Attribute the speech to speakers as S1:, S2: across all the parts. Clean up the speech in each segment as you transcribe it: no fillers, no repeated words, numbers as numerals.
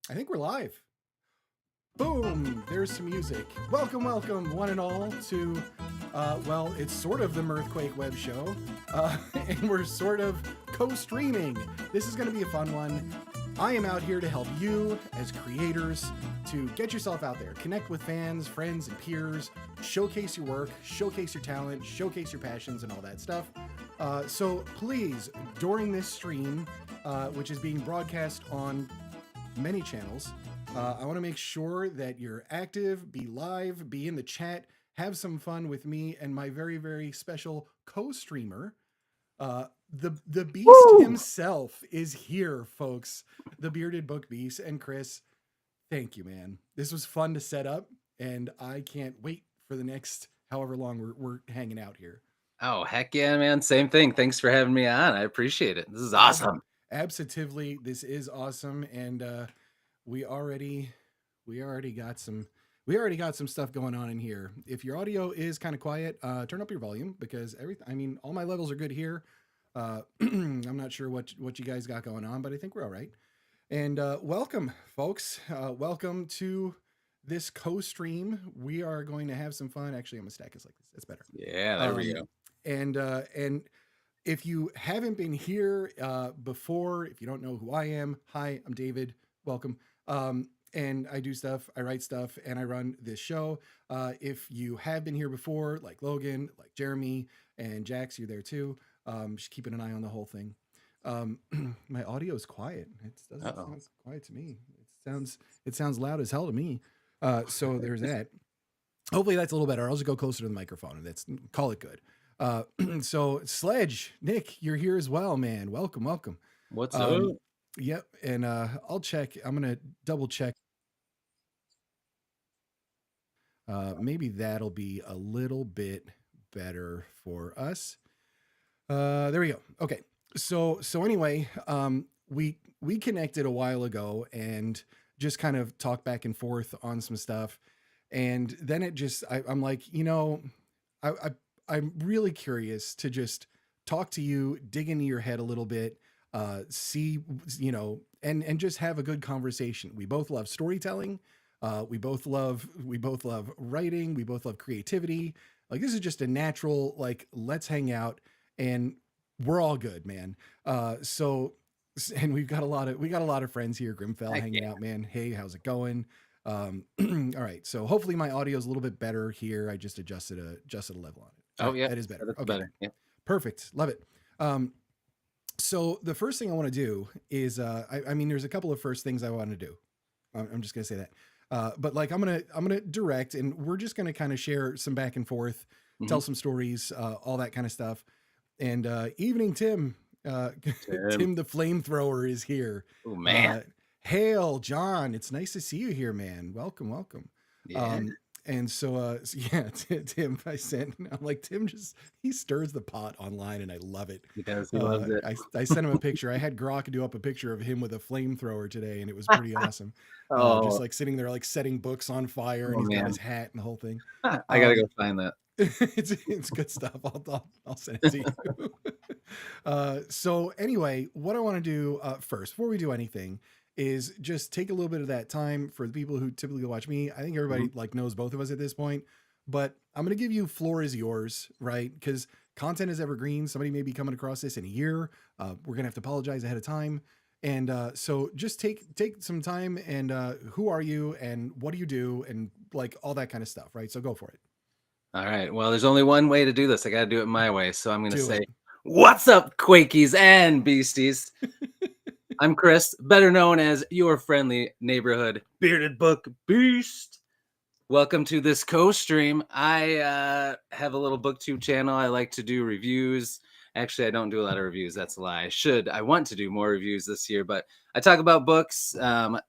S1: I think we're live. Boom! There's some music. Welcome, welcome, one and all, to, well, it's sort of the MIRTH QUAKE web show, and we're sort of co-streaming. This is going to be a fun one. I am out here to help you as creators to get yourself out there, connect with fans, friends, and peers, showcase your work, showcase your talent, showcase your passions, and all that stuff. So please, during this stream, which is being broadcast on many channels, I want to make sure that you're active, be live, be in the chat, have some fun with me and my very, very special co-streamer. The beast himself is here, folks. The bearded book beast. And Chris, thank you, man. This was fun to set up, and I can't wait for the next however long we're hanging out here.
S2: Oh, heck yeah, man. Same thing. Thanks for having me on. I appreciate it. This is awesome.
S1: Absolutely. This is awesome. And we already got some stuff going on in here. If your audio is kind of quiet, turn up your volume, because all my levels are good here. I'm not sure what you guys got going on, but I think we're all right. And welcome, folks. Welcome to this co-stream. We are going to have some fun. Actually, I'm gonna stack this like this. It's better.
S2: Yeah, there we go.
S1: And if you haven't been here before, if you don't know who I am, hi, I'm David. Welcome. And I do stuff, I write stuff, and I run this show. If you have been here before, like Logan, like Jeremy, and Jax, you're there too. Just keeping an eye on the whole thing. My audio is quiet. It doesn't sound quiet to me. It sounds loud as hell to me. So there's that. Hopefully that's a little better. I'll just go closer to the microphone and call it good. So Sledge, Nick, you're here as well, man. Welcome.
S2: What's up?
S1: Yep. And I'll check. I'm going to double check. Maybe that'll be a little bit better for us. There we go. Okay. So anyway, we connected a while ago and just kind of talked back and forth on some stuff. And then I'm like, I'm really curious to just talk to you, dig into your head a little bit, see, and just have a good conversation. We both love storytelling. We both love writing. We both love creativity. Like, this is just a natural, like, let's hang out, and we're all good, man. And we got a lot of friends here. Grimfell hanging out, man. Hey, how's it going? All right. So hopefully my audio is a little bit better here. I just adjusted a level on it.
S2: Oh yeah,
S1: that is better.
S2: That's
S1: okay,
S2: better. Yeah,
S1: perfect. Love it. So the first thing I want to do is, I mean, there's a couple of first things I want to do. I'm just gonna say that. But like, I'm gonna direct, and we're just gonna kind of share some back and forth, tell some stories, all that kind of stuff. And evening, Tim. Tim the flamethrower is here.
S2: Oh man.
S1: Hail, John. It's nice to see you here, man. Welcome.
S2: Yeah.
S1: And so yeah, Tim, I'm like, Tim he stirs the pot online, and I love it.
S2: He does. He loves it.
S1: I sent him a picture. I had Grok do up a picture of him with a flamethrower today, and it was pretty awesome. Just like sitting there, like setting books on fire, and he's got his hat and the whole thing.
S2: I gotta go find that.
S1: It's good stuff. I'll send it to you. So anyway, what I want to do first, before we do anything, is just take a little bit of that time for the people who typically watch me. I think everybody like knows both of us at this point, but I'm going to give you floor is yours, right? Because content is evergreen. Somebody may be coming across this in a year. We're going to have to apologize ahead of time. And so just take some time, and who are you and what do you do, and like all that kind of stuff, right? So go for it.
S2: All right. Well, there's only one way to do this. I got to do it my way. So I'm going to say, what's up, Quakies and Beasties? I'm Chris, better known as your friendly neighborhood bearded book beast. Welcome to this co-stream. I have a little Booktube channel. I like to do reviews. Actually, I don't do a lot of reviews. That's a lie. I want to do more reviews this year, but I talk about books,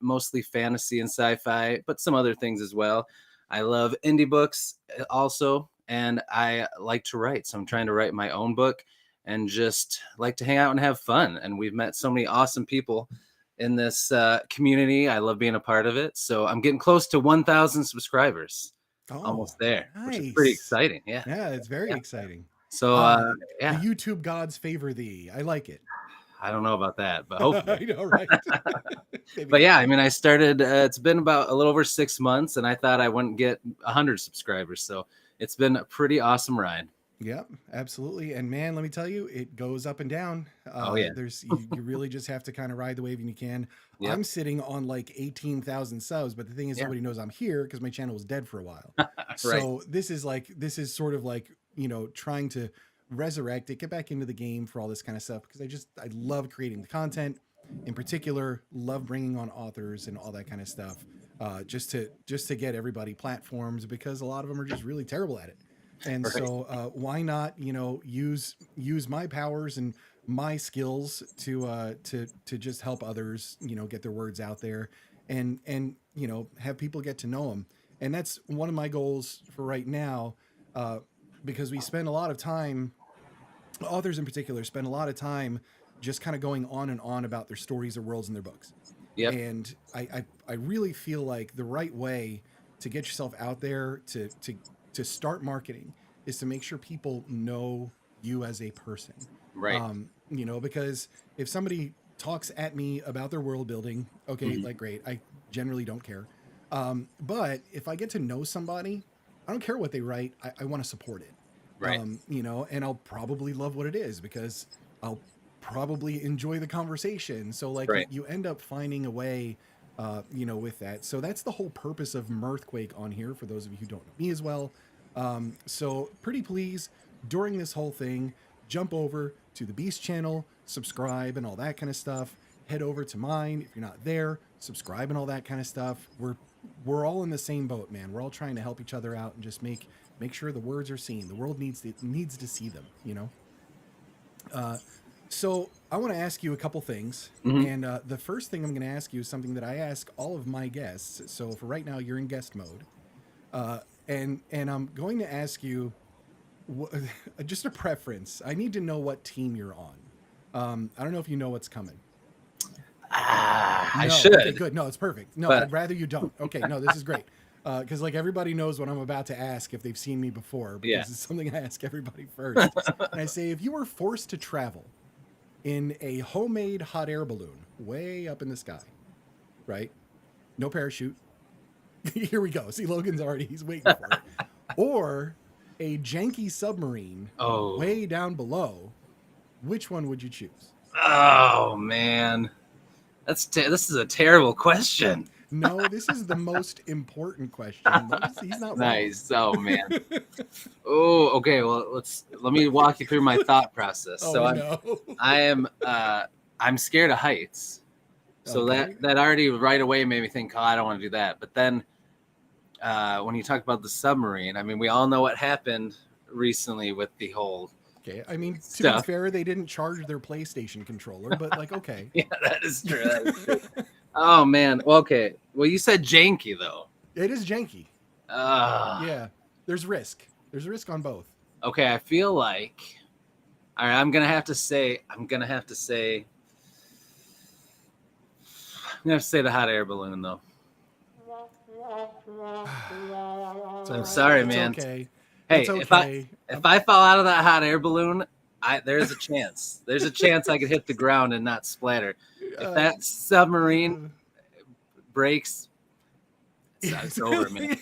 S2: mostly fantasy and sci-fi, but some other things as well. I love indie books also, and I like to write. So I'm trying to write my own book and just like to hang out and have fun. And we've met so many awesome people in this community. I love being a part of it. So I'm getting close to 1,000 subscribers. Almost there, nice. Which is pretty exciting. Yeah,
S1: it's very exciting.
S2: So
S1: the YouTube gods favor thee. I like it.
S2: I don't know about that, but hopefully.
S1: I know, right?
S2: But yeah, I mean, I started, it's been about a little over 6 months, and I thought I wouldn't get 100 subscribers. So it's been a pretty awesome ride.
S1: Yep, absolutely. And man, let me tell you, it goes up and down.
S2: Oh, yeah.
S1: You really just have to kind of ride the wave when you can.
S2: Yep.
S1: I'm sitting on like 18,000 subs, but the thing is, nobody knows I'm here because my channel was dead for a while. So this is sort of like, you know, trying to resurrect it, get back into the game for all this kind of stuff, because I love creating the content. In particular, love bringing on authors and all that kind of stuff, just to get everybody platforms, because a lot of them are just really terrible at it. And so why not, you know, use my powers and my skills to just help others, you know, get their words out there, and you know, have people get to know them. And that's one of my goals for right now, because we spend a lot of time, authors in particular spend a lot of time just kind of going on and on about their stories or worlds in their books.
S2: Yep.
S1: And I really feel like the right way to get yourself out there to start marketing is to make sure people know you as a person.
S2: Right.
S1: You know, because if somebody talks at me about their world building, okay, like great, I generally don't care. But if I get to know somebody, I don't care what they write. I want to support it.
S2: Right.
S1: You know, and I'll probably love what it is because I'll probably enjoy the conversation. So like you end up finding a way, you know, with that. So that's the whole purpose of Mirth Quake on here, for those of you who don't know me as well. So pretty please, during this whole thing, jump over to the Beast channel, subscribe and all that kind of stuff. Head over to mine if you're not there, subscribe and all that kind of stuff. We're all in the same boat, man. We're all trying to help each other out and just make sure the words are seen. The world needs to see them, you know? So I want to ask you a couple things. And the first thing I'm going to ask you is something that I ask all of my guests. So for right now, you're in guest mode. And I'm going to ask you just a preference. I need to know what team you're on. I don't know if you know what's coming.
S2: I should.
S1: Okay, good. No, it's perfect. No, I'd rather you don't. Okay, no, this is great. Because like everybody knows what I'm about to ask if they've seen me before, because it's something I ask everybody first. And I say, if you were forced to travel in a homemade hot air balloon way up in the sky, right? No parachute. Here we go. See, he's waiting for it. Or a janky submarine way down below, which one would you choose?
S2: Oh, man. This is a terrible question.
S1: No, this is the most important question. He's not
S2: nice. Oh man. Oh, okay. Well, let me walk you through my thought process. I'm scared of heights. So that already right away made me think, oh, I don't want to do that. But then when you talk about the submarine, I mean, we all know what happened recently with the whole
S1: I mean, to be fair, they didn't charge their PlayStation controller, but like, okay.
S2: Yeah, that is true. That is true. Oh man. Well, okay. Well, you said janky though.
S1: It is janky. Yeah. There's risk. There's risk on both.
S2: Okay. I feel like, all right, I'm going to have to say the hot air balloon though. I'm sorry, man.
S1: Okay.
S2: Hey, if I fall out of that hot air balloon, there's a chance. There's a chance I could hit the ground and not splatter. If that submarine breaks, it's over, man.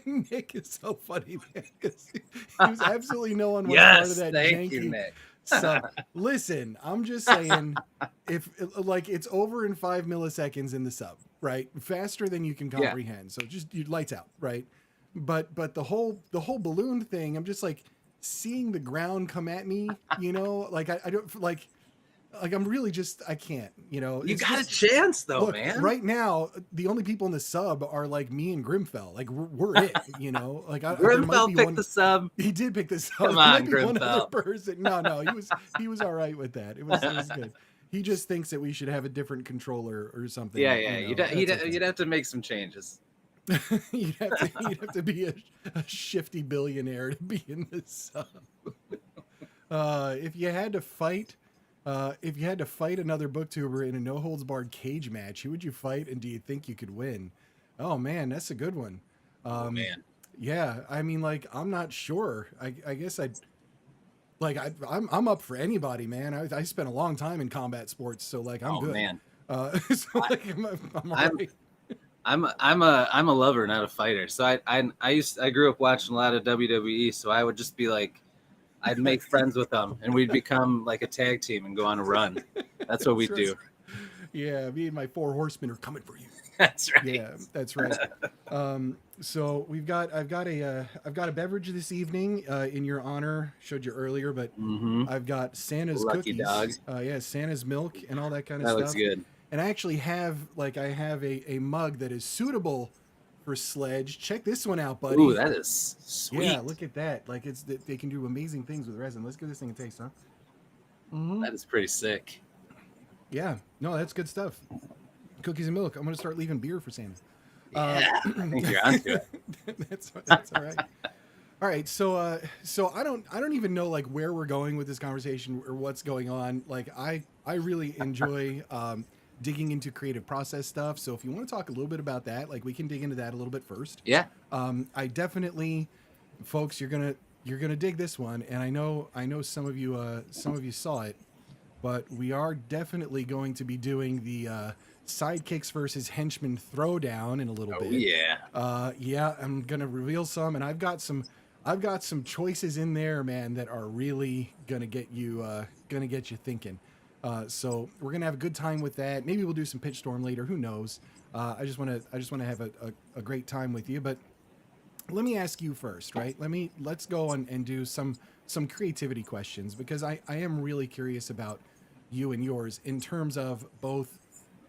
S1: Nick is so funny, man, because he was absolutely no one was part of that janky.
S2: You, Nick.
S1: So listen, I'm just saying, if like it's over in 5 milliseconds in the sub, right? Faster than you can comprehend. So just lights out, right? But the whole balloon thing, I'm just like seeing the ground come at me, you know, like I don't like I'm really just, I can't, you know.
S2: You got a chance though,
S1: look,
S2: man.
S1: Right now, the only people in the sub are like me and Grimfell. Like we're it, you know. Like
S2: Grimfell picked the sub.
S1: He did pick the sub.
S2: Come on, Grimfell. One other
S1: person. No, he was all right with that. It was good. He just thinks that we should have a different controller or something.
S2: Yeah. You know, you'd have to make some changes.
S1: you'd have to be a shifty billionaire to be in the sub. If you had to fight another booktuber in a no holds barred cage match, who would you fight, and do you think you could win? Oh man, that's a good one.
S2: Oh man.
S1: Yeah, I mean, like, I'm not sure. I guess Like I'm up for anybody, man. I spent a long time in combat sports, so like I'm
S2: Oh
S1: good.
S2: man,
S1: So like I'm all
S2: I'm
S1: right.
S2: I'm a lover, not a fighter. So I grew up watching a lot of WWE. So I would just be like, I'd make friends with them, and we'd become like a tag team and go on a run. That's what we
S1: That's right.
S2: do.
S1: Yeah, me and my 4 horsemen are coming for you.
S2: That's right.
S1: Yeah, that's right. So I've got a beverage this evening in your honor. Showed you earlier, but
S2: Mm-hmm.
S1: I've got Santa's
S2: Lucky
S1: cookies.
S2: dog.
S1: Yeah, Santa's milk and all that kind of
S2: That looks
S1: stuff.
S2: good.
S1: And I actually have I have a mug that is suitable for Sledge. Check this one out,
S2: Ooh,
S1: buddy.
S2: that is
S1: Yeah,
S2: sweet.
S1: look at that. Like they can do amazing things with resin. Let's give this thing a taste, huh? Mm-hmm.
S2: That is pretty sick.
S1: Yeah, no, that's good stuff. Cookies and milk. I'm gonna start leaving beer for Santa.
S2: Yeah, I think you're onto it.
S1: That's all right. All right, so I don't even know like where we're going with this conversation or what's going on. Like I really enjoy digging into creative process stuff. So if you want to talk a little bit about that, like we can dig into that a little bit first.
S2: Yeah.
S1: I definitely, folks, you're gonna dig this one, and I know some of you saw it, but we are definitely going to be doing the sidekicks versus henchmen throwdown in a little
S2: Oh
S1: bit.
S2: yeah.
S1: Yeah, I'm gonna reveal some, and I've got some choices in there, man, that are really gonna get you thinking. So we're gonna have a good time with that. Maybe we'll do some pitch storm later. Who knows? I just want to have a great time with you. But let me ask you first, right? Let's go on and do some creativity questions, because I am really curious about you and yours in terms of both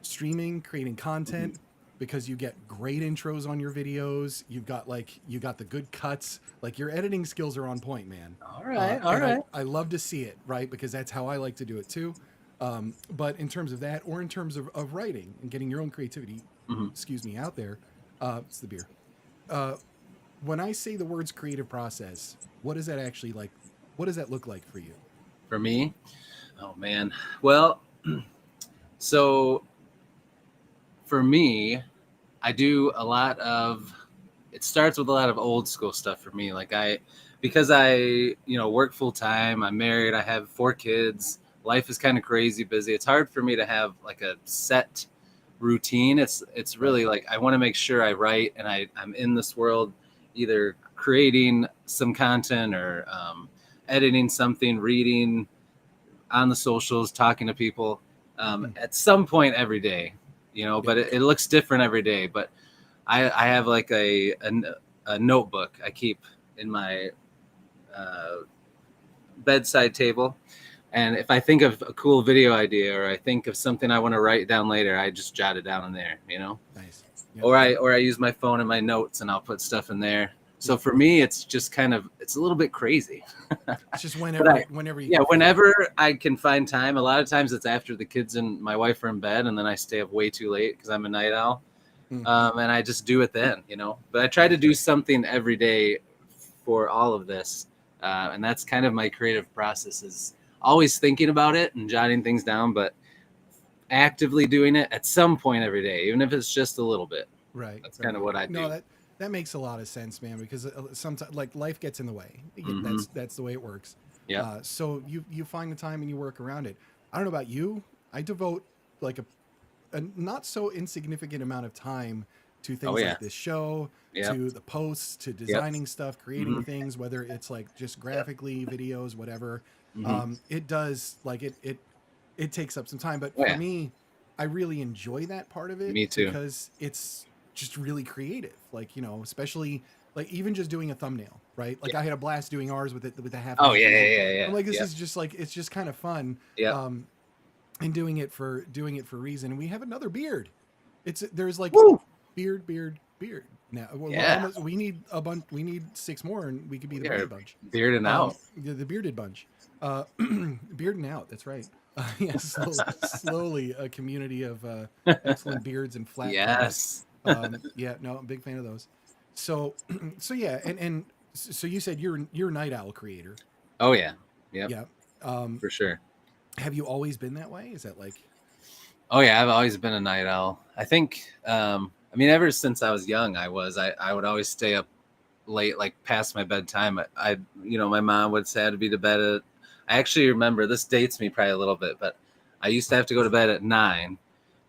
S1: streaming, creating content, because you get great intros on your videos. You got the good cuts. Like your editing skills are on point, man.
S2: All right. All
S1: And
S2: right.
S1: I love to see it, right? Because that's how I like to do it too. But in terms of that, or in terms of writing and getting your own creativity,
S2: Mm-hmm.
S1: excuse me, out there, it's the beer. When I say the words creative process, what does that actually like? What does that look like for you?
S2: For me, oh man. Well, so for me, I do a lot of. It starts with a lot of old school stuff for me. Because I work full time. I'm married. I have 4 kids. Life is kind of crazy busy. It's hard for me to have like a set routine. It's really like I want to make sure I write and I'm in this world, either creating some content or editing something, reading on the socials, talking to people at some point every day. But it looks different every day. But I have like a notebook I keep in my bedside table. And if I think of a cool video idea or I think of something I want to write down later, I just jot it down in there,
S1: Nice. Yep.
S2: Or I use my phone and my notes and I'll put stuff in there. So for me, it's just it's a little bit crazy.
S1: It's just whenever you
S2: Yeah, whenever I can find time. A lot of times it's after the kids and my wife are in bed, and then I stay up way too late because I'm a night owl. And I just do it then, But I try to do something every day for all of this. And that's kind of my creative process, is always thinking about it and jotting things down, but actively doing it at some point every day, even if it's just a little bit.
S1: Right.
S2: That's kind of what I do.
S1: No, that makes a lot of sense, man, because sometimes like life gets in the way. That's the way it works.
S2: Yeah.
S1: So you find the time and you work around it. I don't know about you. I devote like a not so insignificant amount of time to things like this show, to the posts, to designing stuff, creating things, whether it's like just graphically, videos, whatever. It does like it takes up some time, but for me, I really enjoy that part of it.
S2: Me too.
S1: Because it's just really creative. Like, especially like even just doing a thumbnail, right? Like I had a blast doing ours with the half.
S2: Oh yeah.
S1: I'm like, this is just like, it's just kind of fun.
S2: Yeah.
S1: And doing it for a reason. And we have another beard. There's like beard now. Well, we need a bunch. We need 6 more, and we could be the beard bunch.
S2: Bearding out.
S1: The bearded bunch. Bearding out. That's right. Yeah, slowly a community of excellent beards and flat.
S2: Yes.
S1: Yeah, no, I'm a big fan of those. So yeah, and so you said you're a night owl creator.
S2: Oh yeah. Yep.
S1: Yeah.
S2: For sure.
S1: Have you always been that way? Is that like?
S2: Oh yeah, I've always been a night owl. I think. I mean, ever since I was young, I would always stay up late, like past my bedtime. My mom would say I had to be to bed at I actually remember, this dates me probably a little bit, but I used to have to go to bed at 9,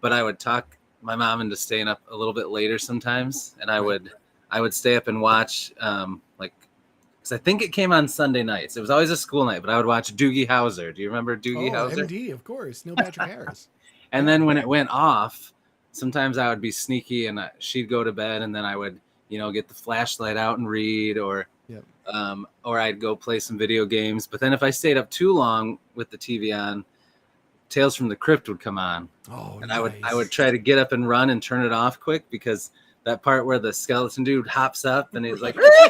S2: but I would talk my mom into staying up a little bit later sometimes, and I would stay up and watch like, because I think it came on Sunday nights. It was always a school night, but I would watch Doogie Howser. Do you remember Doogie
S1: Oh,
S2: Howser?
S1: MD, of course, Neil Patrick Harris.
S2: And
S1: Yeah.
S2: then when it went off, sometimes I would be sneaky and she'd go to bed, and then I would, get the flashlight out and read, or
S1: Yep.
S2: or I'd go play some video games. But then if I stayed up too long with the TV on, Tales from the Crypt would come on.
S1: Oh,
S2: and
S1: nice.
S2: I would try to get up and run and turn it off quick, because that part where the skeleton dude hops up and he's like, oh,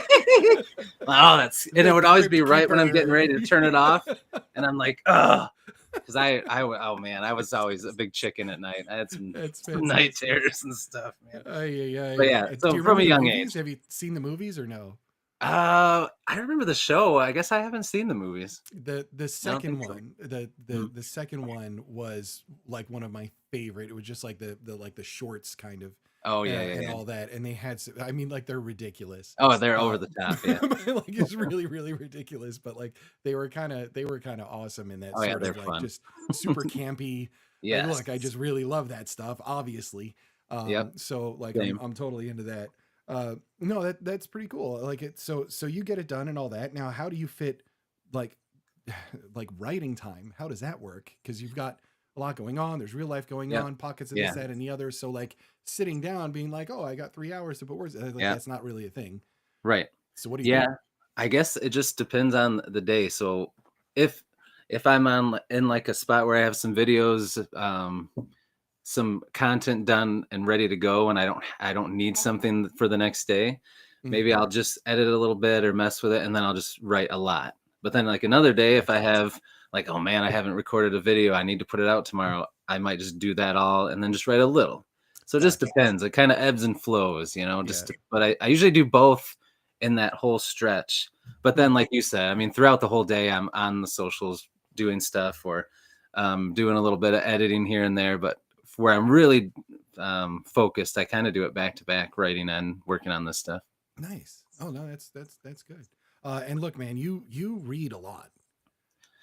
S2: and it would always be right when I'm getting ready to turn it off, and I'm like, oh, because oh man, I was always a big chicken at night. I had some night terrors and stuff, man. But yeah, so from a young age.
S1: Have you seen the movies or no?
S2: I remember the show. I guess I haven't seen the movies.
S1: The second one, the second one was like one of my favorite. It was just like the shorts kind of.
S2: Oh yeah,
S1: and all that, and they had, I mean, like, they're ridiculous.
S2: Oh, they're over the top. Yeah,
S1: like, it's really, really ridiculous. But like, they were kind of awesome in that sort of like
S2: fun.
S1: Just super campy.
S2: Yeah,
S1: like, look, I just really love that stuff. Obviously, so like, I'm totally into that. No, that's pretty cool. Like it. So you get it done and all that. Now, how do you fit like writing time? How does that work? Because you've got a lot going on. There's real life going on, pockets of this, that, and the other. So like sitting down, being like, oh, I got 3 hours to put words. Like, that's not really a thing.
S2: Right.
S1: So what do you do?
S2: I guess it just depends on the day. So if I'm in like a spot where I have some videos, some content done and ready to go, and I don't need something for the next day, maybe I'll just edit a little bit or mess with it, and then I'll just write a lot. But then like another day, if I have like, oh man, I haven't recorded a video, I need to put it out tomorrow, I might just do that all and then just write a little. So it just depends. It kind of ebbs and flows, but I usually do both in that whole stretch. But then, like you said, I mean, throughout the whole day, I'm on the socials doing stuff, or doing a little bit of editing here and there. But where I'm really focused, I kind of do it back to back, writing and working on this stuff.
S1: Nice. Oh no, that's good. And look, man, you read a lot.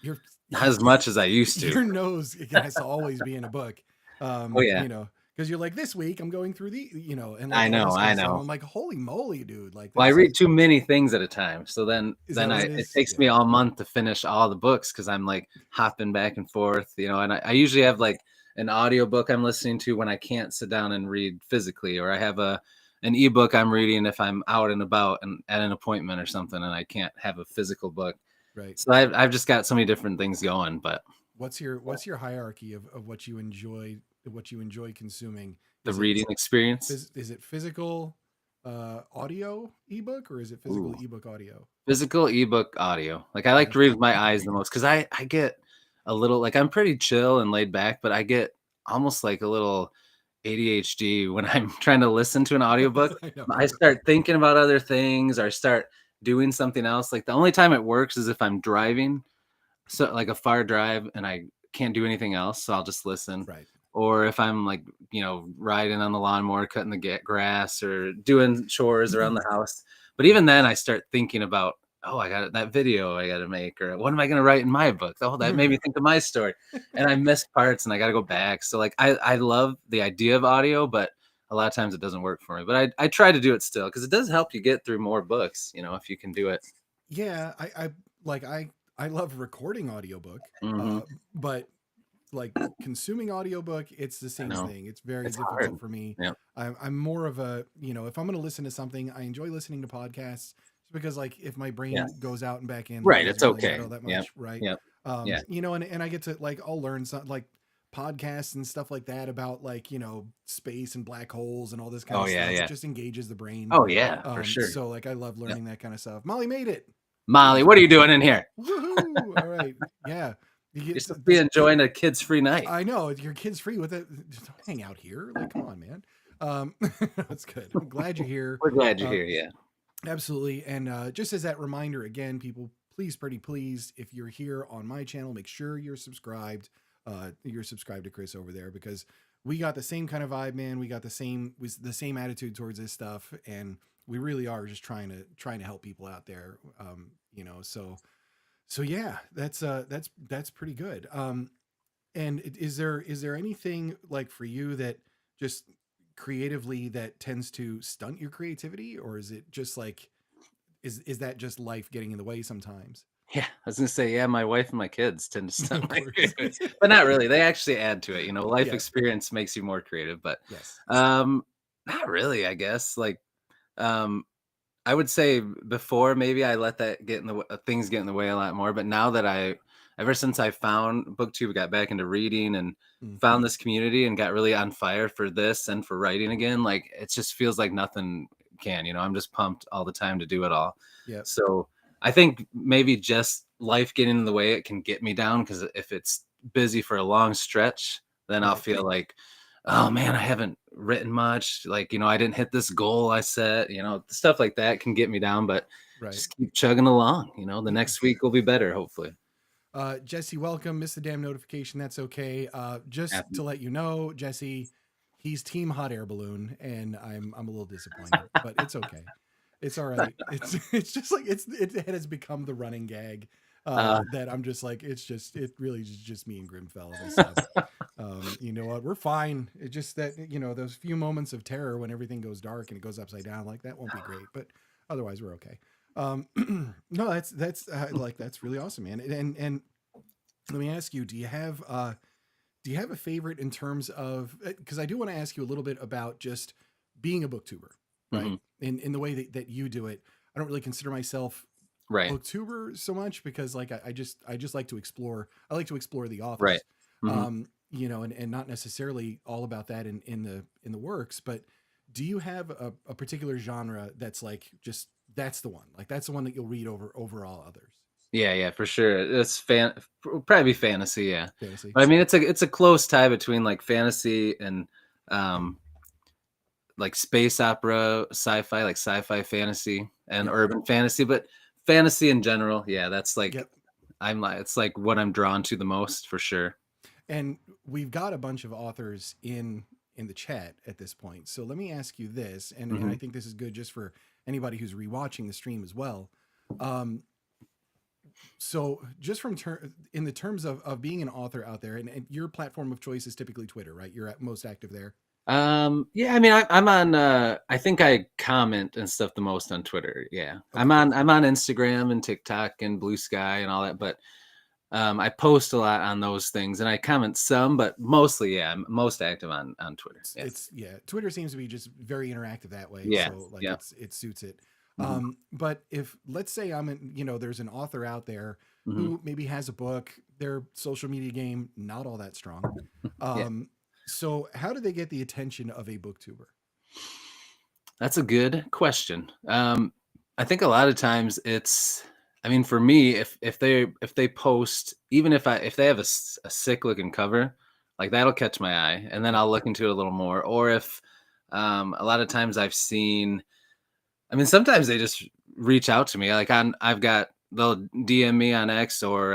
S1: You're
S2: not as much as I used to.
S1: Your nose has to always be in a book.
S2: Oh yeah.
S1: Because you're like, this week I'm going through the, and like,
S2: I know.
S1: I'm like, holy moly, dude! Like,
S2: well, I read too many things at a time, so then it takes me all month to finish all the books, because I'm like hopping back and forth, and I usually have like an audiobook I'm listening to when I can't sit down and read physically, or I have an ebook I'm reading if I'm out and about and at an appointment or something, and I can't have a physical book.
S1: Right.
S2: So I've just got so many different things going. But
S1: what's your hierarchy of what you enjoy consuming?
S2: The reading experience?
S1: Is it physical audio ebook, or is it physical ebook audio?
S2: Physical ebook audio. Like, I like to read with my eyes the most, because I get a little, like, I'm pretty chill and laid back, but I get almost like a little ADHD when I'm trying to listen to an audiobook. I start thinking about other things, or I start doing something else. Like, the only time it works is if I'm driving, so like a far drive, and I can't do anything else, so I'll just listen.
S1: Right.
S2: Or if I'm like, riding on the lawnmower, cutting the grass, or doing chores around the house. But even then, I start thinking about, oh, I got that video I got to make, or what am I going to write in my book? Oh, that made me think of my story. And I missed parts, and I got to go back. So like, I love the idea of audio, but a lot of times it doesn't work for me. But I try to do it still, because it does help you get through more books, if you can do it.
S1: Yeah, I love recording audiobook, but like consuming audiobook, it's the same thing. It's very difficult hard for me.
S2: Yeah.
S1: I'm more of a, if I'm going to listen to something, I enjoy listening to podcasts, because like if my brain goes out and back in,
S2: right, it's okay.
S1: That much, right?
S2: Yeah.
S1: And I get to like, I'll learn something like podcasts and stuff like that about like, space and black holes and all this kind of stuff. It just engages the brain.
S2: Oh yeah, for sure.
S1: So like, I love learning that kind of stuff. Molly made it.
S2: Molly, what are you doing in here?
S1: Woohoo! All right. Yeah.
S2: You're supposed to be enjoying a kids-free night.
S1: I know, you're kids-free with it. Just don't hang out here. Like, come on, man. That's good. I'm glad you're here.
S2: We're glad you're here. Yeah,
S1: absolutely. And just as that reminder, again, people, please, pretty please, if you're here on my channel, make sure you're subscribed. You're subscribed to Chris over there, because we got the same kind of vibe, man. We got the same attitude towards this stuff, and we really are just trying to help people out there. So So yeah, that's pretty good. And is there anything like for you that just creatively that tends to stunt your creativity, or is it just like is that just life getting in the way sometimes?
S2: Yeah, I was gonna say, yeah, my wife and my kids tend to stunt
S1: Of
S2: my
S1: course.
S2: creativity, but not really. They actually add to it. You know, life
S1: Yeah.
S2: experience makes you more creative, but
S1: Yes.
S2: um, not really. I guess like um, I would say before maybe I let that get in the things get in the way a lot more, but now that ever since I found BookTube, got back into reading and
S1: Hmm.
S2: found this community and got really on fire for this and for writing again, like it just feels like nothing can. You know, I'm just pumped all the time to do it all.
S1: Yep.
S2: So I think maybe just life getting in the way it can get me down because if it's busy for a long stretch, then I'll
S1: Right.
S2: feel like, oh man, I haven't written much. Like, you know, I didn't hit this goal I set, you know, stuff like that can get me down, but
S1: Right.
S2: just keep chugging along. You know, the next week will be better, hopefully.
S1: Jesse, welcome. Missed the damn notification. That's okay. Just to let you know, Jesse, he's team hot air balloon, and I'm a little disappointed, but it's okay. It's all right. It's just like it has become the running gag.
S2: Uh,
S1: That I'm just like it really is just me and Grimfell and stuff. You know what? We're fine. It's just that those few moments of terror when everything goes dark and it goes upside down, like that won't be great, but otherwise we're okay. Um, no, that's really awesome, man. And let me ask you, do you have a favorite in terms of, because I do want to ask you a little bit about just being a booktuber, right?
S2: mhm,
S1: In the way that you do it. I don't really consider myself
S2: right,
S1: booktuber so much because like I just like to explore. I like to explore the
S2: right.
S1: authors,
S2: Mhm.
S1: and not necessarily all about that in the works. But do you have a particular genre that's like just that's the one, like that's the one that you'll read over all others?
S2: Yeah, yeah, for sure. It's probably be fantasy, yeah.
S1: Fantasy.
S2: But I mean, it's a close tie between like fantasy and um like space opera, sci-fi, like sci-fi fantasy and
S1: Yep.
S2: urban fantasy, but fantasy in general, yeah, that's like
S1: Yep.
S2: I'm like it's like what I'm drawn to the most for sure.
S1: And we've got a bunch of authors in the chat at this point. So let me ask you this, and I
S2: Mhm.
S1: think this is good just for anybody who's rewatching the stream as well. Um, so just in the terms of being an author out there, and your platform of choice is typically Twitter, right? You're at most active there.
S2: Yeah, I mean, I'm on. I think I comment and stuff the most on Twitter. Yeah, I'm
S1: Okay.
S2: on. I'm on Instagram and TikTok and Blue Sky and all that. But I post a lot on those things and I comment some, but mostly, yeah, I'm most active on Twitter.
S1: it's,
S2: Yeah,
S1: it's yeah, Twitter seems to be just very interactive that way,
S2: yeah,
S1: so like
S2: yeah.
S1: it suits it.
S2: Hmm.
S1: But if let's say there's an author out there
S2: Hmm.
S1: who maybe has a book, their social media game not all that strong.
S2: Yeah,
S1: um so how do they get the attention of a booktuber?
S2: that's a good question. I think a lot of times it's. I mean, for me, if they post, even if they have a sick looking cover, like that'll catch my eye, and then
S1: Yep.
S2: I'll look into it a little more. Or if a lot of times I've seen. I mean, sometimes they just reach out to me. Like I've got they'll DM me on X or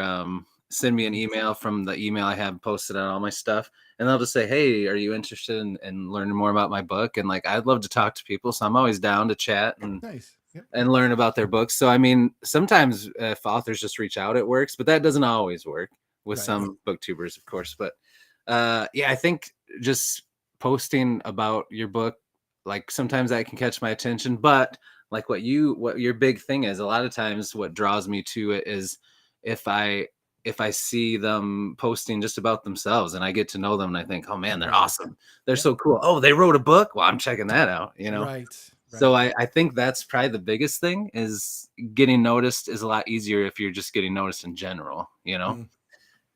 S2: send me an
S1: Mhm.
S2: email from the email I have posted on all my stuff, and they'll just say, "Hey, are you interested in learning more about my book?" And like I'd love to talk to people, so I'm always down to chat
S1: Nice. Yep.
S2: and learn about their books. So I mean, sometimes if authors just reach out, it works, but that doesn't always work with
S1: Right.
S2: some booktubers, of course. But yeah, I think just posting about your book, like sometimes that can catch my attention. But like what your big thing is, a lot of times what draws me to it is if I if I see them posting just about themselves and I get to know them and I think, oh man, they're
S1: Right.
S2: awesome. They're
S1: Yep.
S2: so cool. Oh, they wrote a book. Well, I'm checking that out, you know?
S1: Right.
S2: So
S1: Right.
S2: I think that's probably the biggest thing is getting noticed is a lot easier if you're just getting noticed in general, you know?
S1: Mm.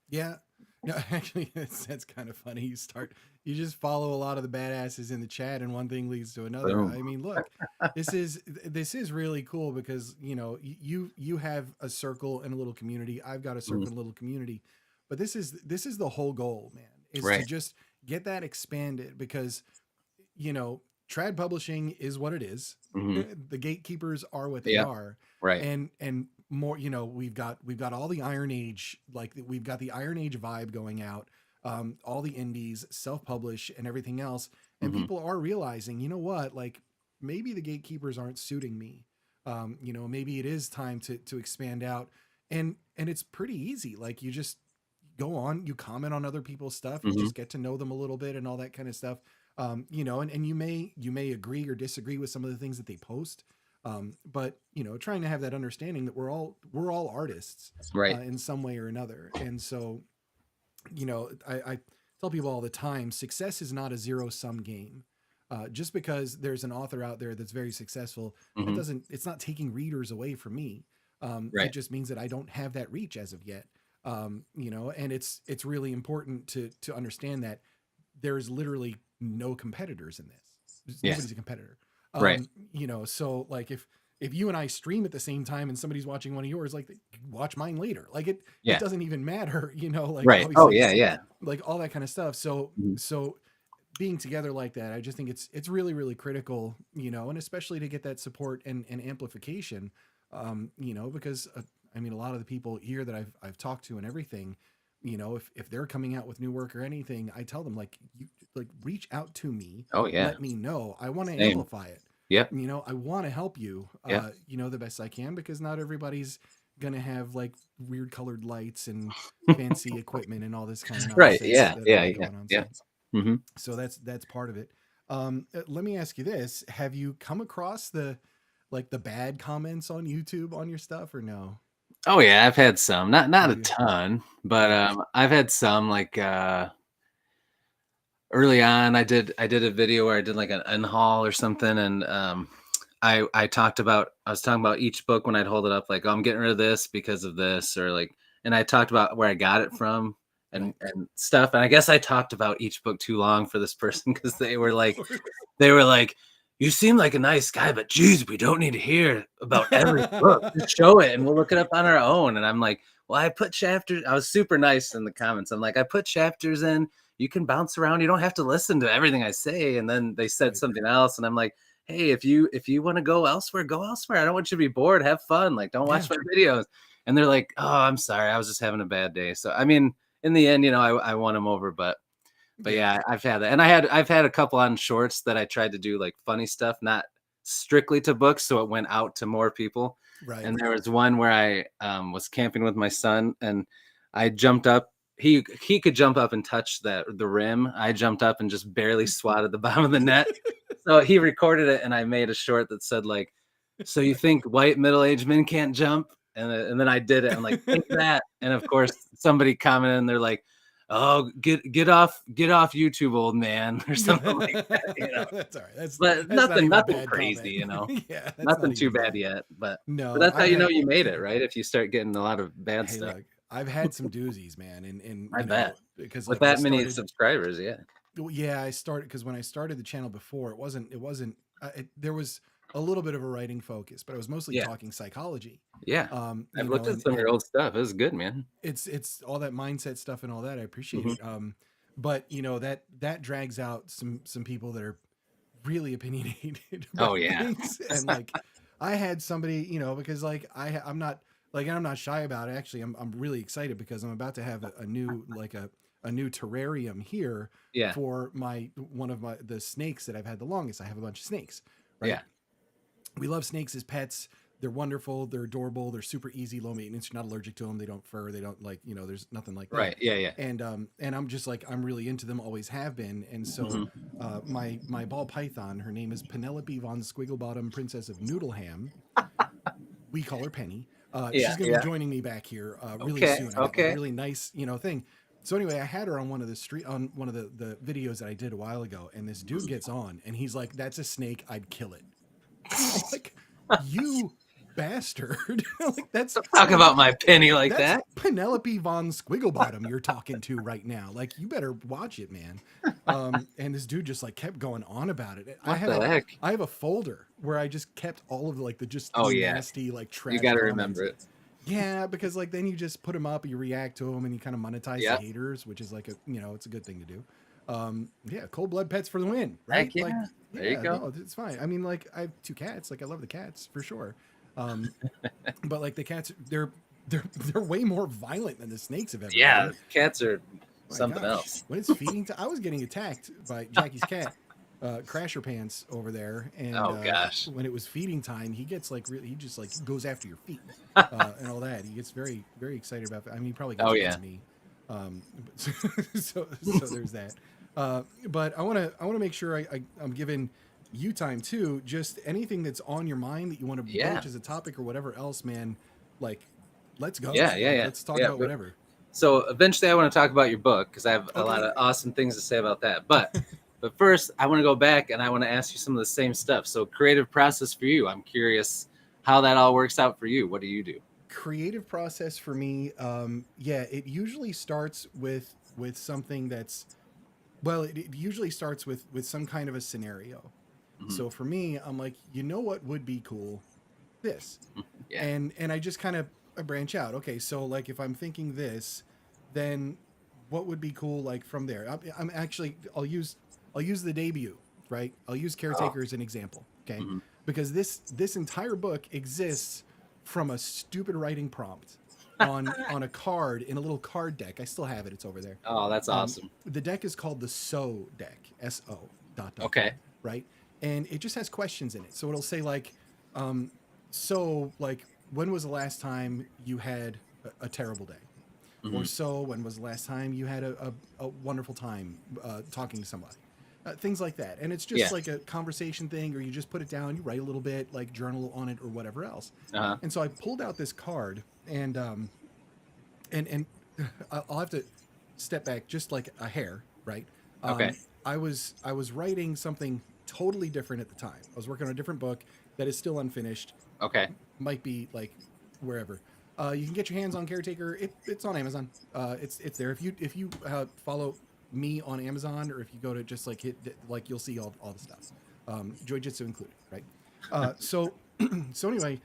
S1: Yeah. No, actually, that's kind of funny. You just follow a lot of the badasses in the chat, and one thing leads to another.
S2: Boom.
S1: I mean, look, this is really cool because you have a circle and a little community. I've got a
S2: Mhm.
S1: circle and a little community, but this is the whole goal, man. Is to
S2: Right.
S1: just get that expanded because trad publishing is what it is.
S2: Hmm.
S1: The gatekeepers are what they
S2: Yeah.
S1: are,
S2: Right.
S1: and more. We've got all the Iron Age, like we've got the Iron Age vibe going out. All the indies, self-publish, and everything else, and
S2: Hmm.
S1: people are realizing, you know what, like maybe the gatekeepers aren't suiting me. Maybe it is time to expand out and it's pretty easy. Like you just go on, you comment on other people's stuff, you
S2: Mm-hmm.
S1: just get to know them a little bit and all that kind of stuff. You know, and you may agree or disagree with some of the things that they post. But you know, trying to have that understanding that we're all artists
S2: Right.
S1: in some way or another. And so, you know, I tell people all the time, success is not a zero sum game. Just because there's an author out there that's very successful, that
S2: Mm-hmm.
S1: doesn't, it's not taking readers away from me. It
S2: Right.
S1: just means that I don't have that reach as of yet. You know, and it's really important to understand that there's literally no competitors in this.
S2: Yeah.
S1: Nobody's a competitor.
S2: Right.
S1: You know, so like if you and I stream at the same time and somebody's watching one of yours, like watch mine later. Like it
S2: Yeah.
S1: doesn't even matter, you know, like
S2: Right. Oh
S1: obviously
S2: yeah. Yeah.
S1: like all that kind of stuff. So
S2: Mhm.
S1: so being together like that, I just think it's really, really critical, you know, and especially to get that support and amplification, you know, because I mean, a lot of the people here that I've talked to and everything, you know, if they're coming out with new work or anything, I tell them like, you like reach out to me,
S2: Oh yeah.
S1: let me know. I want to
S2: Same.
S1: amplify it.
S2: Yep.
S1: You know, I want to help you,
S2: Yep.
S1: you know, the best I can, because not everybody's going to have like weird colored lights and fancy equipment and all this kind of
S2: Right.
S1: nonsense
S2: Yeah.
S1: that I
S2: Yeah.
S1: got
S2: Yeah.
S1: going on.
S2: Yeah.
S1: So
S2: Mm-hmm.
S1: that's part of it. Let me ask you this: have you come across the like the bad comments on YouTube on your stuff or no?
S2: Oh yeah, I've had some. Not
S1: Have
S2: a
S1: you?
S2: ton, but
S1: Yeah.
S2: I've had some like early on. I did a video where I did like an unhaul or something, and I was talking about each book when I'd hold it up, like, oh, I'm getting rid of this because of this, or like, and I talked about where I got it from
S1: Right.
S2: and stuff. And I guess I talked about each book too long for this person because
S1: Of course.
S2: they were like, you seem like a nice guy, but geez, we don't need to hear about every book. Just show it and we'll look it up on our own. And I'm like, well, I put chapters. I was super nice in the comments. I'm like, I put chapters in. You can bounce around. You don't have to listen to everything I say. And then they said
S1: Right.
S2: something else, and I'm like, hey, if you want to go elsewhere, go elsewhere. I don't want you to be bored. Have fun. Like, don't
S1: Yeah.
S2: watch my videos. And they're like, oh, I'm sorry. I was just having a bad day. So I mean, in the end, I won them over, but
S1: Yeah.
S2: yeah, I've had that. And I've had a couple on shorts that I tried to do like funny stuff, not strictly to books, so it went out to more people.
S1: Right.
S2: And there was one where I was camping with my son, and I jumped up. He could jump up and touch the rim. I jumped up and just barely swatted the bottom of the net. So he recorded it, and I made a short that said like, "So you think white middle-aged men can't jump?" And then I did it. I'm like, "Take that!" And of course, somebody commented, and they're like, "Oh, get off YouTube, old man," or something like that.
S1: That's all right.
S2: But
S1: That's not
S2: nothing,
S1: even a
S2: nothing
S1: bad
S2: crazy,
S1: comment. Yeah, that's not
S2: nothing too
S1: even
S2: bad
S1: bad.
S2: yet. But
S1: No,
S2: that's how you made it, right? If you start getting a lot of bad
S1: hey,
S2: stuff,
S1: look, I've had some doozies, man, and
S2: I
S1: you
S2: bet
S1: know, because
S2: with
S1: like I
S2: that many
S1: started.
S2: subscribers, yeah,
S1: Well, yeah, I started because when I started the channel before, it wasn't there was a little bit of a writing focus, but I was mostly
S2: yeah,
S1: talking psychology.
S2: yeah.
S1: You
S2: I've
S1: know,
S2: looked at some of your
S1: and
S2: old stuff. It was good, man.
S1: it's all that mindset stuff and all that. I appreciate
S2: Hmm.
S1: it. But you know that drags out some people that are really opinionated
S2: Oh
S1: about
S2: yeah,
S1: things, and like I had somebody, you know, because like I'm not like, and I'm not shy about it. Actually, I'm really excited because I'm about to have a new like a new terrarium here
S2: yeah,
S1: for my one of my the snakes that I've had the longest. I have a bunch of snakes, right?
S2: yeah.
S1: We love snakes as pets. They're wonderful. They're adorable. They're super easy, low maintenance. You're not allergic to them. They don't fur. They don't like, you know, there's nothing like that.
S2: Right. Yeah, yeah.
S1: And I'm just like, I'm really into them, always have been. And so
S2: Hmm.
S1: my ball python, her name is Penelope von Squigglebottom, Princess of Noodleham. We call her Penny.
S2: Yeah,
S1: She's going to be
S2: yeah.
S1: joining me back here really
S2: Okay,
S1: soon. I got like a
S2: okay.
S1: really nice, you know, thing. So anyway, I had her on one of the videos that I did a while ago, and this dude gets on and he's like, "That's a snake. I'd kill it." I'm like, "You bastard!" Like
S2: Don't talk
S1: like
S2: about my penny like
S1: that's
S2: that.
S1: Penelope von Squigglebottom you're talking to right now. Like, you better watch it, man. And this dude just like kept going on about it.
S2: What the heck?
S1: I have a folder where I just kept all of the, like the just
S2: Oh yeah,
S1: nasty like
S2: you
S1: trash
S2: got to
S1: comments.
S2: remember it.
S1: Yeah, because like then you just put them up, you react to them, and you kind of monetize the
S2: Yeah.
S1: haters, which is like a, you know, it's a good thing to do. Yeah, cold blood pets for the win, right?
S2: Heck yeah.
S1: Like,
S2: There you
S1: yeah,
S2: go.
S1: no, it's fine. I mean, like I have two cats, like I love the cats for sure. Um, but like the cats, they're way more violent than the snakes have ever
S2: Yeah,
S1: been.
S2: cats are
S1: My
S2: something
S1: gosh,
S2: else.
S1: when it's feeding time, I was getting attacked by Jackie's cat Crasher Pants over there, and
S2: Oh gosh.
S1: when it was feeding time, he gets like really, he just like goes after your feet and all that. He gets very very excited about that. I mean, he probably gets
S2: Oh
S1: more
S2: yeah.
S1: than me. So there's that. But I want to make sure I'm giving you time too. Just anything that's on your mind that you want to
S2: Yeah.
S1: broach as a topic or whatever else, man. Like, let's go.
S2: Yeah.
S1: Like,
S2: Yeah.
S1: let's talk
S2: Yeah.
S1: about whatever.
S2: So eventually, I want to talk about your book because I have a lot
S1: Okay.
S2: of awesome things to say about that. But first, I want to go back and I want to ask you some of the same stuff. So creative process for you. I'm curious how that all works out for you. What do you do?
S1: Creative process for me, yeah, it usually starts with something that's well, it usually starts with some kind of a scenario.
S2: Mhm.
S1: So for me, I'm like, you know what would be cool? This.
S2: Yeah.
S1: And I just kind of branch out. Okay, so like if I'm thinking this, then what would be cool like from there? I'm actually I'll use the debut, right? I'll use
S2: Oh.
S1: Caretaker as an example, okay?
S2: Mhm.
S1: Because this entire book exists from a stupid writing prompt on a card in a little card deck. I still have it. It's over there.
S2: Oh, that's awesome.
S1: The deck is called the So deck, SO dot dot dot,
S2: Okay.
S1: right? And it just has questions in it. So it'll say like, um, so like, when was the last time you had a terrible day? Or
S2: Mhm.
S1: so when was the last time you had a wonderful time talking to somebody? Things like that. And it's
S2: Yeah.
S1: just like a conversation thing, or you just put it down, you write a little bit, like journal on it or whatever else.
S2: Uh-huh.
S1: And so I pulled out this card and I'll have to step back just like a hair, right?
S2: Okay.
S1: I was writing something totally different at the time. I was working on a different book that is still unfinished.
S2: Okay.
S1: Might be like wherever. You can get your hands on Caretaker. It's on Amazon. It's there. If you follow me on Amazon, or if you go to just like hit like, you'll see all the stuff. Joy-Jitsu included, right? So so anyway,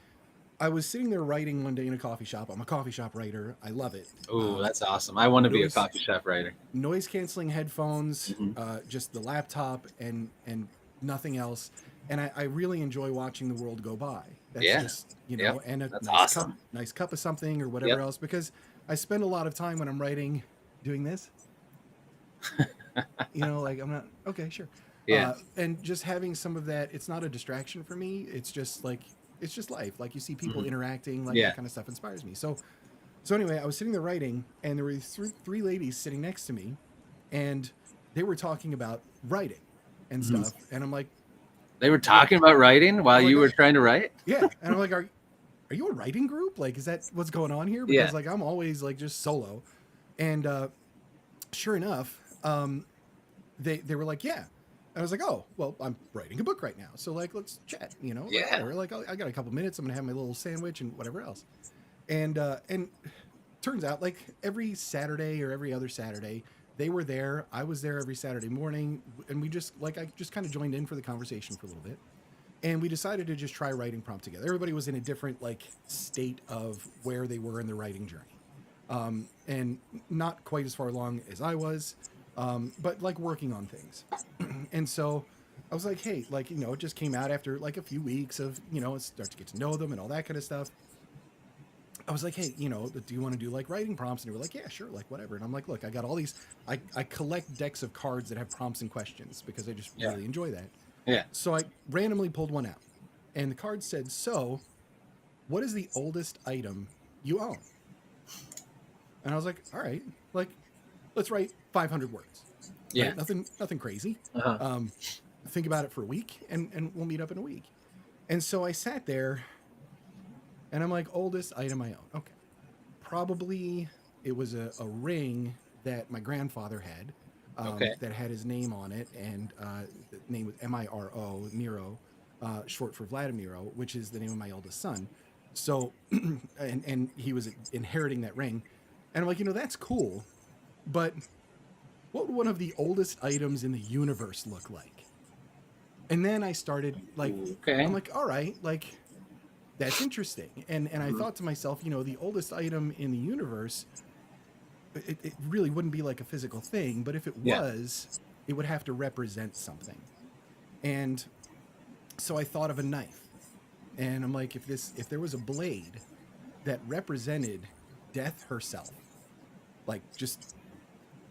S1: I was sitting there writing one day in a coffee shop. I'm a coffee shop writer. I love it.
S2: Oh, that's awesome. I want to be a
S1: Noise
S2: coffee shop writer.
S1: noise canceling headphones,
S2: Mhm.
S1: just the laptop and nothing else. And I really enjoy watching the world go by. That's
S2: Yeah.
S1: just
S2: Yep.
S1: and a
S2: That's
S1: nice cup,
S2: awesome.
S1: nice cup of something or whatever
S2: Yep.
S1: else. Because I spend a lot of time when I'm writing doing this. Like I'm not okay, sure.
S2: Yeah.
S1: And just having some of that, it's not a distraction for me. It's just like it's just life. Like you see people
S2: Mhm.
S1: interacting, like
S2: Yeah.
S1: that kind of stuff inspires me. So anyway, I was sitting there writing, and there were three ladies sitting next to me, and they were talking about writing and
S2: Mhm.
S1: stuff. And I'm like,
S2: They were
S1: what?
S2: talking about writing while
S1: I'm like,
S2: you were trying to write?
S1: yeah. And I'm like, are you a writing group? Like, is that what's going on here?
S2: Yeah.
S1: Because like I'm always like just solo. And sure enough, they were like, yeah. And I was like, oh, well, I'm writing a book right now, so like let's chat. Like
S2: Yeah.
S1: whatever. Like I got a couple minutes. I'm gonna have my little sandwich and whatever else. And turns out like every Saturday or every other Saturday, they were there. I was there every Saturday morning, and we just like I just kind of joined in for the conversation for a little bit, and we decided to just try writing prompt together. Everybody was in a different like state of where they were in their writing journey, and not quite as far along as I was, but like working on things. And so I was like, hey, like it just came out after like a few weeks of start to get to know them and all that kind of stuff. I was like, hey, do you want to do like writing prompts? And they were like, yeah, sure, like whatever. And I'm like, look, I got all these. I collect decks of cards that have prompts and questions because I just
S2: Yeah.
S1: really enjoy that.
S2: Yeah.
S1: So I randomly pulled one out, and the card said, so what is the oldest item you own? And I was like, all right, like let's write 500 words.
S2: Yeah.
S1: Right? Nothing crazy.
S2: Uh-huh.
S1: Think about it for a week, and we'll meet up in a week. And so I sat there, and I'm like, oldest item I own. Okay. Probably it was a ring that my grandfather had,
S2: Okay.
S1: that had his name on it, and the name was Miro, Miro, short for Vladimiro, which is the name of my oldest son. So, and he was inheriting that ring. And I'm like, that's cool, but what would one of the oldest items in the universe look like? And then I started like,
S2: Okay.
S1: I'm like, all right, like that's interesting. And I thought to myself, the oldest item in the universe, it really wouldn't be like a physical thing, but if it was, it would have to represent something. And so I thought of a knife, and I'm like, if there was a blade that represented death herself, like just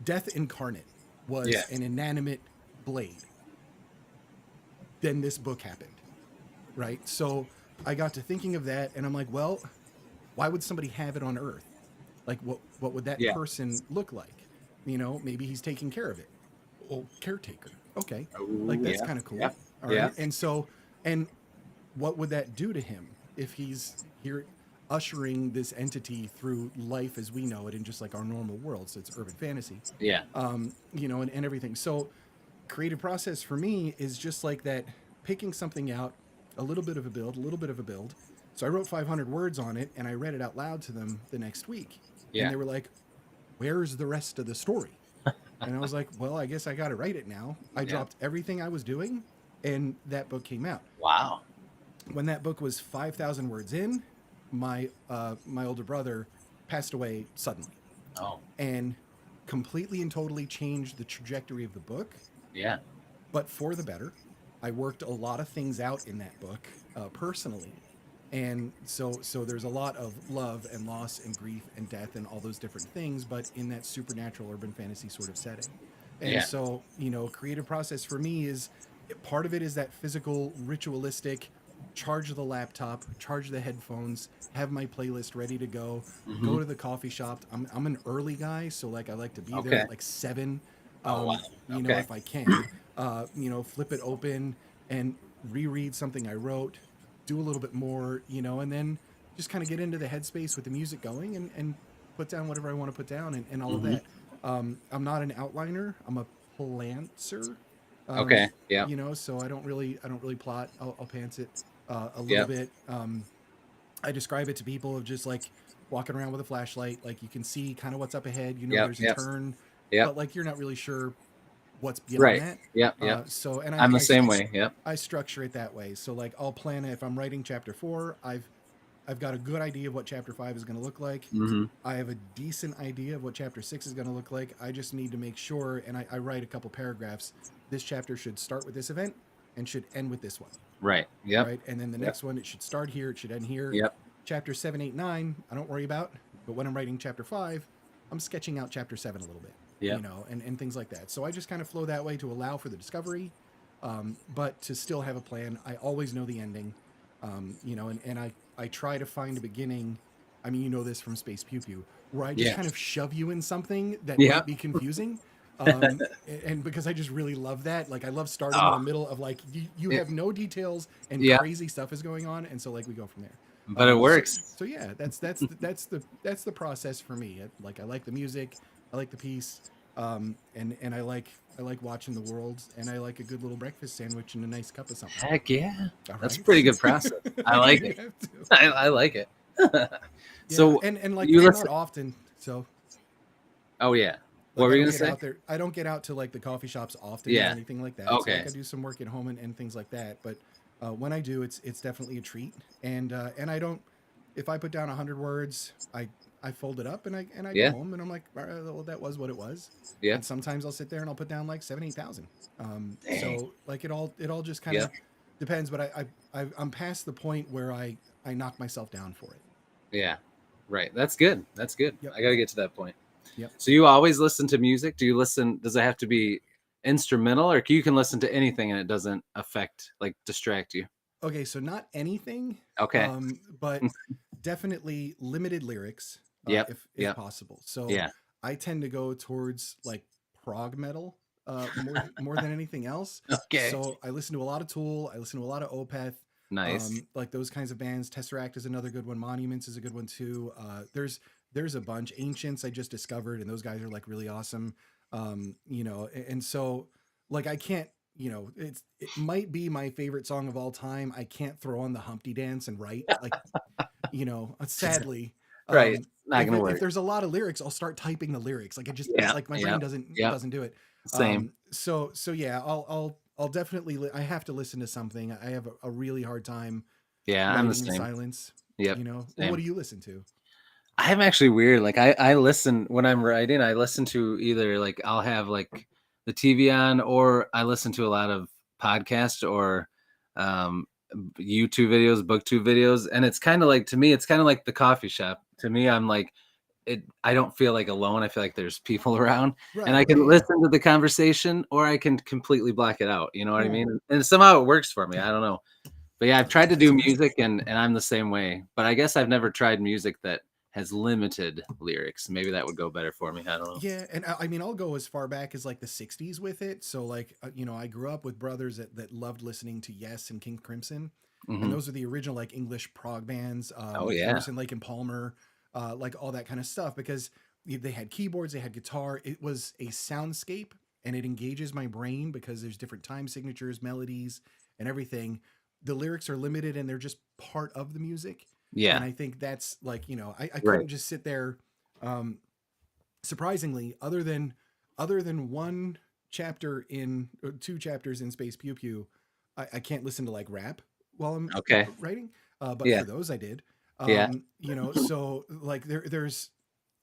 S1: death incarnate was an inanimate blade, then this book happened, right? So I got to thinking of that, and I'm like, well, why would somebody have it on Earth? Like, what would that
S2: Yeah.
S1: person look like? You know, maybe he's taking care of it. Well, caretaker. Okay, like
S2: Ooh,
S1: that's
S2: yeah.
S1: kind of cool.
S2: Yeah.
S1: All
S2: Yeah.
S1: right, and so, and what would that do to him if he's here ushering this entity through life as we know it in just like our normal world? So it's urban fantasy,
S2: Yeah.
S1: you know, and everything. So creative process for me is just like that, picking something out, a little bit of a build, a little bit of a build. So I wrote 500 words on it and I read it out loud to them the next week. And
S2: Yeah.
S1: they were like, where's the rest of the story? And I was like, well, I guess I got to write it now. I
S2: Yeah.
S1: dropped everything I was doing and that book came out.
S2: Wow.
S1: When that book was 5,000 words in, my older brother passed away suddenly
S2: Oh.
S1: and completely and totally changed the trajectory of the book,
S2: Yeah.
S1: but for the better. I worked a lot of things out in that book personally, and so there's a lot of love and loss and grief and death and all those different things, but in that supernatural urban fantasy sort of setting. And
S2: Yeah.
S1: so, you know, creative process for me is, part of it is that physical, ritualistic, charge the laptop, charge the headphones, have my playlist ready to go,
S2: Mm-hmm.
S1: go to the coffee shop. I'm an early guy, so like I like to be there
S2: Okay.
S1: at like 7,
S2: Oh wow.
S1: you know,
S2: Okay.
S1: if I can, you know, flip it open and reread something I wrote, do a little bit more, you know, and then just kind of get into the headspace with the music going and put down whatever I want to put down and all of
S2: Mm-hmm.
S1: that. I'm not an outliner. I'm a plantser.
S2: Okay. Yeah.
S1: You know, so I don't really plot. I'll pants it a little
S2: Yeah.
S1: bit. I describe it to people of just like walking around with a flashlight. Like you can see kind of what's up ahead. You know,
S2: Yep.
S1: there's a
S2: Yep.
S1: turn,
S2: Yep.
S1: but like you're not really sure what's beyond
S2: Right.
S1: that.
S2: Yep. Yep.
S1: So, and
S2: I'm the same way. Yep.
S1: I structure it that way. So like I'll plan it. If I'm writing chapter 4, I've got a good idea of what chapter 5 is going to look like.
S2: Mm-hmm.
S1: I have a decent idea of what chapter 6 is going to look like. I just need to make sure, and I write a couple paragraphs. This chapter should start with this event and should end with this one,
S2: Right. Yep.
S1: right? And then the
S2: Yep.
S1: next one, it should start here, it should end here.
S2: Yep.
S1: Chapter 7, 8, 9, I don't worry about. But when I'm writing chapter 5, I'm sketching out chapter 7 a little bit,
S2: Yep.
S1: you know, and things like that. So I just kind of flow that way to allow for the discovery, but to still have a plan. I always know the ending, you know, and I try to find a beginning. I mean, you know this from Space Pew Pew, where I just
S2: Yeah.
S1: kind of shove you in something that
S2: Yeah.
S1: might be confusing. And because I just really love that, like I love starting in
S2: Oh.
S1: the middle of like you
S2: Yeah.
S1: have no details and
S2: Yeah.
S1: crazy stuff is going on, and so like we go from there.
S2: But it works.
S1: So yeah, that's the process for me. Like I like the music, I like the piece, and I like watching the world, and I like a good little breakfast sandwich and a nice cup of something.
S2: Heck yeah.
S1: All
S2: That's a
S1: right?
S2: pretty good process. I like
S1: You
S2: it.
S1: have to.
S2: I like it.
S1: Yeah,
S2: So
S1: and like
S2: you
S1: not
S2: listen.
S1: often. So
S2: Oh yeah. What
S1: like
S2: were
S1: I
S2: you
S1: don't
S2: gonna
S1: get
S2: say?
S1: out there. I don't get out to like the coffee shops often or
S2: Yeah.
S1: anything like that. So
S2: Okay.
S1: like I do some work at home and things like that. But when I do, it's definitely a treat. And I don't. If I put down 100 words, I fold it up and I go
S2: Yeah.
S1: home and I'm like, all right, well that was what it was.
S2: Yeah.
S1: And sometimes I'll sit there and I'll put down like 7, 8,000.
S2: Dang.
S1: So like it all just kind
S2: Yeah.
S1: of depends. But I'm past the point where I knock myself down for it.
S2: Yeah. Right. That's good. That's good.
S1: Yep.
S2: I got to get to that point.
S1: Yep.
S2: So you always listen to music? Do you listen? Does it have to be instrumental, or you can listen to anything and it doesn't affect, like, distract you?
S1: Okay, so not anything,
S2: Okay.
S1: but definitely limited lyrics,
S2: Yep.
S1: if
S2: Yep.
S1: possible. So
S2: Yeah.
S1: I tend to go towards like prog metal more than anything else.
S2: Okay.
S1: So I listen to a lot of Tool. I listen to a lot of Opeth.
S2: Nice.
S1: Like those kinds of bands. Tesseract is another good one. Monuments is a good one too. There's a bunch. Ancients I just discovered, and those guys are like really awesome. You know, and so like I can't, you know, it might be my favorite song of all time. I can't throw on the Humpty Dance and write like, you know, sadly.
S2: Right. Not gonna
S1: If
S2: work.
S1: there's a lot of lyrics, I'll start typing the lyrics. Like I just
S2: Yeah.
S1: like my
S2: Yeah.
S1: brain doesn't
S2: Yeah.
S1: do it.
S2: Same.
S1: So yeah, I'll definitely I have to listen to something. I have a really hard time
S2: Yeah. I'm the
S1: writing in
S2: same.
S1: silence.
S2: Yep.
S1: You know, well,
S2: Same.
S1: what do you listen to?
S2: I'm actually weird. Like I listen when I'm writing, I listen to either, like, I'll have like the TV on, or I listen to a lot of podcasts or um YouTube videos, Booktube videos. And it's kind of like, to me, it's kind of like the coffee shop. To me, I'm like, I don't feel like alone. I feel like there's people around, and
S1: Right,
S2: I
S1: right,
S2: can
S1: yeah.
S2: listen to the conversation, or I can completely block it out. You know what I mean?
S1: Ooh,
S2: And somehow it works for me. I don't know. But yeah, I've tried to
S1: that's
S2: do
S1: amazing.
S2: music and I'm the same way. But I guess I've never tried music that has limited lyrics. Maybe that would go better for me. I don't know.
S1: Yeah, and I mean, I'll go as far back as like the '60s with it. So like, I grew up with brothers that loved listening to Yes and King Crimson, and
S2: Hmm.
S1: those are the original like English prog bands,
S2: Oh yeah.
S1: Emerson, Lake and Palmer, like all that kind of stuff because they had keyboards, they had guitar. It was a soundscape, and it engages my brain because there's different time signatures, melodies, and everything. The lyrics are limited, and they're just part of the music. And
S2: Yeah.
S1: I think that's like, I
S2: Right.
S1: couldn't just sit there. Surprisingly, other than one chapter in or two chapters in Space Pew Pew, I can't listen to like rap while I'm
S2: Okay.
S1: writing. But
S2: Yeah.
S1: for those, I did.
S2: Yeah.
S1: So like there's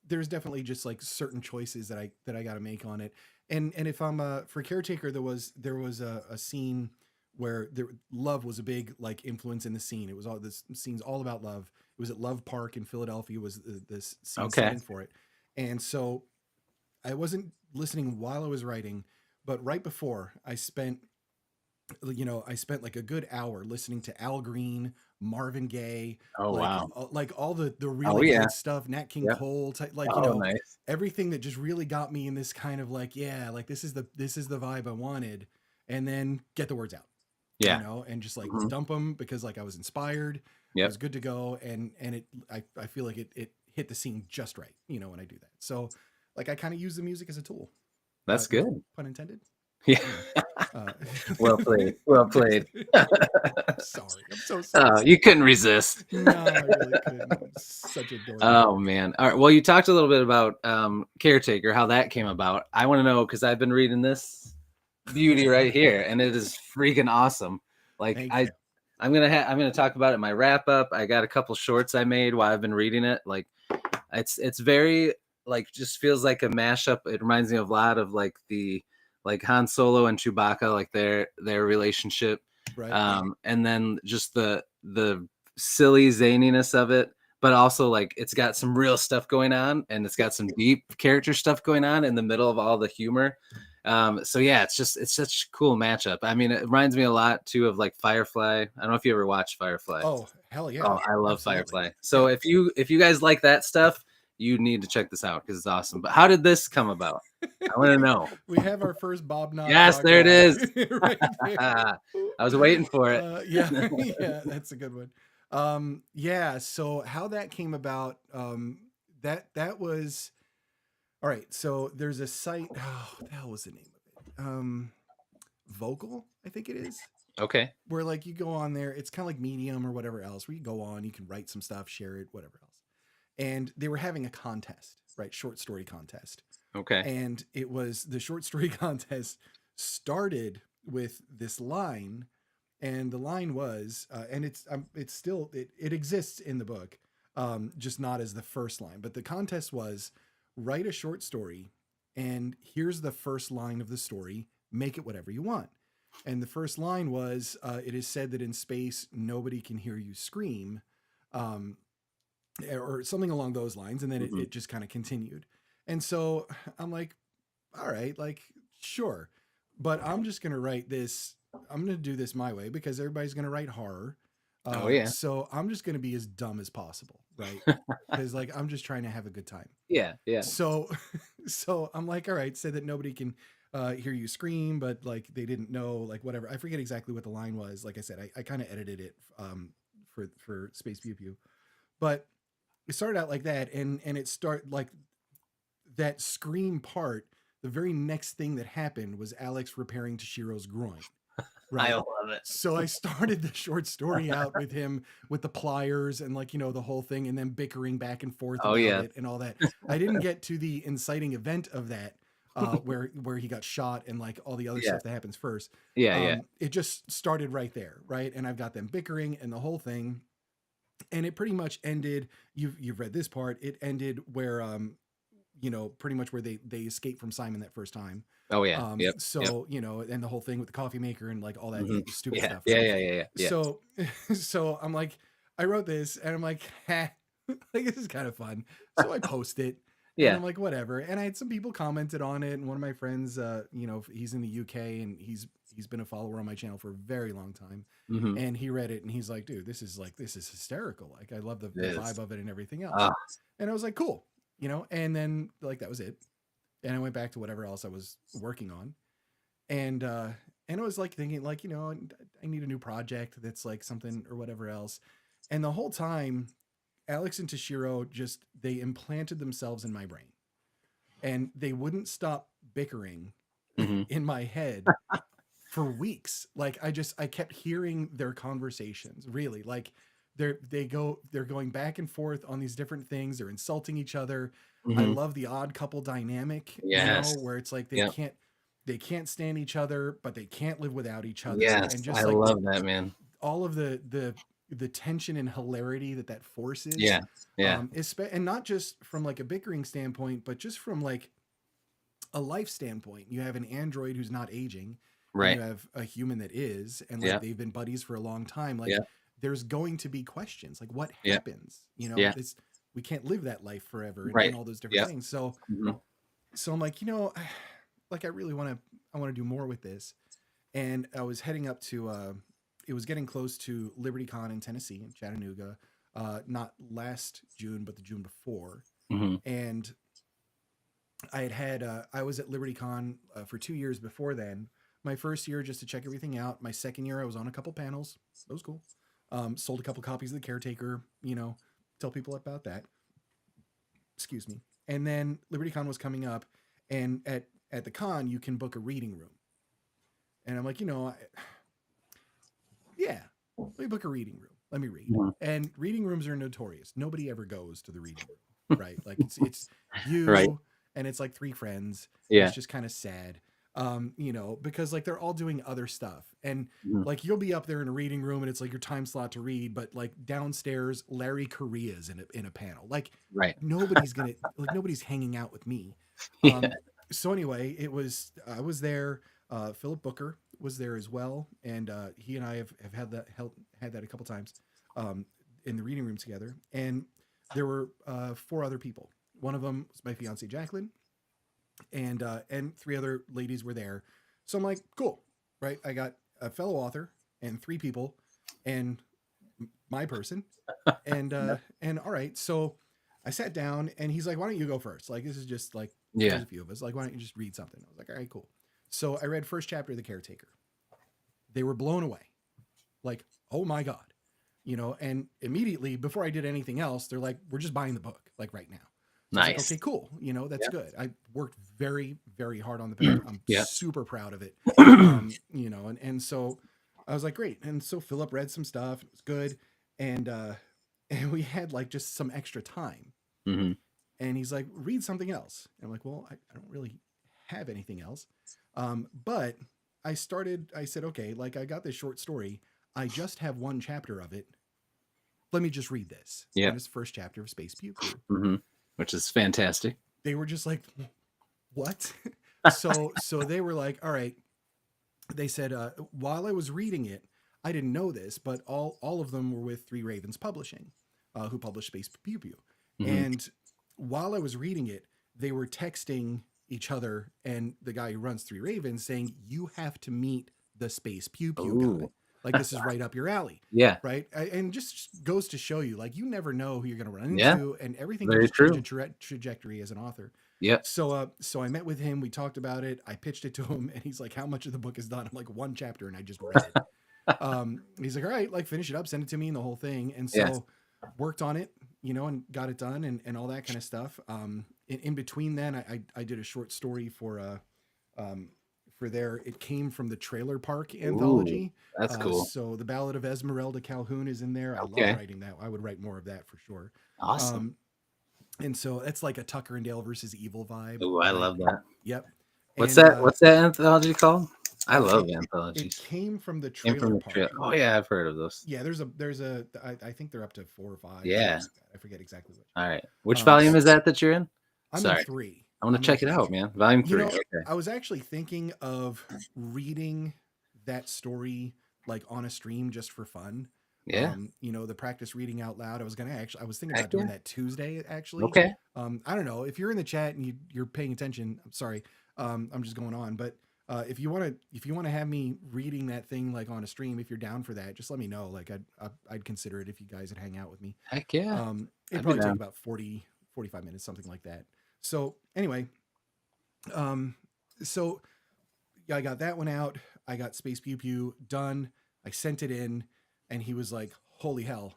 S1: definitely just like certain choices that I got to make on it. And if I'm for Caretaker, there was a scene where love was a big like influence in the scene. It was all this scene's all about love. It was at Love Park in Philadelphia. Was this scene set
S2: Okay.
S1: in for it? And so I wasn't listening while I was writing, but right before I spent like a good hour listening to Al Green, Marvin Gaye,
S2: Oh wow.
S1: like all the
S2: Oh
S1: really
S2: yeah.
S1: good stuff, Nat King
S2: Yep.
S1: Cole, type,
S2: Oh nice.
S1: everything that just really got me in this kind of like, yeah, like this is the vibe I wanted, and then get the words out,
S2: Yeah.
S1: and just like
S2: Hmm.
S1: dump them because like I was inspired, I
S2: Yep.
S1: was good to go, and I feel like it hit the scene just right, when I do that. So like I kind of use the music as a tool,
S2: That's
S1: no
S2: good.
S1: pun intended.
S2: Yeah.
S1: You know, uh,
S2: Well played. Well
S1: just,
S2: played.
S1: sorry, I'm so
S2: Oh,
S1: sensitive.
S2: you couldn't resist.
S1: No, I really couldn't. I'm such a dork.
S2: Oh man. All right. Well, you talked a little bit about Caretaker, how that came about. I want to know because I've been reading this beauty right here, and it is freaking awesome. Like
S1: Thank you.
S2: I'm gonna talk about it in my wrap up. I got a couple shorts I made while I've been reading it. Like it's very like just feels like a mashup. It reminds me of a lot of like the like Han Solo and Chewbacca, like their relationship,
S1: Right.
S2: and then just the silly zaniness of it, but also like it's got some real stuff going on, and it's
S1: Yeah.
S2: got some deep character stuff going on in the middle of all the humor. So yeah, it's such a cool matchup. I mean, it reminds me a lot too of like Firefly. I don't know if you ever watched Firefly.
S1: Oh, hell yeah.
S2: Oh, I love
S1: Absolutely.
S2: Firefly. So
S1: Yeah.
S2: if you guys like that stuff, you need to check this out because it's awesome. But how did this come about? I want to know.
S1: We have our first Bob Knock
S2: Yes,
S1: talk
S2: there it
S1: back
S2: is.
S1: right there.
S2: I was waiting for it.
S1: Yeah, yeah, that's a good one. Yeah, so how that came about, that was all right. So there's a site. Oh, what the hell was the name of it? Vocal, I think it is.
S2: Okay.
S1: Where like you go on there, it's kind of like Medium or whatever else, where you go on, you can write some stuff, share it, whatever else. And they were having a contest, right? Short story contest.
S2: Okay.
S1: And it was the short story contest started with this line, and the line was, and it's still it exists in the book, just not as the first line. But the contest was write a short story, and here's the first line of the story. Make it whatever you want. And the first line was, "It is said that in space nobody can hear you scream," um, or something along those lines. And then it,
S2: Hmm.
S1: it just kind of continued. And so I'm like, all right, like, sure. But I'm just going to write this. I'm going to do this my way because everybody's going to write horror.
S2: Oh yeah.
S1: So I'm just going to be as dumb as possible, right? Because like I'm just trying to have a good time.
S2: Yeah. Yeah.
S1: So, so I'm like, all right, say that nobody can hear you scream, but like they didn't know, like whatever. I forget exactly what the line was. Like I said, I kind of edited it for Space Pew Pew, but it started out like that, and it start like that scream part. The very next thing that happened was Alex repairing Toshiro's groin,
S2: I
S1: right?
S2: love it.
S1: So I started the short story out with him with the pliers and like the whole thing, and then bickering back and forth
S2: Oh
S1: about
S2: yeah.
S1: it and all that. I didn't get to the inciting event of that, where he got shot and like all the other
S2: Yeah.
S1: stuff that happens first.
S2: Yeah. Yeah.
S1: It just started right there, right? And I've got them bickering and the whole thing, and it pretty much ended. You've read this part. It ended where pretty much where they escape from Simon that first time.
S2: Oh yeah. Yep. Yep.
S1: So and the whole thing with the coffee maker and like all that
S2: Hmm.
S1: stupid
S2: Yeah.
S1: stuff,
S2: Yeah.
S1: right?
S2: Yeah. Yeah. Yeah. Yeah.
S1: So so I'm like, I wrote this and I'm like, ha, Like, this is kind of fun. So I post it. And
S2: Yeah.
S1: I'm like, whatever. And I had some people commented on it. And one of my friends, he's in the UK and he's been a follower on my channel for a very long time.
S2: Hmm.
S1: And he read it and he's like, dude, this is hysterical. Like, I love the
S2: It
S1: vibe
S2: is.
S1: of it and everything else.
S2: Ah,
S1: And I was like, cool, and then like that was it. And I went back to whatever else I was working on. And I was like thinking, like, I need a new project that's like something or whatever else. And the whole time, Alex and Toshiro they implanted themselves in my brain and they wouldn't stop bickering
S2: mhm.
S1: in my head for weeks. Like, I kept hearing their conversations, really. Like, they're going back and forth on these different things. They're insulting each other. I
S2: Mhm.
S1: love the odd couple dynamic,
S2: Yes.
S1: where it's like
S2: Yep.
S1: they can't stand each other, but they can't live without each other.
S2: Yes.
S1: And
S2: I
S1: just like
S2: love that, man.
S1: all of the tension and hilarity that forces,
S2: Yeah. Yeah.
S1: and not just from like a bickering standpoint, but just from like a life standpoint. You have an android who's not aging, and you
S2: Right.
S1: have a human that is, and like
S2: Yeah.
S1: they've been buddies for a long time. Like,
S2: Yeah.
S1: there's going to be questions, like what
S2: Yeah.
S1: happens.
S2: Yeah.
S1: It's we can't live that life forever, and
S2: Right.
S1: all those different
S2: Yeah.
S1: things. So
S2: Mhm.
S1: I'm like, like I really want to do more with this. And I was heading up to it was getting close to LibertyCon in Tennessee, in Chattanooga, not last June but the June before.
S2: Mhm.
S1: And I was at LibertyCon for 2 years before then. My first year just to check everything out. My second year I was on a couple panels. That was cool. Sold a couple copies of The Caretaker. Tell people about that. Excuse me. And then LibertyCon was coming up, and at the con you can book a reading room. And I'm like, yeah, let me book a reading room. Let me read.
S2: Mhm.
S1: And reading rooms are notorious. Nobody ever goes to the reading room, right? Like, it's
S2: Right.
S1: you and it's like three friends, and it's
S2: Yeah.
S1: just kind of sad. Because like they're all doing other stuff. And
S2: Mhm.
S1: like you'll be up there in a reading room and it's like your time slot to read, but like downstairs, Larry Correa's in a panel. Like,
S2: Right.
S1: nobody's hanging out with me.
S2: Yeah.
S1: So anyway, I was there. Philip Booker was there as well, and he and I have had that a couple times in the reading room together. And there were four other people. One of them was my fiance Jacqueline, and three other ladies were there. So I'm like, cool, right? I got a fellow author and three people, and my person, and all right. So I sat down, and he's like, why don't you go first? Like, this is just like
S2: Yeah.
S1: there's a few of us. Like, why don't you just read something? I was like, all right, cool. So I read first chapter of The Caretaker. They were blown away. Like, oh my God. And immediately before I did anything else, they're like, we're just buying the book, like right now. So I was like,
S2: Nice.
S1: okay, cool. That's
S2: Yeah.
S1: good. I worked very, very hard on the book. I'm
S2: Yeah.
S1: super proud of it. And so I was like, great. And so Philip read some stuff. It was good. And, and we had like just some extra time.
S2: Mhm.
S1: And he's like, read something else. And I'm like, well, I don't really have anything else. But I said, okay, like I got this short story. I just have one chapter of it. Let me just read this.
S2: Yeah.
S1: And it's the first chapter of Space Pew Pew.
S2: Mhm. Which is fantastic.
S1: They were just like, what? so they were like, all right. They said, while I was reading it, I didn't know this, but all of them were with Three Ravens Publishing, who published Space Pew Pew.
S2: Mhm.
S1: And while I was reading it, they were texting each other and the guy who runs Three Ravens saying, you have to meet the Space Pew Pew guy.
S2: Ooh.
S1: Like, this is right up your alley.
S2: Yeah.
S1: Right. And just goes to show you, like, you never know who you're going to run
S2: Yeah.
S1: into, and everything
S2: Very
S1: can just change
S2: true.
S1: a trajectory as an author.
S2: Yep.
S1: So I met with him. We talked about it. I pitched it to him, and he's like, how much of the book is done? I'm like, one chapter, and I just read it. He's like, all right, like, finish it up, send it to me, and the whole thing. And so
S2: Yes.
S1: worked on it, and got it done, and all that kind of stuff. In between then, I did a short story for there. It came from the Trailer Park anthology.
S2: Ooh, that's cool.
S1: So the Ballad of Esmeralda Calhoun is in there. I
S2: Okay.
S1: love writing that. I would write more of that for sure.
S2: Awesome.
S1: And so it's like a Tucker and Dale versus Evil vibe.
S2: Ooh, I love that.
S1: Yep.
S2: What's
S1: And,
S2: that? What's that anthology called? I love
S1: It
S2: anthologies.
S1: came from the
S2: Came
S1: Trailer
S2: from the
S1: Park.
S2: trail. Oh yeah, I've heard of those.
S1: Yeah, I think they're up to 4 or 5.
S2: Yeah.
S1: Like I forget exactly which.
S2: All right. Which volume is that you're in?
S1: I'm
S2: Sorry.
S1: in 3.
S2: I want to check it out, man. Volume 3. Okay.
S1: I was actually thinking of reading that story like on a stream just for fun.
S2: Yeah.
S1: The practice reading out loud. I was thinking
S2: Heck
S1: about doing
S2: yeah.
S1: that Tuesday actually.
S2: Okay.
S1: I don't know if you're in the chat and you're paying attention. I'm sorry. I'm just going on, but if you want to have me reading that thing like on a stream, if you're down for that, just let me know. Like I'd consider it if you guys would hang out with me.
S2: Heck yeah.
S1: It'd probably take about 45 minutes, something like that. So anyway, so yeah, I got that one out. I got Space Pew Pew done. I sent it in, and he was like, "Holy hell!"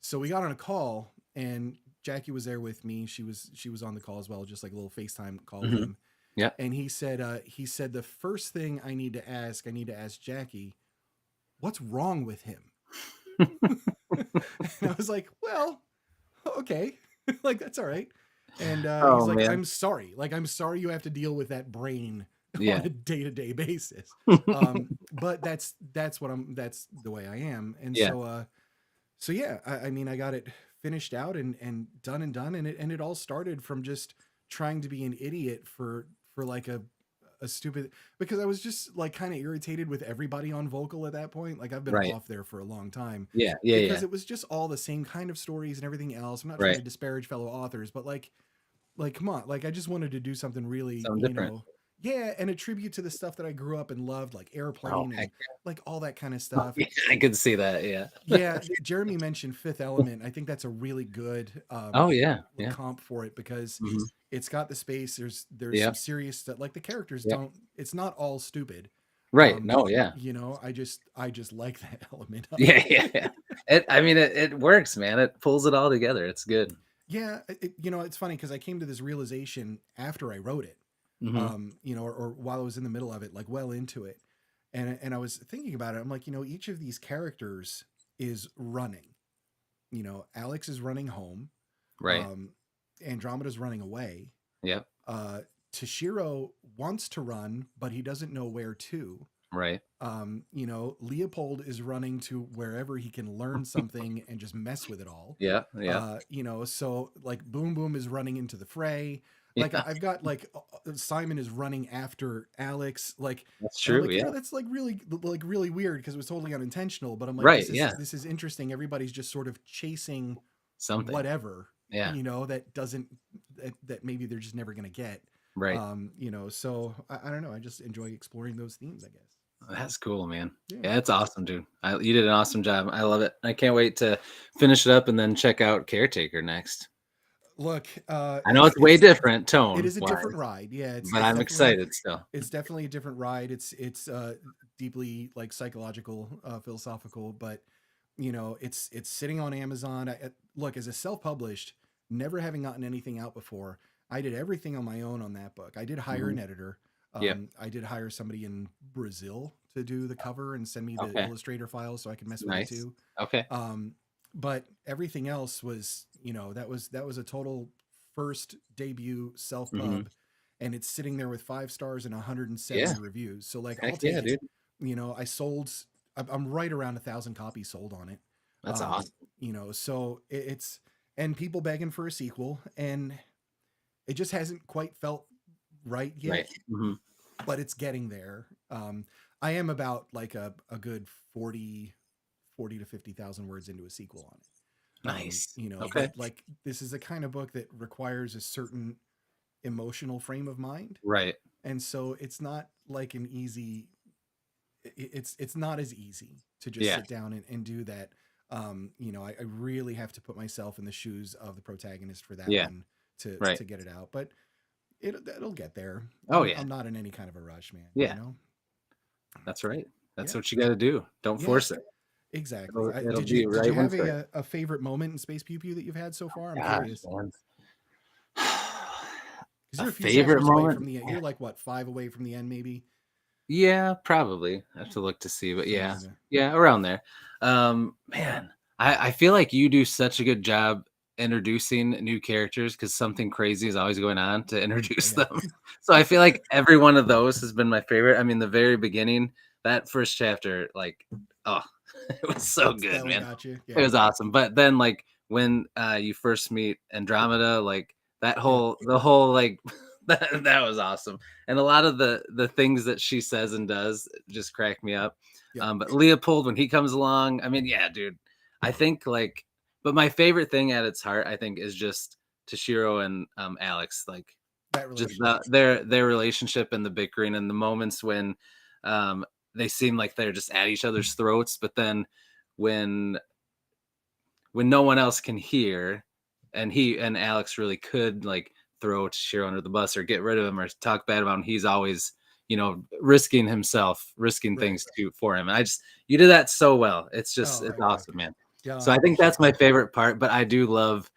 S1: So we got on a call, and Jackie was there with me. She was on the call as well, just like a little FaceTime call with him.
S2: Yeah.
S1: And he said the first thing I need to ask Jackie, what's wrong with him? And I was like, well, okay, like that's all right. And he's like, man. I'm sorry you have to deal with that brain on a day-to-day basis. But that's the way I am. And so yeah, I mean, I got it finished out and done, and it all started from just trying to be an idiot for like a stupid, because I was just like kind of irritated with everybody on Vocal at that point. Like I've been off there for a long time. Because it was just all the same kind of stories and everything else. I'm not trying to disparage fellow authors, but like come on, like I just wanted to do something really, different. And a tribute to the stuff that I grew up and loved, like Airplane and like all that kind of stuff.
S2: I could see that.
S1: Yeah. Jeremy mentioned Fifth Element. I think that's a really good comp for it, because it's got the space. There's some serious stuff. Like the characters it's not all stupid.
S2: Right.
S1: I just like that element.
S2: It works, man. It pulls it all together. It's good.
S1: Yeah. It's funny because I came to this realization after I wrote it. Or while I was in the middle of it, like well into it. And I was thinking about it. I'm like, each of these characters is running. Alex is running home.
S2: Right.
S1: Andromeda's running away.
S2: Yep.
S1: Toshiro wants to run, but he doesn't know where to.
S2: Right.
S1: Leopold is running to wherever he can learn something and just mess with it all.
S2: Yeah.
S1: So like Boom Boom is running into the fray. Like I've got like Simon is running after Alex. Like
S2: that's true.
S1: Like, that's like really weird because it was totally unintentional. But I'm like, this is interesting. Everybody's just sort of chasing something, whatever. That maybe they're just never gonna get.
S2: Right.
S1: So I don't know. I just enjoy exploring those themes, I guess.
S2: That's cool, man. Yeah, it's awesome, dude. You did an awesome job. I love it. I can't wait to finish it up and then check out Caretaker next.
S1: Look,
S2: I know it's way different tone.
S1: It is a different ride,
S2: but I'm excited still.
S1: It's definitely a different ride. It's deeply like psychological, philosophical, but it's sitting on Amazon. Look, as a self-published, never having gotten anything out before, I did everything on my own on that book. I did hire an editor. I did hire somebody in Brazil to do the cover and send me the illustrator files so I could mess with it too.
S2: Okay.
S1: But everything else was, that was a total first debut self-pub, and it's sitting there with 5 stars and 170 reviews. So like, I'll take it. Dude. I'm right around 1,000 copies sold on it.
S2: That's awesome.
S1: So it's, and people begging for a sequel, and it just hasn't quite felt right yet, but it's getting there. I am about like a good 40 to 50,000 words into a sequel on it.
S2: Nice.
S1: But like this is a kind of book that requires a certain emotional frame of mind.
S2: Right.
S1: And so it's not like an easy, it's not as easy to just sit down and do that. I really have to put myself in the shoes of the protagonist for that one to get it out, but it'll get there. I'm not in any kind of a rush, man.
S2: Yeah. That's right. That's what you got to do. Don't force it.
S1: Exactly. Did you have a favorite moment in Space Pew Pew that you've had so far? I'm curious.
S2: A favorite moment?
S1: You're like what, 5 away from the end, maybe?
S2: Yeah, probably. I have to look to see, but yeah, around there. Man, I feel like you do such a good job introducing new characters because something crazy is always going on to introduce them. So I feel like every one of those has been my favorite. I mean, the very beginning, that first chapter, like, it was so good, man. It was awesome. But then, like, when you first meet Andromeda, like the whole like That was awesome. And a lot of the things that she says and does just crack me up.
S1: Yep.
S2: But Leopold, when he comes along, I mean, yeah, dude. I think like, but my favorite thing at its heart, I think, is just Toshiro and Alex, like
S1: That
S2: just
S1: relationship.
S2: their relationship and the bickering and the moments when they seem like they're just at each other's throats, but then when no one else can hear, and he and Alex really could like throw Toshiro under the bus or get rid of him or talk bad about him, he's always, risking himself, risking
S1: Right.
S2: things for him. And you did that so well. It's just,
S1: Oh,
S2: it's
S1: yeah.
S2: awesome, man.
S1: Yeah,
S2: So
S1: I
S2: I think
S1: appreciate
S2: that's my
S1: that.
S2: favorite part, but I do love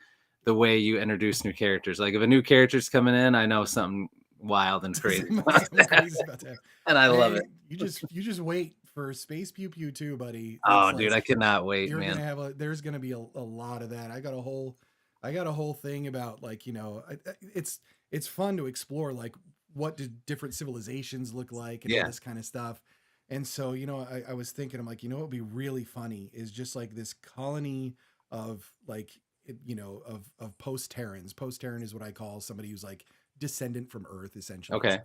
S2: the way you introduce new characters. Like if a new character's coming in, I know something wild and crazy.
S1: Something crazy about that.
S2: And I love
S1: Hey,
S2: it.
S1: you just wait for Space Pew Pew 2, buddy.
S2: Oh,
S1: It's
S2: dude,
S1: like
S2: I cannot wait,
S1: you're
S2: man.
S1: gonna have there's gonna be a lot of that. I got a whole thing about like, it's fun to explore like what do different civilizations look like and all
S2: Yeah.
S1: this kind of stuff. And so, I was thinking, I'm like, what would be really funny is just like this colony of like, of post-Terrans. Post-Terran is what I call somebody who's like descendant from Earth, essentially.
S2: Okay.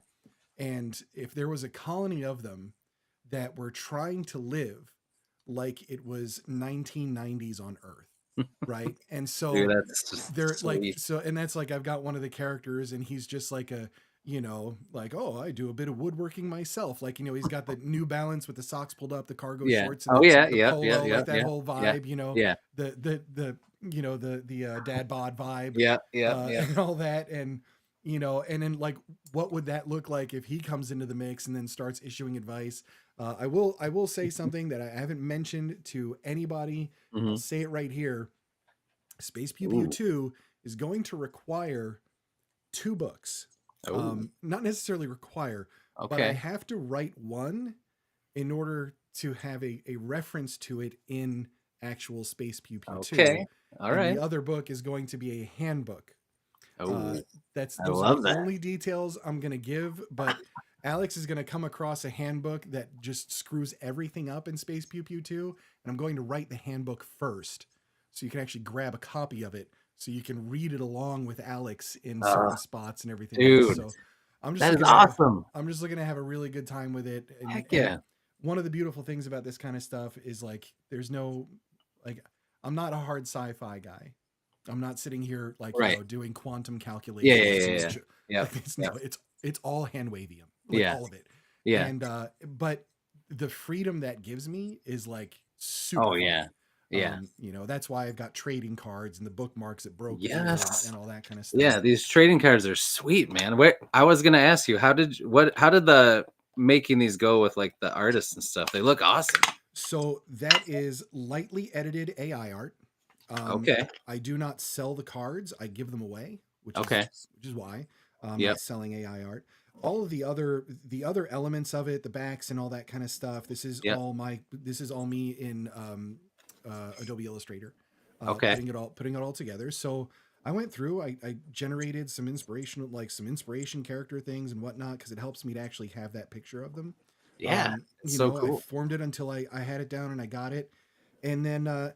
S1: And if there was a colony of them that were trying to live like it was 1990s on Earth, right? And so
S2: Dude, that's just
S1: they're like,
S2: sweet.
S1: and that's like, I've got one of the characters and he's just like like, oh, I do a bit of woodworking myself. Like, he's got the New Balance with the socks pulled up, the cargo
S2: Yeah.
S1: shorts, and
S2: Oh yeah,
S1: the
S2: yeah,
S1: polo,
S2: yeah,
S1: like that
S2: yeah,
S1: whole
S2: yeah,
S1: vibe,
S2: yeah,
S1: the dad bod vibe,
S2: yeah, yeah, yeah.
S1: and all that. And, and then like, what would that look like if he comes into the mix and then starts issuing advice? I will say something that I haven't mentioned to anybody. I'll say it right here. Space Pew Pew 2 is going to require 2 books. Not necessarily require, but I have to write one in order to have a reference to it in actual Space Pew Pew 2.
S2: Okay. All
S1: and
S2: right.
S1: the other book is going to be a handbook.
S2: Oh,
S1: Those
S2: I
S1: are
S2: love
S1: the
S2: that.
S1: only details I'm going to give, but Alex is going to come across a handbook that just screws everything up in Space Pew Pew 2, and I'm going to write the handbook first so you can actually grab a copy of it so you can read it along with Alex in certain spots and everything else.
S2: Dude,
S1: So I'm just
S2: that is
S1: looking
S2: awesome.
S1: I'm just looking to have a really good time with it.
S2: Heck yeah.
S1: And one of the beautiful things about this kind of stuff is like there's no like I'm not a hard sci-fi guy. I'm not sitting here like doing quantum calculations.
S2: Yeah.
S1: It's all hand wavium, like all of it.
S2: Yeah.
S1: And but the freedom that gives me is like super.
S2: Oh yeah. Yeah.
S1: That's why I've got trading cards and the bookmarks that broke
S2: Yes.
S1: and all that kind of stuff.
S2: Yeah, these trading cards are sweet, man. I was gonna ask you, how did the making these go with like the artists and stuff? They look awesome.
S1: So that is lightly edited AI art.
S2: Okay.
S1: I do not sell the cards; I give them away, which is why I'm selling AI art. All of the other elements of it, the backs and all that kind of stuff. This is all me in Adobe Illustrator. Putting it all together. So I went through. I generated some inspiration character things and whatnot because it helps me to actually have that picture of them.
S2: Yeah, it's so cool.
S1: I formed it until I had it down and I got it, and then I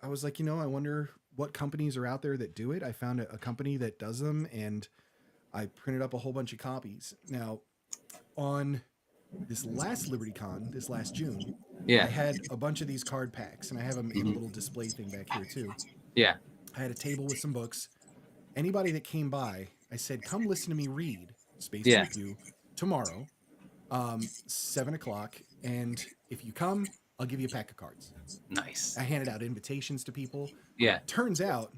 S1: was like, I wonder what companies are out there that do it. I found a company that does them, and I printed up a whole bunch of copies. Now, on this last LibertyCon, this last June, I had a bunch of these card packs, and I have them in a little display thing back here too.
S2: Yeah.
S1: I had a table with some books. Anybody that came by, I said, come listen to me read Space Pew tomorrow, 7:00. And if you come, I'll give you a pack of cards.
S2: Nice.
S1: I handed out invitations to people.
S2: Yeah.
S1: Turns out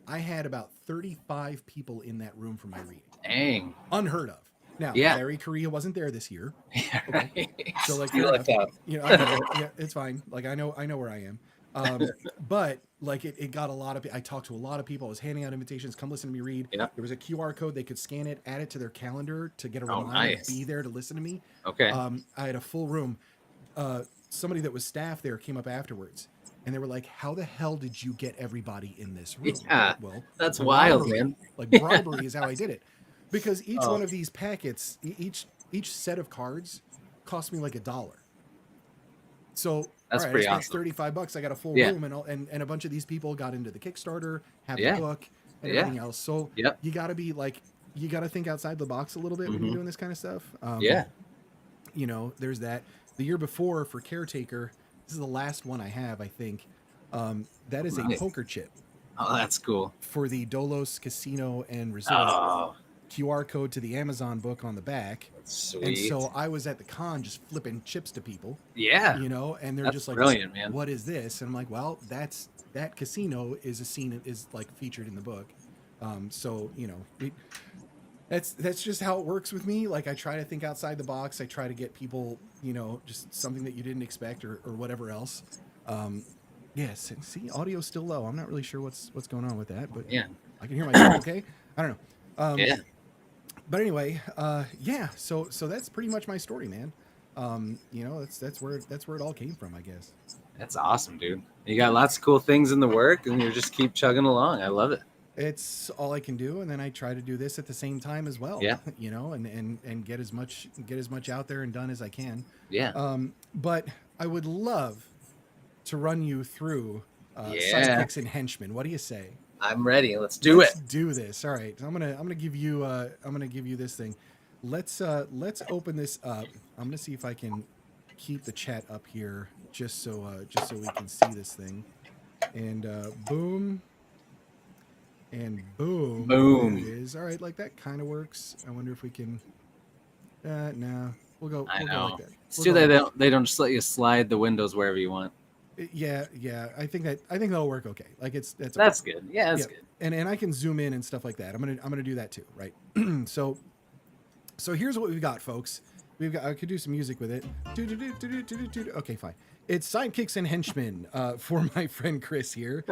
S1: I had about 35 people in that room for my reading.
S2: Dang.
S1: Unheard of. Now, Larry Correa wasn't there this year.
S2: Yeah, right.
S1: So like, it's fine. Like I know where I am. But like it got a lot of. I talked to a lot of people. I was handing out invitations. Come listen to me read.
S2: Yeah.
S1: There was a QR code. They could scan it, add it to their calendar to get a reminder to be there to listen to me.
S2: Okay.
S1: I had a full room. Somebody that was staff there came up afterwards, and they were like, "How the hell did you get everybody in this room?"
S2: Yeah.
S1: Well,
S2: that's wild, man.
S1: Like bribery is how I did it, because each one of these packets, each set of cards, cost me like $1. So
S2: that's
S1: pretty awesome. $35. I got a full room, and a bunch of these people got into the Kickstarter, have the book, and everything else. So you got to be like, you got to think outside the box a little bit when you're doing this kind of stuff.
S2: Yeah.
S1: You know, there's that. The year before for Caretaker, this is the last one I have, I think. That is a
S2: Nice.
S1: poker chip
S2: Oh, that's cool.
S1: for the Dolos Casino and Resort.
S2: Oh,
S1: QR code to the Amazon book on the back.
S2: sweet.
S1: And so I was at the con just flipping chips to people.
S2: Yeah.
S1: You know, and they're
S2: That's
S1: just like,
S2: brilliant, man.
S1: What is this? And I'm like, well, that casino is a scene is like featured in the book. So, you know, that's just how it works with me. Like I try to think outside the box. I try to get people, you know, just something that you didn't expect or whatever else. Yes. And see, audio's still low. I'm not really sure what's going on with that, but
S2: Yeah.
S1: I can hear myself okay. I don't know.
S2: Yeah.
S1: But anyway, yeah. So that's pretty much my story, man. You know, that's where it all came from, I guess.
S2: That's awesome, dude. You got lots of cool things in the work, and you just keep chugging along. I love it.
S1: It's all I can do, and then I try to do this at the same time as well.
S2: Yeah.
S1: You know, and get as much out there and done as I can.
S2: Yeah.
S1: But I would love to run you through Sidekicks and Henchmen. What do you say?
S2: I'm ready. Let's do it.
S1: Do this. All right. I'm gonna give you this thing. Let's open this up. I'm gonna see if I can keep the chat up here just so we can see this thing. And boom. And boom.
S2: Boom.
S1: There it is. All right, like that kind of works. I wonder if we can. No, we'll go.
S2: I
S1: We'll
S2: know.
S1: go like that.
S2: It's
S1: We'll
S2: too
S1: go
S2: bad
S1: like
S2: they don't just let you slide the windows wherever you want.
S1: Yeah. I think that'll work okay. Like that's okay.
S2: Good. Yeah, that's good.
S1: And I can zoom in and stuff like that. I'm gonna do that too, right? So here's what we've got, folks. I could do some music with it. Okay, fine. It's Sidekicks and Henchmen for my friend Chris here,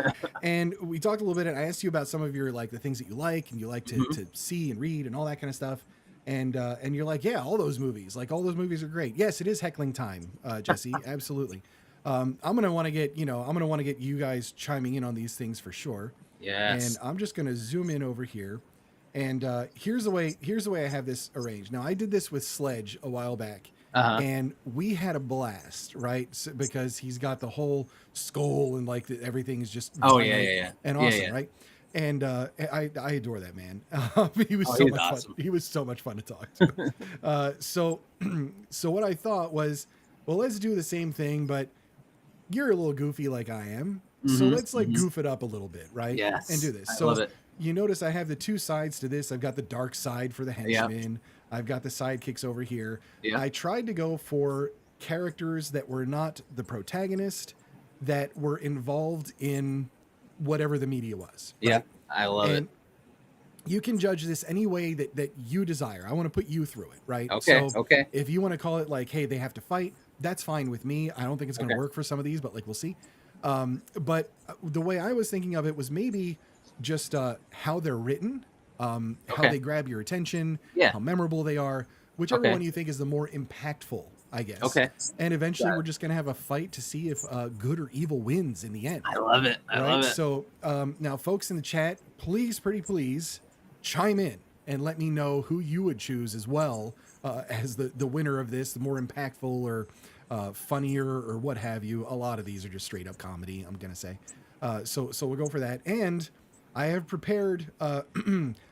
S1: and we talked a little bit. And I asked you about some of your like the things that you like and you like to see and read and all that kind of stuff. And you're like, yeah, all those movies are great. Yes, it is heckling time, Jesse. Absolutely. I'm gonna want to get you guys chiming in on these things for sure.
S2: Yes.
S1: And I'm just gonna zoom in over here, and here's the way I have this arranged. Now I did this with Sledge a while back, and we had a blast, right? So, because he's got the whole skull and like everything is just
S2: and
S1: awesome, right? And I adore that man. He was so much fun. He was so much fun to talk to. So what I thought was, well, let's do the same thing, but you're a little goofy like I am. So let's like goof it up a little bit, right?
S2: Yes.
S1: And do this.
S2: I love it.
S1: You notice I have the two sides to this. I've got the dark side for the henchmen. Yep. I've got the sidekicks over here. Yep. I tried to go for characters that were not the protagonist, that were involved in whatever the media was. Right?
S2: Yeah, I love it.
S1: You can judge this any way that you desire. I want to put you through it, right?
S2: Okay.
S1: So if you want to call it like, hey, they have to fight, that's fine with me. I don't think it's going to work for some of these, but like we'll see. But the way I was thinking of it was maybe just how they're written, how they grab your attention, how memorable they are, whichever one you think is the more impactful, I guess. Okay. And eventually we're just going to have a fight to see if good or evil wins in the end.
S2: I love it. I love it.
S1: So now, folks in the chat, please, pretty please, chime in and let me know who you would choose as well as the winner of this, the more impactful or funnier or what have you. A lot of these are just straight up comedy, I'm going to say. So we'll go for that. And I have prepared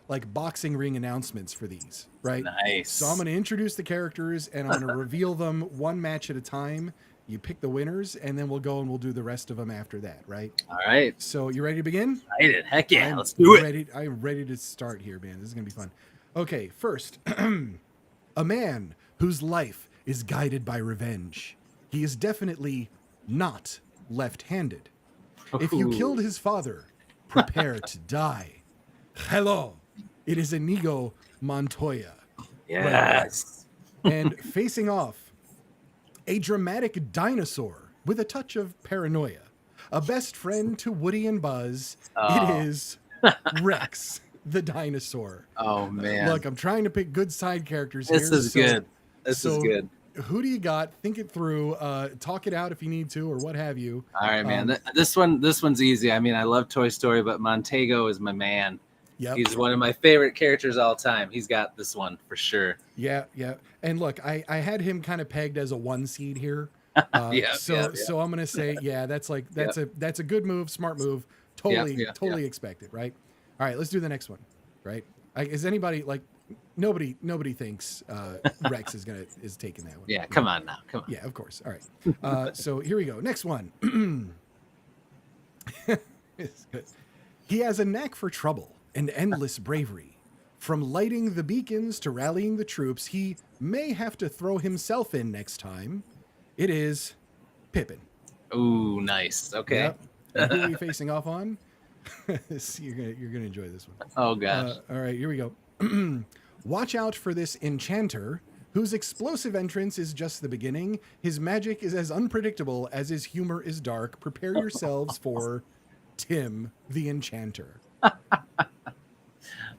S1: like boxing ring announcements for these, right?
S2: Nice.
S1: So I'm going to introduce the characters and I'm going to reveal them one match at a time. You pick the winners and then we'll go and we'll do the rest of them after that, right?
S2: All right.
S1: So you ready to begin?
S2: Excited. Heck yeah. Let's do it.
S1: I'm ready to start here, man. This is going to be fun. Okay, first, a man whose life is guided by revenge. He is definitely not left-handed. If you killed his father, prepare to die. Hello, it is Inigo Montoya.
S2: Yes.
S1: And facing off, a dramatic dinosaur with a touch of paranoia. A best friend to Woody and Buzz. It is Rex, the dinosaur.
S2: Oh, man.
S1: Look, I'm trying to pick good side characters here.
S2: This is good. This is good.
S1: Who do you got? Think it through. Talk it out if you need to, or what have you.
S2: All right, man. This one's easy. I mean, I love Toy Story, but Montego is my man. Yep. He's one of my favorite characters all time. He's got this one for sure.
S1: Yeah. And look, I had him kind of pegged as a 1 seed here. So I'm gonna say, that's a good move, smart move. Totally expected, right? All right, let's do the next one. Right. Is anybody like nobody thinks Rex is taking that one?
S2: Yeah, come on now, come on.
S1: Yeah, of course. All right. So here we go. Next one. It's good. He has a knack for trouble and endless bravery. From lighting the beacons to rallying the troops, he may have to throw himself in next time. It is Pippin.
S2: Ooh, nice. Okay.
S1: Yep. And who are we facing off on? You're gonna enjoy this one.
S2: Oh gosh.
S1: All right, here we go. Watch out for this enchanter, whose explosive entrance is just the beginning. His magic is as unpredictable as his humor is dark. Prepare yourselves for Tim the Enchanter.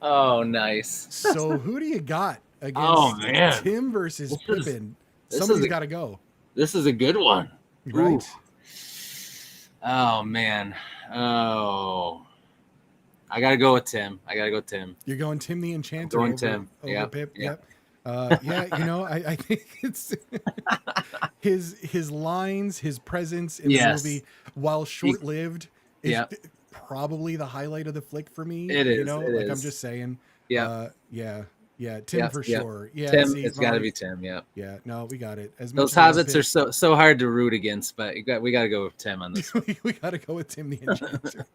S2: Oh, nice.
S1: So who do you got against Tim versus Pippin? Somebody's got to go.
S2: This is a good one.
S1: Right.
S2: Ooh. Oh, man. Oh. I got to go with Tim.
S1: You're going Tim the Enchanter
S2: over Tim.
S1: Over Pip. Yep. Yeah, I think it's his lines, his presence in the movie, while short-lived, is probably the highlight of the flick for me.
S2: It is.
S1: I'm just saying.
S2: Yeah.
S1: Tim for sure. Yeah,
S2: Tim, it's got to be Tim. Yeah.
S1: Yeah. No, we got it.
S2: Those hobbits are so hard to root against, but we got to go with Tim on this.
S1: We got to go with Tim the Enchanter.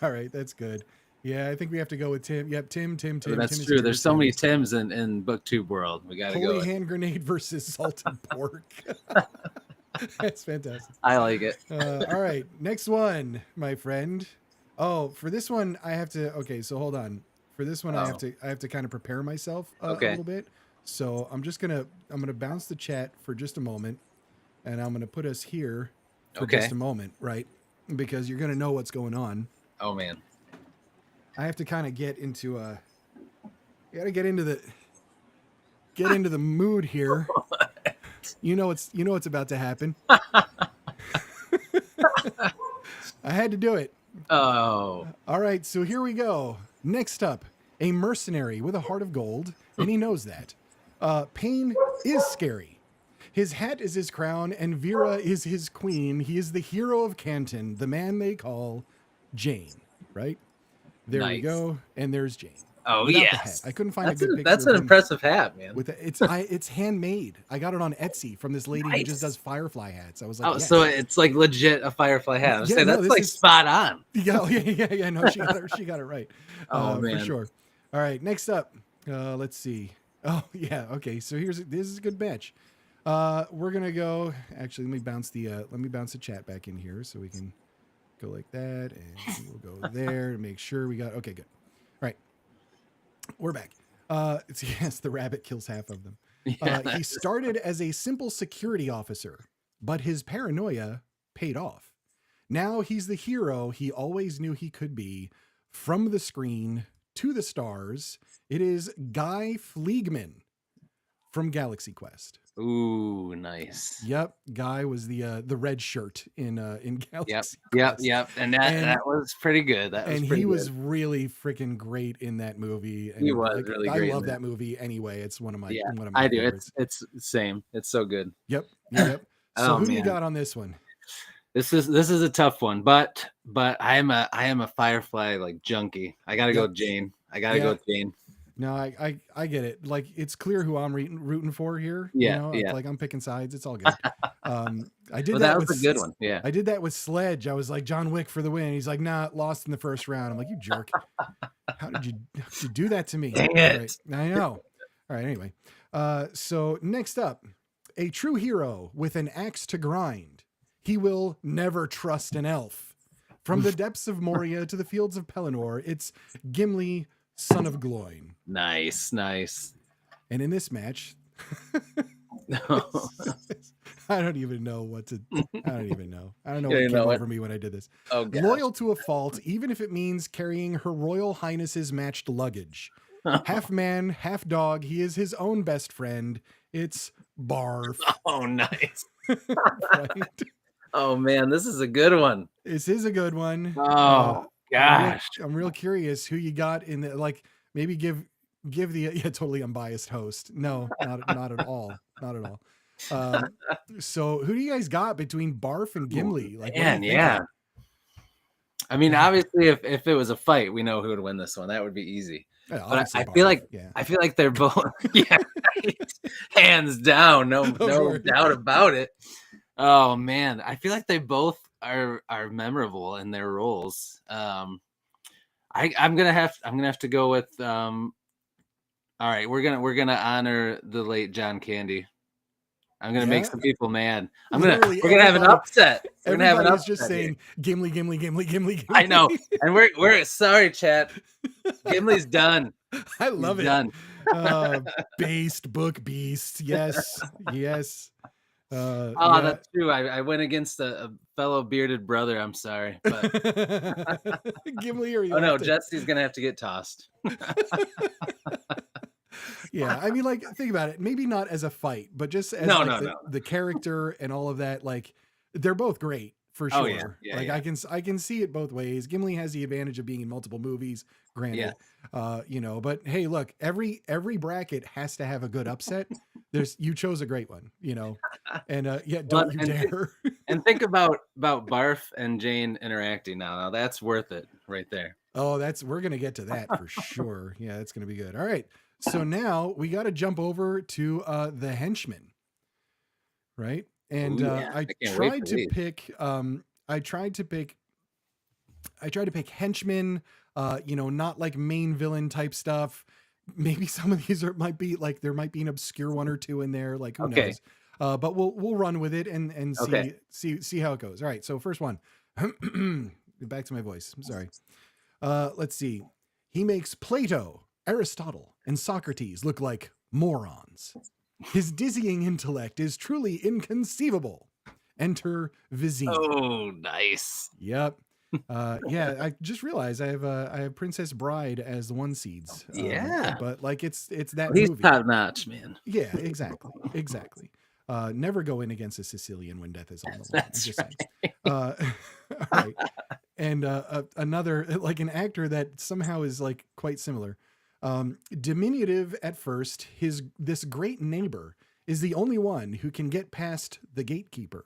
S1: All right, that's good. Yeah, I think we have to go with Tim. Yep, Tim.
S2: Oh, that's true. There's so many Tims in Booktube world. We got to go.
S1: Holy hand grenade versus salted pork. That's fantastic.
S2: I like it.
S1: All right, next one, my friend. Oh, for this one, I have to. Okay, so hold on. For this one, I have to kind of prepare myself a little bit. So I'm gonna bounce the chat for just a moment, and I'm gonna put us here for just a moment, right? Because you're gonna know what's going on.
S2: Oh man.
S1: I have to kind of get into get into the mood here. You know what's about to happen. I had to do it.
S2: Oh.
S1: All right, so here we go. Next up, a mercenary with a heart of gold, and he knows that. Pain is scary. His hat is his crown, and Vera is his queen. He is the hero of Canton, the man they call Jane, right? There we go, and there's Jane.
S2: Oh, yes.
S1: I couldn't find a good picture.
S2: That's an impressive hat, man.
S1: It's handmade. I got it on Etsy from this lady who just does Firefly hats. I was like,
S2: so it's like legit a Firefly hat. I was saying, that's like spot on.
S1: Yeah. No, she got it right.
S2: Oh man,
S1: for sure. All right, next up, let's see. Oh yeah, okay. So this is a good match. We're gonna go. Actually, let me bounce the chat back in here so we can go like that, and we'll go there to make sure we got. Okay, good. All right. We're back. Yes, the rabbit kills half of them. He started as a simple security officer, but his paranoia paid off. Now he's the hero he always knew he could be. From the screen to the stars, it is Guy Fleegman from Galaxy Quest.
S2: Ooh, nice.
S1: Yep, Guy was the red shirt in Galaxy
S2: Quest.
S1: Yep.
S2: And that was pretty good.
S1: He was really freaking great in that movie. And
S2: he was really great.
S1: I love that movie anyway. It's one of my
S2: I
S1: favorites.
S2: do. It's same. It's so good.
S1: Yep. So who do you got on this one?
S2: This is a tough one, but I am a Firefly like junkie. I gotta go with Jane. Go with Jane.
S1: No, I get it. Like, it's clear who I'm rooting for here.
S2: Yeah,
S1: It's like I'm picking sides. It's all good. I did
S2: that was a good one. Yeah,
S1: I did that with Sledge. I was like, John Wick for the win. He's like, nah, lost in the first round. I'm like, you jerk. How did you do that to me?
S2: Dang it.
S1: Right. I know. All right. Anyway, so next up, a true hero with an axe to grind. He will never trust an elf. From the depths of Moria to the fields of Pelennor, it's Gimli, son of Gloin.
S2: Nice.
S1: And in this match, I don't even know. I don't know what came over me when I did this.
S2: Oh, gosh.
S1: Loyal to a fault, even if it means carrying Her Royal Highness's matched luggage. Half man, half dog. He is his own best friend. It's Barf.
S2: Oh, nice.
S1: Right?
S2: Oh man, this is a good one.
S1: This is a good one.
S2: Oh gosh,
S1: I'm real curious who you got in the, like, maybe give the totally unbiased host. No, not at all. Not at all. So who do you guys got between Barf and Gimli? Like,
S2: I mean, obviously, if it was a fight, we know who would win this one. That would be easy.
S1: Yeah,
S2: But
S1: obviously
S2: I feel
S1: barf.
S2: like
S1: Yeah.
S2: I feel like they're both yeah, right. Hands down, no
S1: Of
S2: no
S1: course.
S2: doubt about it. Oh man, I feel like they both are memorable in their roles. I'm gonna have to go with all right, we're gonna honor the late John Candy. I'm gonna make
S1: Yeah.
S2: some people mad.
S1: Literally
S2: We're gonna have an upset. We're gonna have an
S1: everybody is just
S2: upset here.
S1: saying Gimli, Gimli, Gimli, Gimli, Gimli.
S2: I know, and we're sorry, chat. Gimli's done.
S1: I
S2: He's
S1: love it.
S2: done.
S1: Based book beast. Yes. Yes.
S2: Oh,
S1: Yeah.
S2: that's true. I went against a fellow bearded brother. I'm sorry, but
S1: Gimli, or you
S2: oh no,
S1: have to...
S2: Jesse's gonna have to get tossed.
S1: Yeah, I mean, like, think about it. Maybe not as a fight, but just as
S2: No,
S1: like
S2: no, no.
S1: the character and all of that. Like, they're both great for
S2: Oh,
S1: sure.
S2: yeah. Yeah,
S1: Like,
S2: yeah.
S1: I can see it both ways. Gimli has the advantage of being in multiple movies, granted. You know, but hey, look, every bracket has to have a good upset. You chose a great one, you know, and yeah, don't you dare.
S2: And think about Barf and Jane interacting now. Now that's worth it right there.
S1: Oh, we're gonna get to that for sure. Yeah, that's gonna be good. All right. So now we got to jump over to the henchman, right? And
S2: Ooh, yeah.
S1: I
S2: can't wait
S1: tried
S2: for
S1: to
S2: these.
S1: pick I tried to pick henchmen, you know, not like main villain type stuff. Maybe some of these might be like, there might be an obscure one or two in there, like who
S2: Okay.
S1: knows. But we'll run with it and
S2: Okay.
S1: see how it goes. All right. So first one. Back to my voice. I'm sorry. Let's see. He makes Plato, Aristotle, and Socrates look like morons. His dizzying intellect is truly inconceivable. Enter Vizini.
S2: Oh, nice.
S1: Yep. Yeah, I just realized I have Princess Bride as the one seeds.
S2: Yeah.
S1: But like it's that
S2: He's
S1: movie.
S2: top notch, man.
S1: Yeah, exactly. Never go in against a Sicilian when death is on the line.
S2: That's
S1: right. All right. And another, like an actor that somehow is like quite similar. Diminutive at first, this great neighbor is the only one who can get past the gatekeeper.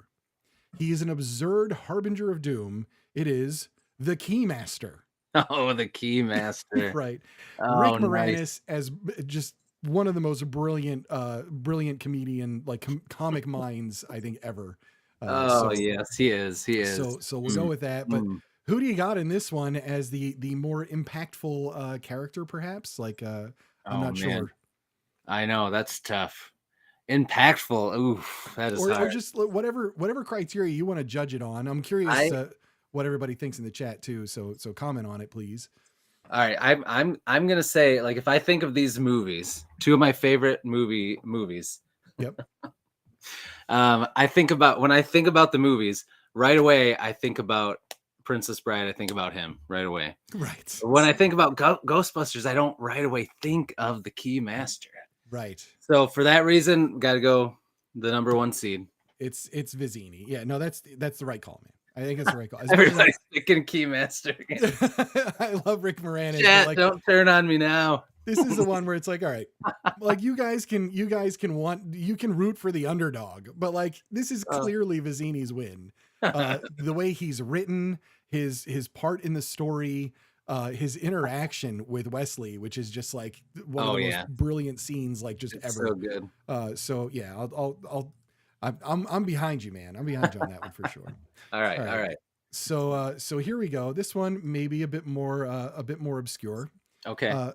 S1: He is an absurd harbinger of doom. It is the Keymaster.
S2: Oh, the Keymaster.
S1: Right.
S2: Oh,
S1: Rick Moranis
S2: nice.
S1: as just one of the most brilliant comedian, like comic minds, I think, ever.
S2: Oh, yes, he is. He is.
S1: So we'll go with that. But who do you got in this one as the more impactful character, perhaps? Like, I'm not sure.
S2: I know, that's tough. Impactful. Oof, that is hard.
S1: Or just whatever criteria you want to judge it on. I'm curious what everybody thinks in the chat too. So comment on it, please.
S2: All right, I'm gonna say, like, if I think of these movies, two of my favorite movies.
S1: Yep.
S2: When I think about the movies, right away I think about Princess Bride. I think about him right away.
S1: Right.
S2: When I think about Ghostbusters, I don't right away think of the Keymaster.
S1: Right.
S2: So for that reason, got to go the number one seed.
S1: It's Vizini. Yeah, no, that's the right call, man. I think it's the right call.
S2: Everybody's thinking Keymaster.
S1: I love Rick Moranis.
S2: Chat,
S1: like,
S2: don't turn on me now.
S1: This is the one where it's like, all right, like you guys can root for the underdog, but like this is clearly Vizini's win. The way he's written, his part in the story, his interaction with Wesley, which is just like one of the most brilliant scenes, like just ever.
S2: So good.
S1: So yeah, I'm behind you, man. I'm behind you on that one for sure.
S2: All right.
S1: So here we go. This one may be a bit more obscure.
S2: Okay.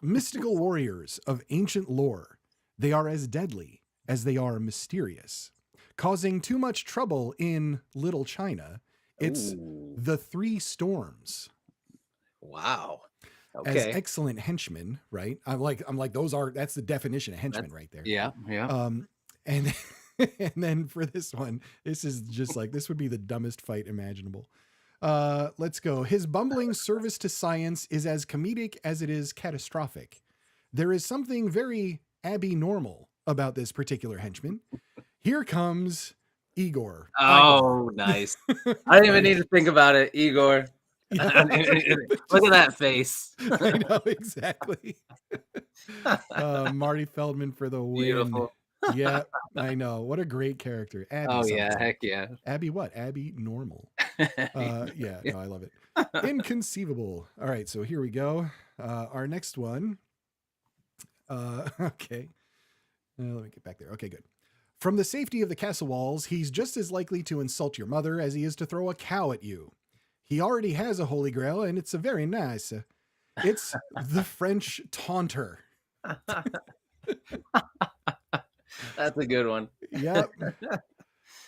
S1: Mystical warriors of ancient lore. They are as deadly as they are mysterious, causing too much trouble in Little China. It's the Three Storms.
S2: Wow.
S1: Okay. As excellent henchmen, right? I'm like that's the definition of henchman right there.
S2: Yeah.
S1: And then for this one, this is just like, this would be the dumbest fight imaginable. Let's go. His bumbling service to science is as comedic as it is catastrophic. There is something very abnormal about this particular henchman. Here comes Igor.
S2: Oh, nice. I didn't even need to think about it. Igor. Yeah. Look at that face.
S1: I know, exactly. Marty Feldman for the win.
S2: Beautiful.
S1: Yeah, I know. What a great character. Abby
S2: heck yeah.
S1: Abby what? Abby Normal. Yeah, no, I love it. Inconceivable. All right, so here we go. Our next one. Okay. Let me get back there. Okay, good. From the safety of the castle walls, he's just as likely to insult your mother as he is to throw a cow at you. He already has a holy grail, and it's a very nice. It's the French taunter.
S2: That's a good one.
S1: Yep.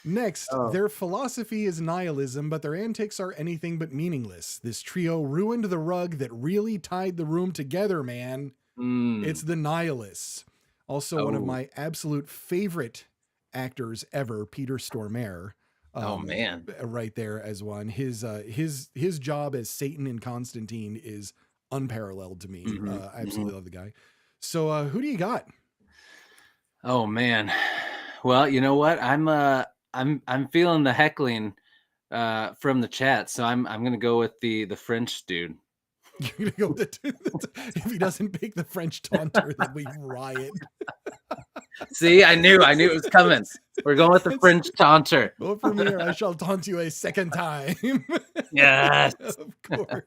S1: Next,
S2: Oh.
S1: their philosophy is nihilism, but their antics are anything but meaningless. This trio ruined the rug that really tied the room together, man. It's the nihilists. Also, one of my absolute favorite actors ever, Peter Stormare.
S2: Oh man,
S1: right there as one. His job as Satan in Constantine is unparalleled to me. I absolutely love the guy. So, who do you got?
S2: Oh man. Well, you know what? I'm feeling the heckling from the chat, so I'm gonna go with the French dude.
S1: You're gonna go with if he doesn't pick the French taunter, then we riot.
S2: See, I knew it was coming. We're going with the French taunter.
S1: Vote for me, or I shall taunt you a second time.
S2: Yes,
S1: of course.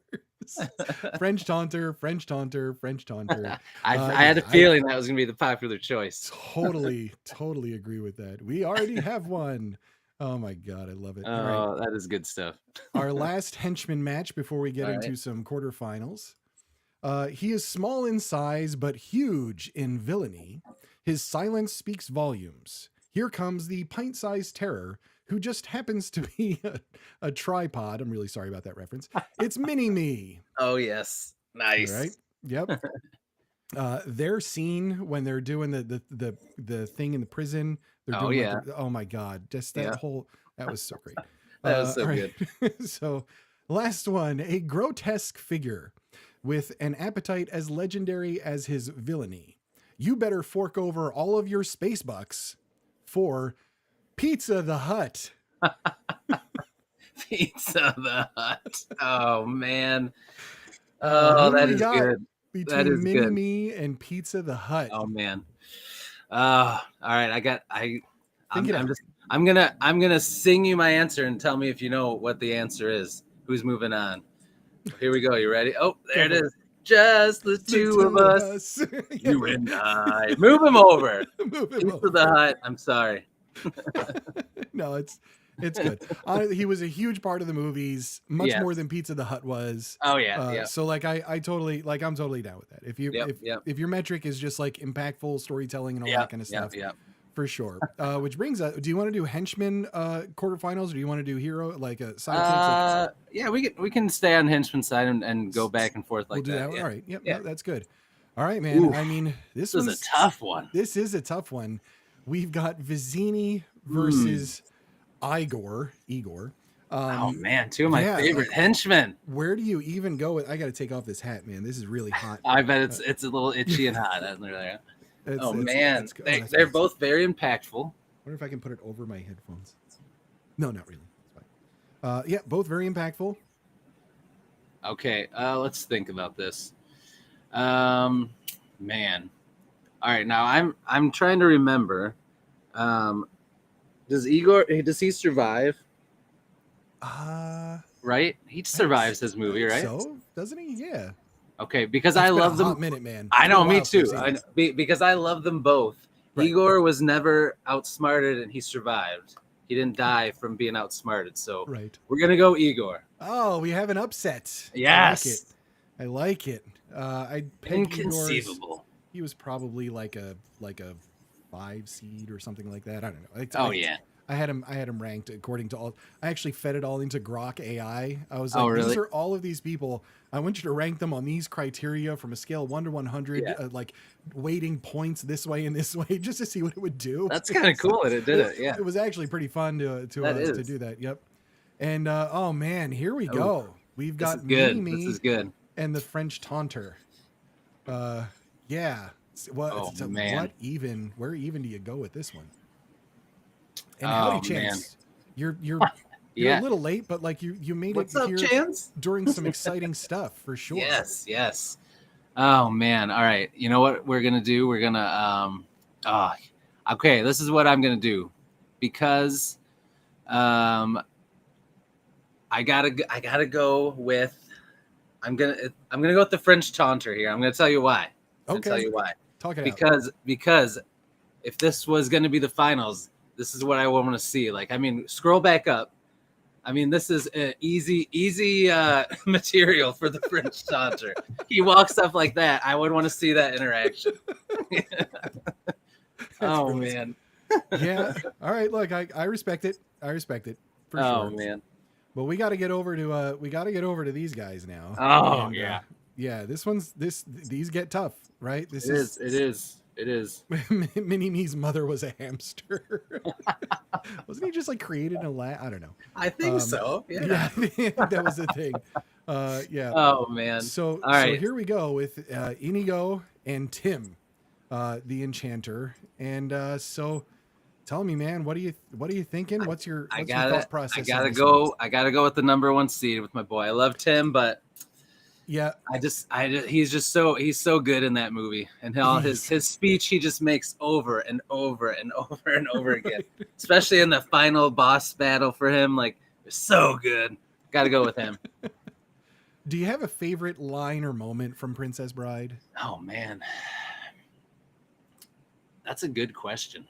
S1: French taunter, French taunter, French taunter.
S2: I had a feeling that was gonna be the popular choice.
S1: Totally agree with that. We already have one. Oh my god, I love it.
S2: Oh, that is good stuff.
S1: Our last henchman match before we get into some quarterfinals. He is small in size, but huge in villainy. His silence speaks volumes. Here comes the pint-sized terror, who just happens to be a tripod. I'm really sorry about that reference. It's Mini-Me.
S2: Oh, yes. Nice.
S1: All right. Yep. Their scene when they're doing the thing in the prison. They're doing oh my god, just that that was so great.
S2: That was so good.
S1: So last one, a grotesque figure with an appetite as legendary as his villainy. You better fork over all of your space bucks for Pizza the Hut.
S2: Pizza the Hut. Oh man. Oh, that is good.
S1: Between Mini-Me and Pizza the Hut.
S2: Oh man. All right. I'm gonna sing you my answer and tell me if you know what the answer is. Who's moving on? Here we go. You ready? Oh, there it is. Just the two of us. You and I. Move him over. Pizza the Hut. I'm sorry.
S1: No, it's good. He was a huge part of the movies, much more than Pizza the Hut was.
S2: Oh yeah.
S1: So like I'm totally down with that. If your metric is just like impactful storytelling and all that kind of stuff, for sure. Which brings us, do you want to do henchman quarterfinals, or do you want to do hero like a sidekicks?
S2: Yeah, we can stay on henchman side and go back and forth like that.
S1: All right. Yep. Yeah. No, that's good. All right, man. Oof. I mean, this is a
S2: tough one.
S1: This is a tough one. We've got Vizzini versus Igor.
S2: Oh man, two of my favorite henchmen.
S1: Where do you even go with? I got to take off this hat, man. This is really hot.
S2: I bet it's a little itchy and hot. Man, they're both very impactful.
S1: I wonder if I can put it over my headphones. No, not really. It's fine. Yeah, both very impactful.
S2: Okay, let's think about this. Man, all right. Now I'm trying to remember. Does he survive? Right, he survives his movie, right?
S1: So doesn't he? Yeah.
S2: Okay, because I love them.
S1: Minute, man.
S2: I know, me too. Because I love them both. Right. Igor was never outsmarted, and he survived. He didn't die from being outsmarted. So we're gonna go Igor.
S1: Oh, we have an upset.
S2: Yes,
S1: I like it. I
S2: inconceivable.
S1: He was probably like a 5 seed or something like that. I don't know. I had him ranked according to all. I actually fed it all into Grok AI. I was like, these are all of these people. I want you to rank them on these criteria from a scale of 1 to 100, like weighting points this way and this way, just to see what it would do.
S2: That's kind of cool that it did it. Yeah,
S1: it was actually pretty fun to do that. Yep. And oh man, here we go. We've got Mimi.
S2: This is good.
S1: And the French taunter. Yeah. Well,
S2: man.
S1: Where even do you go with this one? And howdy, Chance. You're a little late, but like you made
S2: What's
S1: it
S2: up,
S1: here
S2: Chance?
S1: during some exciting stuff for sure.
S2: Yes. Oh man. All right. You know what we're gonna do? We're gonna okay, this is what I'm gonna do. Because I I gotta go with. I'm gonna go with the French taunter here. I'm gonna tell you why.
S1: Okay. Talk it out.
S2: Because if this was gonna be the finals, this is what I want to see. Like, I mean, scroll back up. I mean, this is easy material for the French taunter. He walks up like that. I would want to see that interaction. Oh
S1: brilliant.
S2: man.
S1: Yeah. All right. Look, I respect it. I respect it for sure.
S2: Oh man.
S1: But we got to get over to these guys now.
S2: Oh
S1: And,
S2: yeah.
S1: Yeah. These get tough, right?
S2: It is.
S1: Mini Me's mother was a hamster. Wasn't he just like created in a lab? I don't know.
S2: I think so. Yeah.
S1: That was the thing. Yeah.
S2: Oh man.
S1: So
S2: all right.
S1: So here we go with Inigo and Tim, the enchanter. And so tell me, man, what are you thinking? What's your thought process?
S2: I gotta go with the number one seed with my boy. I love Tim, but
S1: yeah,
S2: he's so good in that movie, and all his speech he just makes over and over and over and over again, especially in the final boss battle for him. Like, so good. Got to go with him.
S1: Do you have a favorite line or moment from Princess Bride?
S2: Oh man, that's a good question.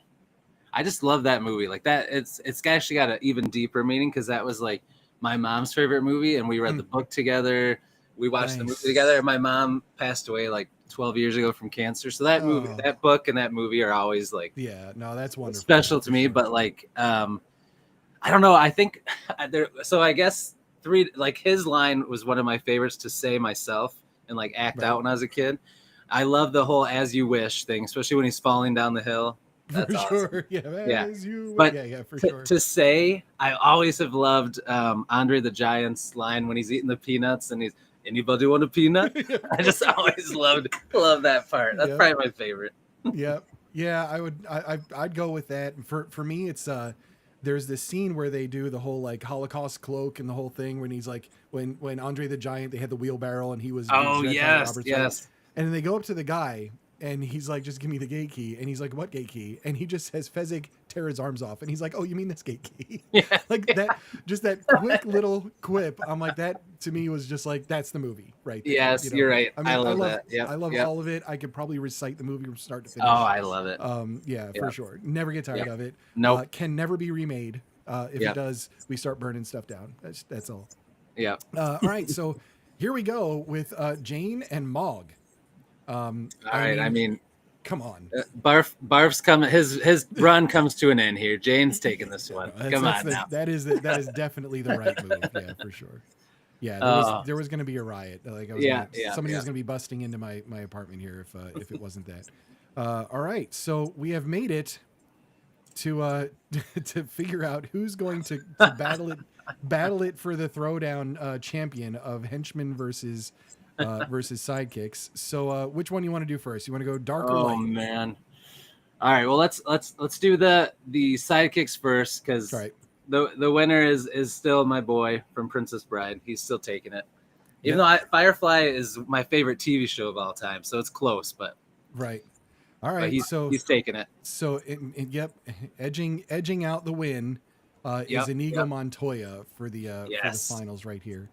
S2: I just love that movie. Like that, it's actually got an even deeper meaning because that was like my mom's favorite movie, and we read the book together. We watched the movie together. My mom passed away like 12 years ago from cancer. So that movie, that book and that movie are always like,
S1: yeah, no, that's wonderful.
S2: Special to me. Sure. But like, I don't know. I think so I guess his line was one of my favorites to say myself and like act out when I was a kid. I love the whole "as you wish" thing, especially when he's falling down the hill. That's
S1: for
S2: awesome.
S1: Sure. Yeah.
S2: But
S1: for sure.
S2: To say, I always have loved Andre the Giant's line when he's eating the peanuts and he's, anybody want a peanut? I just always love that part. That's probably my favorite.
S1: Yeah. I'd go with that. For me, it's there's this scene where they do the whole like Holocaust cloak and the whole thing when he's like when Andre the Giant, they had the wheelbarrow and he was
S2: yes.
S1: And then they go up to the guy and he's like, just give me the gate key. And he's like, what gate key? And he just says, Fezzik, tear his arms off. And he's like, oh, you mean this gate key?
S2: Yeah.
S1: Like that, just that quick little quip. I'm like, that to me was just like, that's the movie, right there.
S2: Yes, you're right. I mean, I love that.
S1: Yeah, I love all of it. I could probably recite the movie from start to finish.
S2: Oh, I love it.
S1: For sure. Never get tired of it.
S2: No, nope.
S1: Can never be remade. If it does, we start burning stuff down. That's all.
S2: Yeah.
S1: All right. So here we go with Jane and Mog.
S2: All right. I mean,
S1: come on.
S2: Barf's coming. His run comes to an end here. Jane's taking this one. Come on now.
S1: That is definitely the right move. Yeah, for sure. Yeah, there was going to be a riot. Like somebody was going to be busting into my apartment here if it wasn't that. All right, so we have made it to to figure out who's going to battle it for the throwdown champion of henchmen versus sidekicks. So which one you want to do first? You want to go dark or light?
S2: Oh man. All right, well let's do the sidekicks first because the winner is still my boy from Princess Bride. He's still taking it. Even though Firefly is my favorite TV show of all time, so it's close, but
S1: right. All right,
S2: he's taking it.
S1: So edging out the win is Inigo Montoya for the finals right here.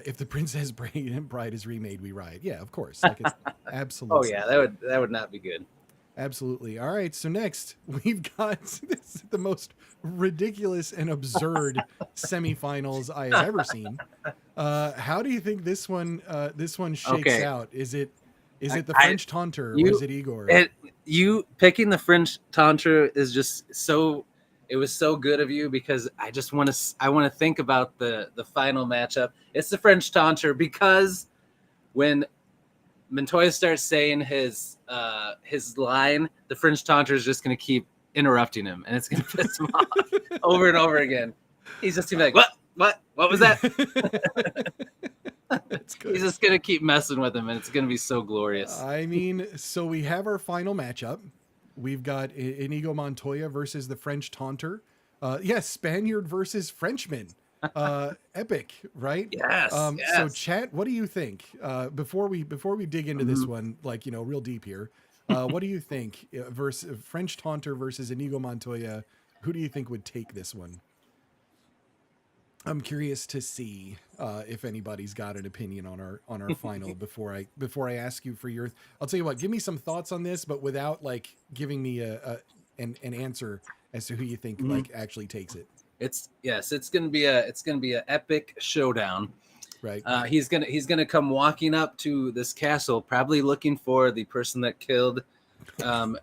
S1: If the Princess Bride is remade, we ride. Yeah, of course. Like it's absolutely.
S2: Oh yeah, that would not be good.
S1: Absolutely. All right. So next we've got the most ridiculous and absurd semifinals I have ever seen. How do you think this one shakes out? Is it the French taunter or is it Igor?
S2: You picking the French taunter is just so. It was so good of you because I want to think about the final matchup. It's the French taunter because when Montoya starts saying his line, the French taunter is just going to keep interrupting him, and it's going to piss him off over and over again. He's just going to be like, what was that?
S1: That's good.
S2: He's just going to keep messing with him, and it's going to be so glorious.
S1: I mean, so we have our final matchup. We've got Inigo Montoya versus the French taunter. Spaniard versus Frenchman. Epic, right?
S2: Yes, yes.
S1: So chat, what do you think? Before we dig into this one, like, real deep here, what do you think versus French taunter versus Inigo Montoya? Who do you think would take this one? I'm curious to see if anybody's got an opinion on our final before I ask you for your. I'll tell you what. Give me some thoughts on this, but without like giving me an answer as to who you think
S2: Mhm.
S1: like actually takes it.
S2: It's gonna be a epic showdown.
S1: Right.
S2: He's gonna come walking up to this castle, probably looking for the person that killed um,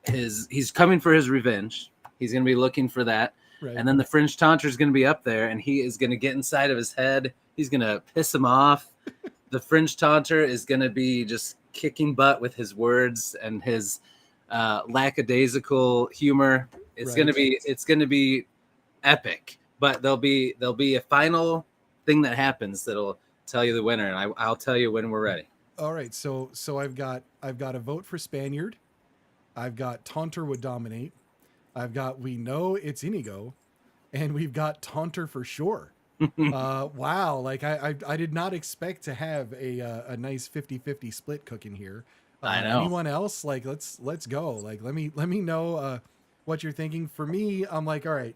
S2: he's coming for his revenge. He's going to be looking for that.
S1: Right.
S2: And then the French taunter is going to be up there and he is going to get inside of his head. He's going to piss him off. The French taunter is going to be just kicking butt with his words and his lackadaisical humor.
S1: Right.
S2: It's going to be epic, but there'll be a final thing that happens that'll tell you the winner. And I'll tell you when we're ready.
S1: All right. So I've got a vote for Spaniard. I've got Taunter would dominate. I've got we know it's Inigo, and we've got Taunter for sure. Wow, like I did not expect to have a nice 50-50 split cooking here.
S2: I know.
S1: Anyone else? Like let's go. Like let me know what you're thinking. For me, I'm like, all right.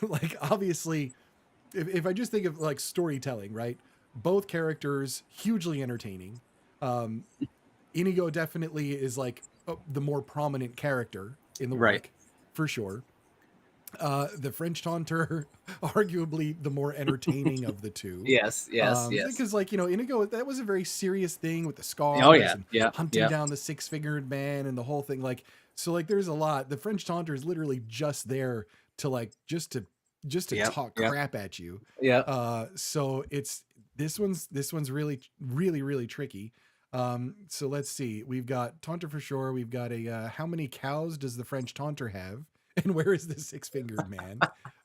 S1: Like obviously, if I just think of like storytelling, right? Both characters hugely entertaining. Inigo definitely is like the more prominent character in the work, for sure. The French taunter, arguably the more entertaining of the two.
S2: Yes.
S1: Because like Inigo, that was a very serious thing with the scars and hunting down the six-fingered man and the whole thing. Like so, like there's a lot. The French taunter is literally just there to like just to talk crap at you.
S2: Yeah.
S1: So it's this one's really tricky. So let's see. We've got Taunter for sure. We've got a how many cows does the French Taunter have? And where is the six-fingered man?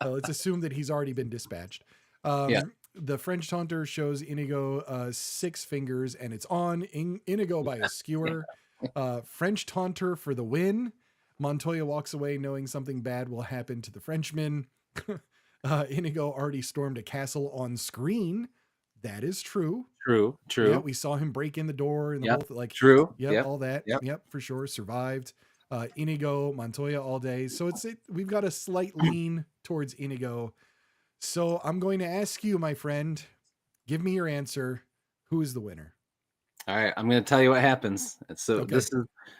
S1: Let's assume that he's already been dispatched. The French Taunter shows Inigo 6 fingers, and it's on Inigo by a skewer. French Taunter for the win. Montoya walks away knowing something bad will happen to the Frenchman. Inigo already stormed a castle on screen. That is true.
S2: True.
S1: Yeah, we saw him break in the door and the whole like
S2: true.
S1: Yep, all that. Yep, for sure. Survived. Inigo, Montoya all day. So we've got a slight lean towards Inigo. So I'm going to ask you, my friend, give me your answer. Who is the winner?
S2: All right, I'm going to tell you what happens. So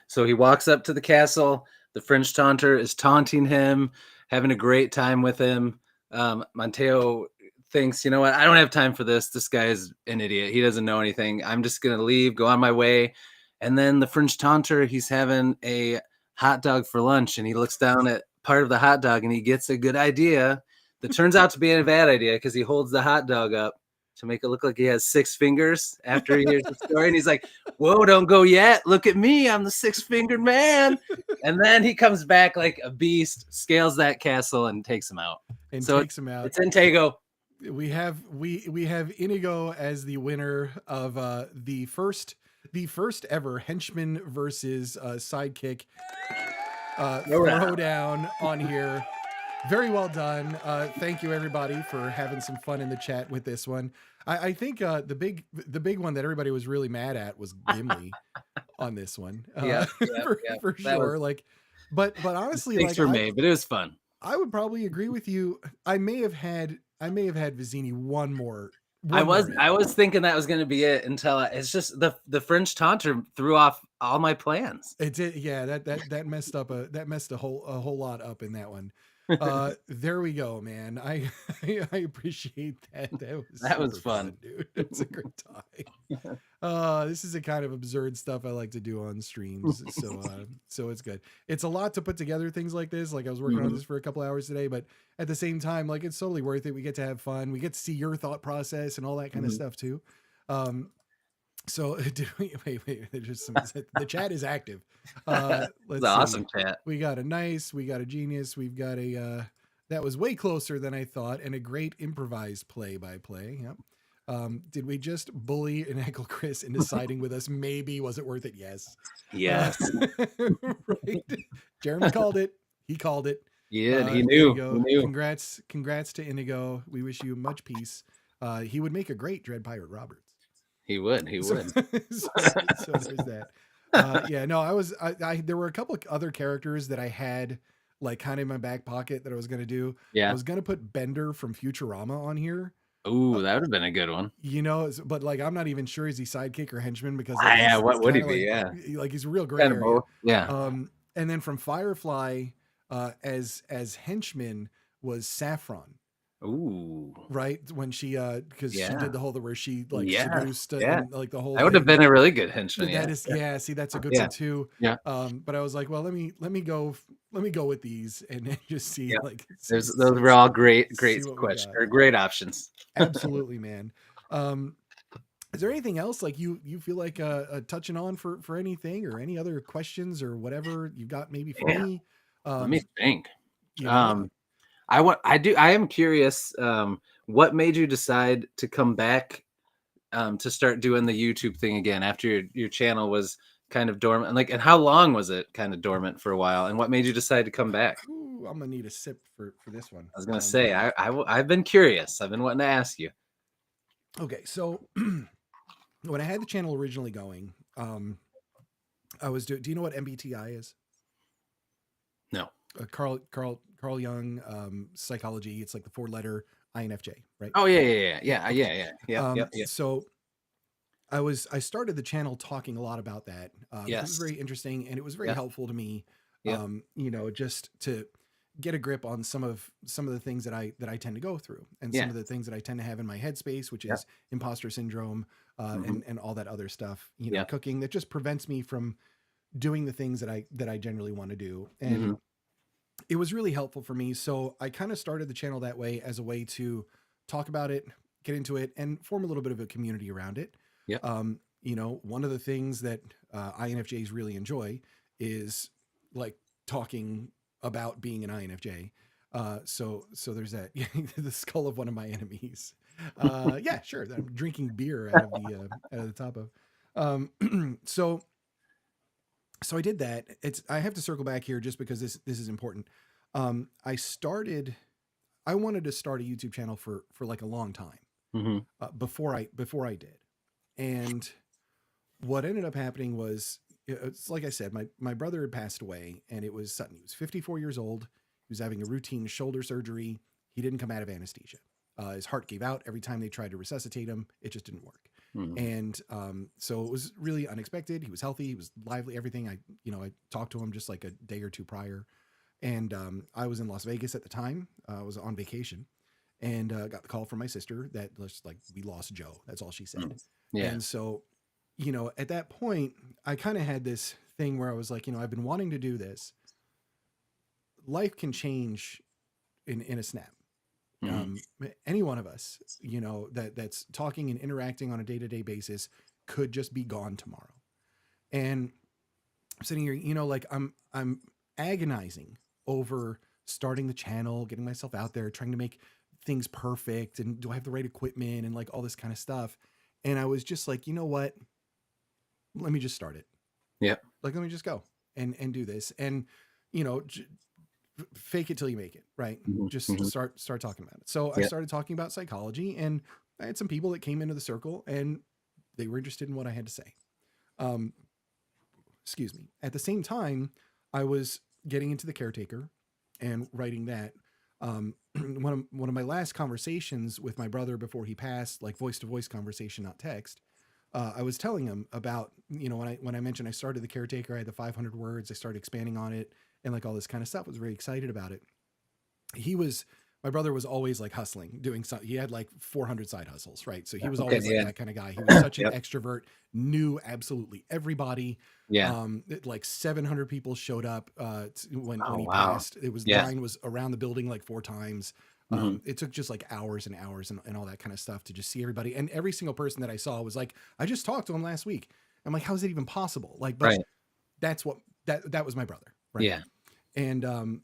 S2: so he walks up to the castle. The French taunter is taunting him, having a great time with him. Monteo thinks, you know what? I don't have time for this. This guy is an idiot. He doesn't know anything. I'm just going to leave, go on my way. And then the French taunter, he's having a hot dog for lunch, and he looks down at part of the hot dog, and he gets a good idea that turns out to be a bad idea because he holds the hot dog up to make it look like he has 6 fingers after he hears the story. And he's like, whoa, don't go yet. Look at me. I'm the 6-fingered man. And then he comes back like a beast, scales that castle, and takes him out.
S1: And
S2: so
S1: takes him out.
S2: It's Intego.
S1: We have Inigo as the winner of the first ever henchman versus sidekick throwdown on here. Very well done. Thank you everybody for having some fun in the chat with this one. I think the big one that everybody was really mad at was Gimli on this one. For sure. But honestly,
S2: thanks for me, but it was fun.
S1: I would probably agree with you. I may have had Vizzini one more.
S2: I was thinking that was going to be it until it's just the French taunter threw off all my plans.
S1: It did, yeah. That messed a whole lot up in that one. There we go, man. I appreciate that. That was
S2: fun,
S1: dude. It's a great time. This is the kind of absurd stuff I like to do on streams. So it's good. It's a lot to put together things like this. Like I was working on this for a couple hours today, but at the same time, like it's totally worth it. We get to have fun. We get to see your thought process and all that kind of stuff too. So wait, there's some, the chat is active. Let's see.
S2: Awesome chat.
S1: We got a nice, we got a genius, we've got a that was way closer than I thought, and a great improvised play-by-play. Yep. Did we just bully and heckle Chris into siding with us? Maybe. Was it worth it? Yes. Right. Jeremy called it. He called it.
S2: Yeah, he knew.
S1: Congrats to Inigo. We wish you much peace. He would make a great Dread Pirate Roberts.
S2: He would. So
S1: there's that. Yeah, no, I there were a couple of other characters that I had like kind of in my back pocket that I was going to do. I
S2: Yeah.
S1: was going to put Bender from Futurama on here.
S2: Ooh, that would have been a good one.
S1: You know, but like I'm not even sure is he sidekick or henchman because like
S2: Yeah,
S1: he's
S2: what would he
S1: kind of
S2: be? Yeah.
S1: like he's a real gray
S2: Kind of
S1: area.
S2: both. Yeah.
S1: And then from Firefly, as henchman was Saffron,
S2: Ooh.
S1: right? When she because she
S2: Yeah.
S1: did the whole where she like
S2: Yeah.
S1: seduced
S2: Yeah.
S1: and like the whole
S2: That would have
S1: thing.
S2: been a really good henchman.
S1: That
S2: Yeah.
S1: is,
S2: Yeah.
S1: yeah. See, that's a good
S2: Yeah.
S1: one too.
S2: Yeah.
S1: But I was like, well, let me go with these and then just see
S2: Yeah.
S1: like
S2: Those were all great
S1: see what we got.
S2: or great options.
S1: Absolutely, man. Is there anything else like you feel like touching on for anything or any other questions or whatever you got maybe for
S2: Yeah.
S1: me?
S2: Let me think.
S1: You know,
S2: I am curious. What made you decide to come back to start doing the YouTube thing again after your channel was kind of dormant? Like, and how long was it kind of dormant for a while? And what made you decide to come back?
S1: ooh, I'm gonna need a sip for this one.
S2: I was gonna say I've been curious. I've been wanting to ask you.
S1: Okay, so when I had the channel originally going, I was do you know what MBTI is?
S2: No.
S1: Carl Jung, psychology. It's like the 4-letter INFJ, right?
S2: Oh yeah.
S1: Okay.
S2: Yeah.
S1: So I started the channel talking a lot about that because it was
S2: Yes.
S1: very interesting and it was very
S2: Yeah.
S1: helpful to me.
S2: Yeah.
S1: You know, just to get a grip on some of the things that I tend to go through and some of the things that I tend to have in my headspace, which is imposter syndrome and all that other stuff. You know, cooking that just prevents me from doing the things that I generally want to do. And it was really helpful for me. So I kind of started the channel that way as a way to talk about it, get into it, and form a little bit of a community around it.
S2: Yep.
S1: You know, one of the things that INFJs really enjoy is like talking about being an INFJ. So there's that. The skull of one of my enemies. Yeah, sure. That I'm drinking beer out of the top of. So I did that. I have to circle back here just because this is important. I wanted to start a YouTube channel for like a long time before I did. And what ended up happening was, it's like I said, my brother had passed away and it was sudden. He was 54 years old. He was having a routine shoulder surgery. He didn't come out of anesthesia. His heart gave out every time they tried to resuscitate him. It just didn't work. And so it was really unexpected. He was healthy. He was lively, everything. I talked to him just like a day or two prior. And I was in Las Vegas at the time. I was on vacation and got the call from my sister that was like, we lost Joe. That's all she said.
S2: Yeah.
S1: And so, at that point, I kind of had this thing where I was like, I've been wanting to do this. Life can change in a snap. Any one of us, that's talking and interacting on a day-to-day basis could just be gone tomorrow. And I'm sitting here, like I'm agonizing over starting the channel, getting myself out there, trying to make things perfect. And do I have the right equipment and like all this kind of stuff? And I was just like, you know what? Let me just start it.
S2: Yeah.
S1: Like, let me just go and do this. And, fake it till you make it, right? Just start talking about it. So I started talking about psychology and I had some people that came into the circle and they were interested in what I had to say. Excuse me. At the same time, I was getting into The Caretaker and writing that. One of my last conversations with my brother before he passed, like voice to voice conversation, not text. I was telling him about, when I mentioned I started The Caretaker, I had the 500 words, I started expanding on it and like all this kind of stuff. I was very excited about it. My brother was always like hustling, doing something. He had like 400 side hustles, right? So he was always like that kind of guy. He was such an extrovert, knew absolutely everybody.
S2: Yeah.
S1: Like 700 people showed up when he passed. It was line was around the building like 4 times. It took just like hours and hours and all that kind of stuff to just see everybody. And every single person that I saw was like, I just talked to him last week. I'm like, how is it even possible? Like, but that's what that was my brother. Right.
S2: Yeah.
S1: And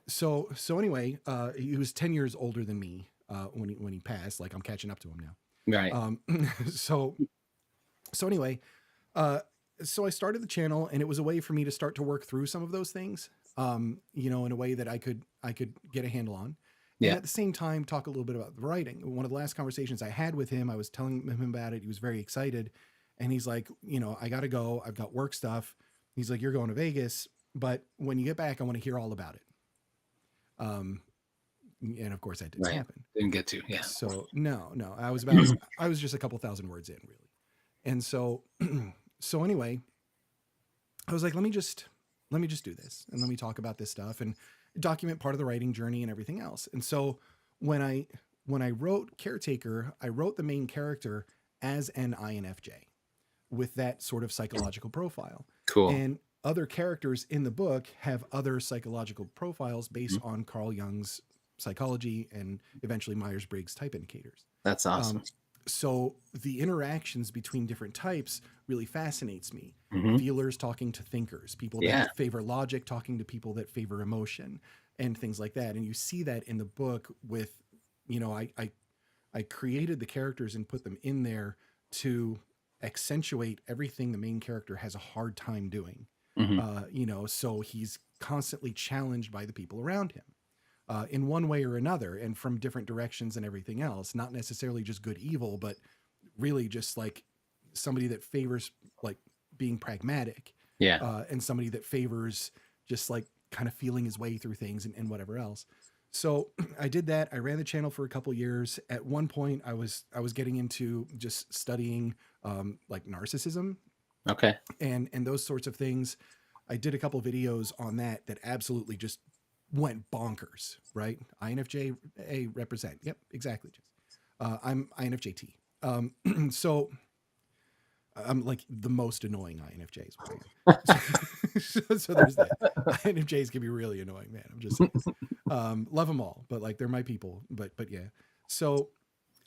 S1: so anyway, he was 10 years older than me when he passed. Like I'm catching up to him now.
S2: Right.
S1: So anyway, so I started the channel and it was a way for me to start to work through some of those things, in a way that I could get a handle on. And at the same time, talk a little bit about the writing. One of the last conversations I had with him, I was telling him about it. He was very excited. And he's like, I got to go. I've got work stuff. He's like, you're going to Vegas. But when you get back, I want to hear all about it. And of course that didn't
S2: Right.
S1: happen.
S2: Didn't get to. Yeah.
S1: So no, I was just a couple thousand words in really. And so, so anyway, I was like, let me just do this and let me talk about this stuff and document part of the writing journey and everything else. And so when I wrote Caretaker, I wrote the main character as an INFJ with that sort of psychological profile.
S2: Cool.
S1: And other characters in the book have other psychological profiles based on Carl Jung's psychology and eventually Myers-Briggs type indicators.
S2: That's awesome.
S1: So the interactions between different types really fascinates me. Feelers talking to thinkers, people that favor logic talking to people that favor emotion and things like that. And you see that in the book with, I created the characters and put them in there to accentuate everything the main character has a hard time doing. So he's constantly challenged by the people around him. In one way or another, and from different directions and everything else, not necessarily just good, evil, but really just like somebody that favors like being pragmatic. And somebody that favors just like kind of feeling his way through things and whatever else. So I did that. I ran the channel for a couple years. At one point I was getting into just studying like narcissism.
S2: Okay.
S1: And those sorts of things. I did a couple videos on that absolutely just went bonkers, right? INFJ represent. Yep, exactly. I'm INFJT. So I'm like the most annoying INFJs. So there's that. INFJs can be really annoying, man. I'm just love them all, but like they're my people. But yeah. So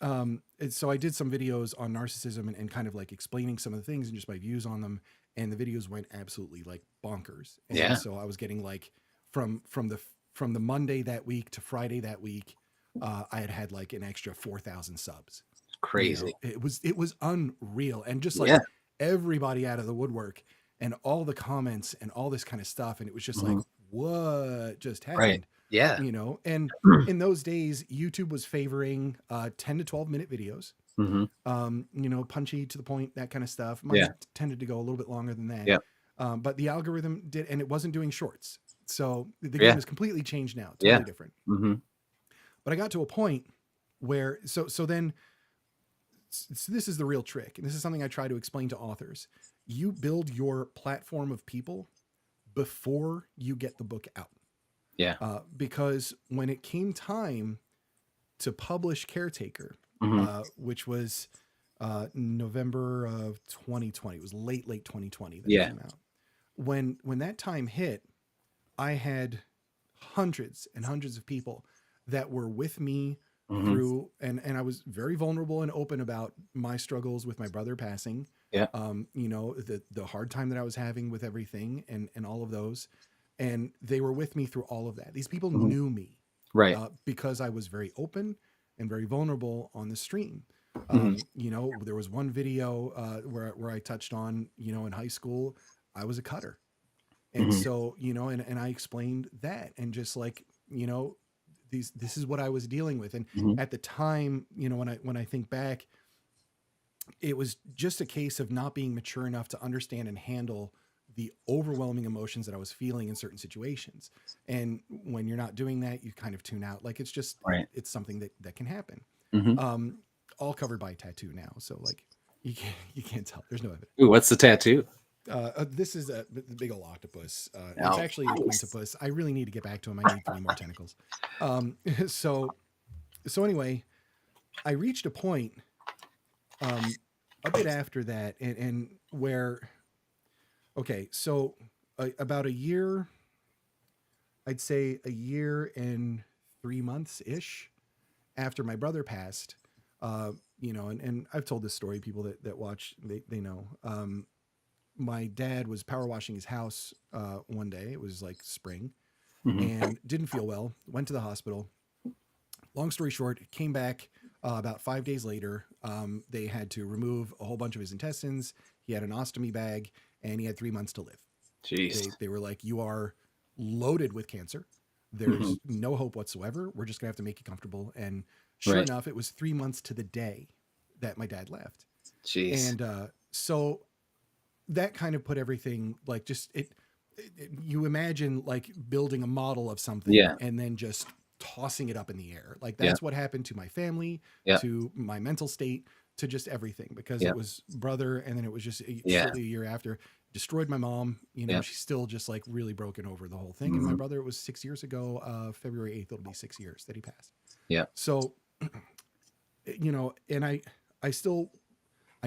S1: so I did some videos on narcissism and kind of like explaining some of the things and just my views on them. And the videos went absolutely like bonkers. And so I was getting like from the Monday that week to Friday that week, I had like an extra 4,000 subs.
S2: Crazy.
S1: It was unreal. And just like everybody out of the woodwork and all the comments and all this kind of stuff. And it was just like, what just happened?
S2: Right. Yeah.
S1: And in those days, YouTube was favoring 10 to 12 minute videos. Punchy to the point, that kind of stuff. Mine tended to go a little bit longer than that. But the algorithm did, and it wasn't doing shorts. So the game is completely changed now, totally different. But I got to a point where, so then this is the real trick. And this is something I try to explain to authors. You build your platform of people before you get the book out. Because when it came time to publish Caretaker, which was November of 2020, it was late 2020 that it came out. When that time hit, I had hundreds and hundreds of people that were with me through, and I was very vulnerable and open about my struggles with my brother passing. The hard time that I was having with everything and all of those. And they were with me through all of that. These people knew me, because I was very open and very vulnerable on the stream. There was one video where I touched on, in high school, I was a cutter. And so, and I explained that and just like, this is what I was dealing with. And at the time, when I think back, it was just a case of not being mature enough to understand and handle the overwhelming emotions that I was feeling in certain situations. And when you're not doing that, you kind of tune out. Like, it's just, it's something that can happen. All covered by a tattoo now. So like, you can't tell. There's no evidence.
S2: Ooh, what's the tattoo?
S1: This is a big old octopus. It's actually a quintupus. I really need to get back to him. I need 3 more tentacles. So anyway, I reached a point a bit after that and where, okay, so about a year, I'd say a year and 3 months ish after my brother passed, and I've told this story, people that watch, they know, my dad was power washing his house one day. It was like spring and didn't feel well, went to the hospital. Long story short, came back about 5 days later. They had to remove a whole bunch of his intestines. He had an ostomy bag and he had 3 months to live.
S2: Jeez.
S1: They were like, you are loaded with cancer. There's no hope whatsoever. We're just gonna have to make you comfortable. And sure enough, it was 3 months to the day that my dad left.
S2: Jeez.
S1: And so that kind of put everything, like, just you imagine like building a model of something
S2: Yeah.
S1: and then just tossing it up in the air. Like
S2: Yeah.
S1: that's what happened to my family,
S2: Yeah.
S1: to my mental state, to just everything, because
S2: Yeah.
S1: it was brother. And then it was just
S2: Yeah.
S1: shortly a year after, destroyed my mom. You know,
S2: Yeah.
S1: she's still just like really broken over the whole thing. And my brother, it was 6 years ago, February 8th, it'll be 6 years that he passed.
S2: Yeah.
S1: So, you know, and I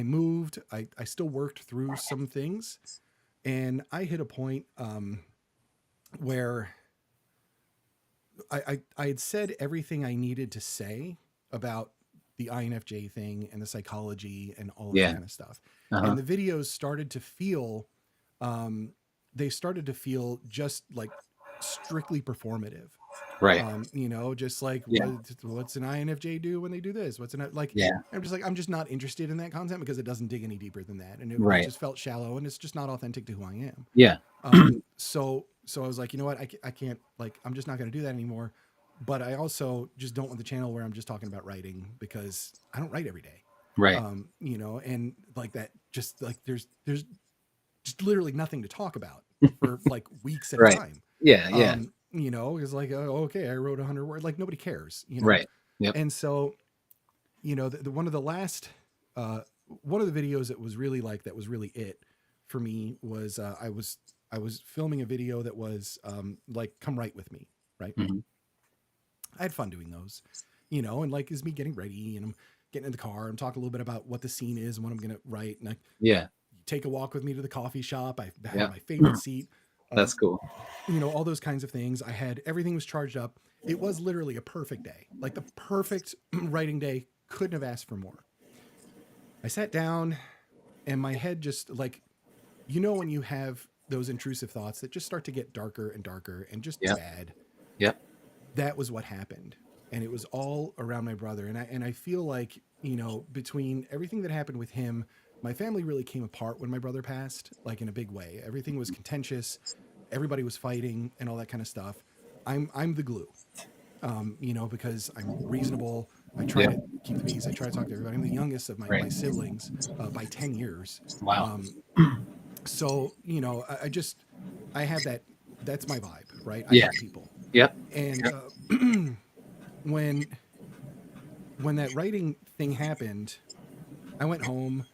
S1: moved, I still worked through some things, and I hit a point where I had said everything I needed to say about the INFJ thing and the psychology and all of that kind of stuff. And the videos started to feel, they started to feel just like strictly performative.
S2: Right.
S1: You know, just like what's an INFJ do when they do this? What's an like?
S2: Yeah.
S1: I'm just not interested in that content because it doesn't dig any deeper than that, and it just felt shallow, and it's just not authentic to who I am.
S2: Yeah.
S1: So I was like, you know what, I can't, like, I'm just not going to do that anymore. But I also just don't want the channel where I'm just talking about writing, because I don't write every day.
S2: Right.
S1: You know, and like that, just like there's just literally nothing to talk about for like weeks at a time.
S2: Yeah. Yeah.
S1: You know, it's like, okay, I wrote 100 words. Like nobody cares, you know?
S2: Right. Yep.
S1: And so, you know, one of the last, one of the videos that was really like, that was really it for me was, I was filming a video that was, like, come write with me. Right. I had fun doing those, you know, and like, is me getting ready, and I'm getting in the car. I'm talking a little bit about what the scene is and what I'm going to write. And I take a walk with me to the coffee shop. I had my favorite seat.
S2: That's cool.
S1: You know, all those kinds of things. I had, everything was charged up. It was literally a perfect day, like the perfect writing day. Couldn't have asked for more. I sat down and my head just like, you know, when you have those intrusive thoughts that just start to get darker and darker and just bad.
S2: Yep.
S1: That was what happened. And it was all around my brother. And I feel like, you know, between everything that happened with him, my family really came apart when my brother passed, like in a big way. Everything was contentious. Everybody was fighting and all that kind of stuff. I'm the glue, you know, because I'm reasonable. I try to keep the peace. I try to talk to everybody. I'm the youngest of my siblings by 10 years.
S2: Wow.
S1: So, you know, I have that, that's my vibe, right? I help people.
S2: Yep.
S1: And when that writing thing happened, I went home,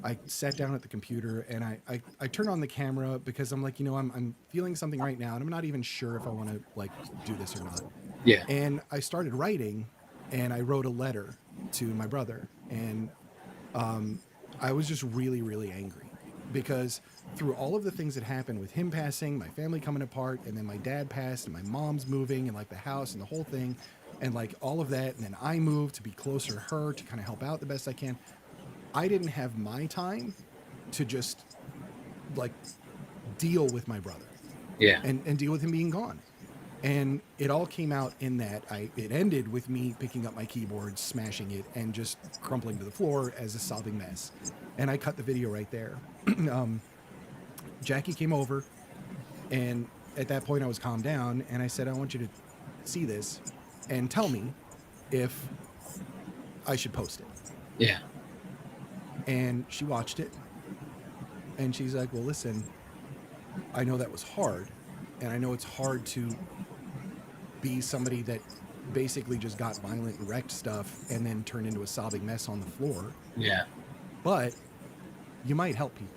S1: I sat down at the computer, and I turned on the camera because I'm like, you know, I'm feeling something right now, and I'm not even sure if I want to like do this or not.
S2: Yeah.
S1: And I started writing, and I wrote a letter to my brother, and I was just really, really angry because through all of the things that happened with him passing, my family coming apart, and then my dad passed, and my mom's moving, and like the house and the whole thing, and like all of that, and then I moved to be closer to her to kind of help out the best I can. I didn't have my time to just like deal with my brother, and deal with him being gone. And it all came out in that it ended with me picking up my keyboard, smashing it, and just crumpling to the floor as a sobbing mess. And I cut the video right there. Jackie came over, and at that point I was calmed down, and I said, I want you to see this and tell me if I should post it.
S2: Yeah.
S1: And she watched it, and she's like, well, listen, I know that was hard, and I know it's hard to be somebody that basically just got violent and wrecked stuff and then turned into a sobbing mess on the floor.
S2: Yeah.
S1: But you might help people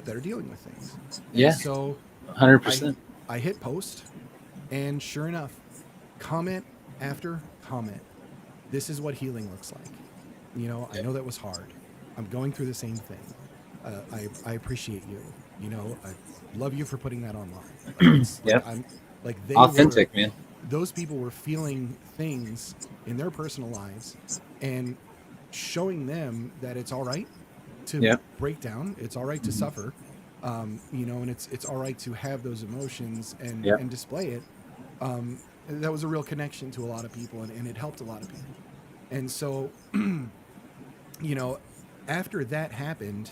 S1: that are dealing with things.
S2: Yeah.
S1: And so
S2: 100%.
S1: I hit post, and sure enough, comment after comment, this is what healing looks like. You know, I know that was hard. I'm going through the same thing. I appreciate you. You know, I love you for putting that online. Like, I'm like, they
S2: authentic, man.
S1: Those people were feeling things in their personal lives and showing them that it's all right to break down. It's all right to suffer. You know, and it's all right to have those emotions and display it. That was a real connection to a lot of people, and it helped a lot of people. And so, you know, after that happened,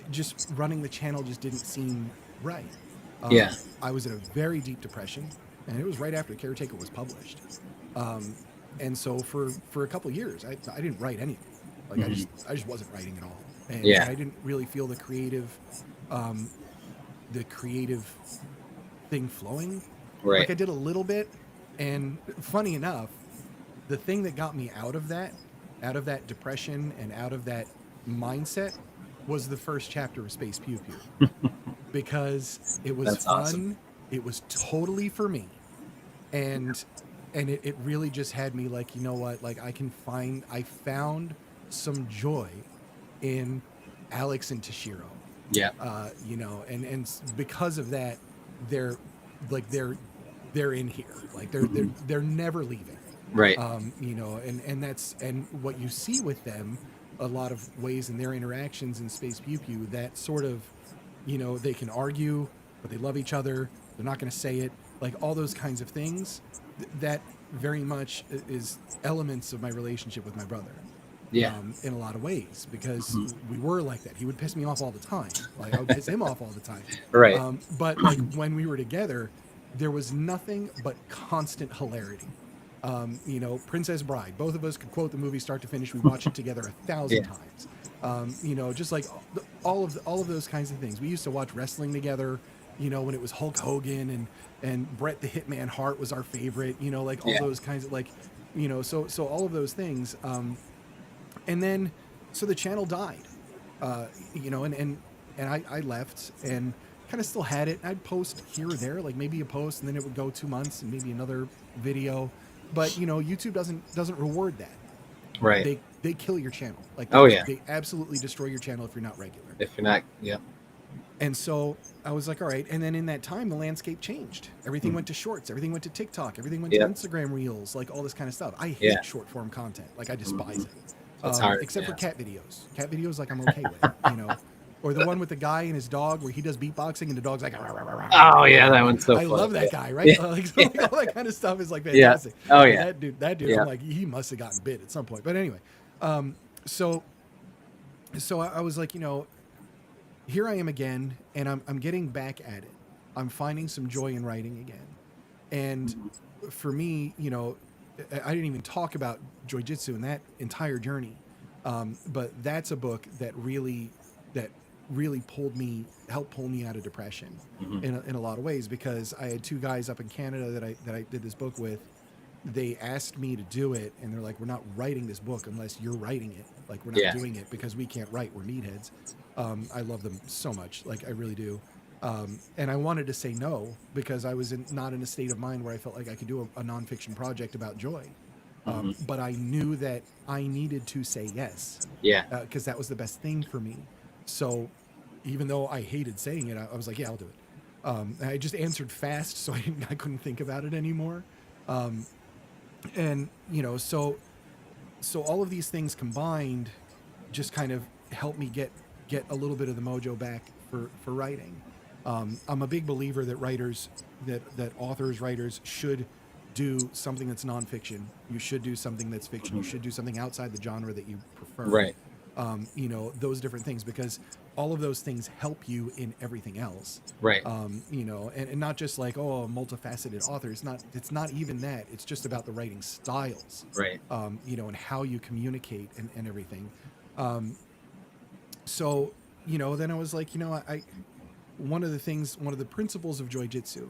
S1: just running the channel just didn't seem right. I was in a very deep depression, and it was right after Caretaker was published. And so for a couple of years, I didn't write anything. Like I just wasn't writing at all. And I didn't really feel the creative the creative thing flowing.
S2: Right.
S1: Like I did a little bit, and funny enough, the thing that got me out of that depression and out of that mindset was the first chapter of Space Pew Pew, because it was
S2: That's
S1: fun.
S2: awesome.
S1: It was totally for me, and it really just had me like, you know what, like I found some joy in Alex and Toshiro.
S2: Yeah.
S1: You know, and because of that, they're like they're in here, like they're never leaving.
S2: Right.
S1: You know, and that's, and what you see with them a lot of ways in their interactions in Space Pew Pew, that sort of, you know, they can argue, but they love each other. They're not going to say it, like all those kinds of things. That very much is elements of my relationship with my brother.
S2: Yeah.
S1: In a lot of ways, because we were like that. He would piss me off all the time. Like I would piss him off all the time.
S2: Right.
S1: But like when we were together, there was nothing but constant hilarity. You know, Princess Bride. Both of us could quote the movie start to finish. We watched it together 1,000 times. You know, just like all of those kinds of things. We used to watch wrestling together. You know, when it was Hulk Hogan and Bret the Hitman Hart was our favorite. You know, like all those kinds of, like, you know, so all of those things. And then, so the channel died. You know, and I left and kind of still had it. I'd post here or there, like maybe a post, and then it would go 2 months and maybe another video. But you know, YouTube doesn't reward that.
S2: Right.
S1: They kill your channel. Like they absolutely destroy your channel if you're not regular.
S2: If you're not,
S1: And so I was like, all right. And then in that time, the landscape changed. Everything went to shorts. Everything went to TikTok. Everything went to Instagram Reels. Like all this kind of stuff. I hate short form content. Like I despise it.
S2: It's hard,
S1: except for cat videos. Cat videos, like I'm okay with. You know. Or the one with the guy and his dog where he does beatboxing and the dog's like,
S2: oh yeah, that one's so
S1: I
S2: fun.
S1: love that guy, right? Like, so like all that kind of stuff is like
S2: Yeah.
S1: fantastic.
S2: Oh yeah.
S1: That dude, I'm like, he must have gotten bit at some point. But anyway, so I was like, you know, here I am again, and I'm getting back at it. I'm finding some joy in writing again. And for me, you know, I didn't even talk about Joy-Jitsu in that entire journey. But that's a book that really helped pull me out of depression in a lot of ways, because I had two guys up in Canada that I did this book with. They asked me to do it, and they're like, we're not writing this book unless you're writing it. Like, we're not doing it because we can't write. We're meatheads. I love them so much. Like, I really do. And I wanted to say no, because I was not in a state of mind where I felt like I could do a nonfiction project about joy. But I knew that I needed to say yes.
S2: Yeah.
S1: Because that was the best thing for me. So even though I hated saying it, I was like, yeah, I'll do it. I just answered fast, so I couldn't think about it anymore. And, you know, so all of these things combined just kind of helped me get a little bit of the mojo back for writing. I'm a big believer that writers, that authors, writers should do something that's nonfiction. You should do something that's fiction. You should do something outside the genre that you prefer.
S2: Right.
S1: You know, those different things, because all of those things help you in everything else.
S2: Right.
S1: You know, and not just like, oh, a multifaceted author. It's not even that. It's just about the writing styles.
S2: Right.
S1: You know, and how you communicate and everything. So, you know, then I was like, you know, one of the principles of Joy-Jitsu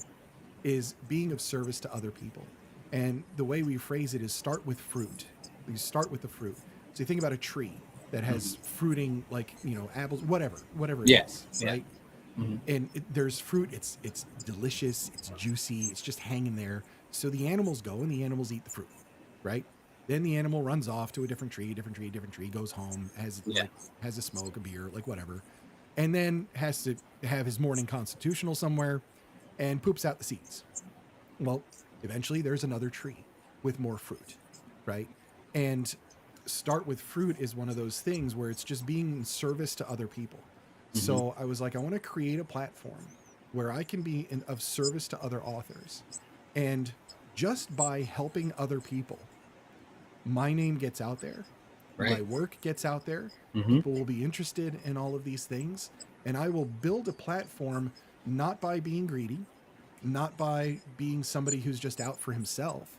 S1: is being of service to other people. And the way we phrase it is start with fruit. You start with the fruit. So you think about a tree that has fruiting, like, you know, apples, whatever it is, right? And there's fruit. It's delicious. It's juicy. It's just hanging there. So the animals go and the animals eat the fruit, right? Then the animal runs off to a different tree, goes home, has a smoke, a beer, like whatever, and then has to have his morning constitutional somewhere and poops out the seeds. Well, eventually there's another tree with more fruit, right? And start with fruit is one of those things where it's just being in service to other people. So I was like, I want to create a platform where I can be of service to other authors. And just by helping other people, my name gets out there. Right. My work gets out there. People will be interested in all of these things. And I will build a platform not by being greedy, not by being somebody who's just out for himself,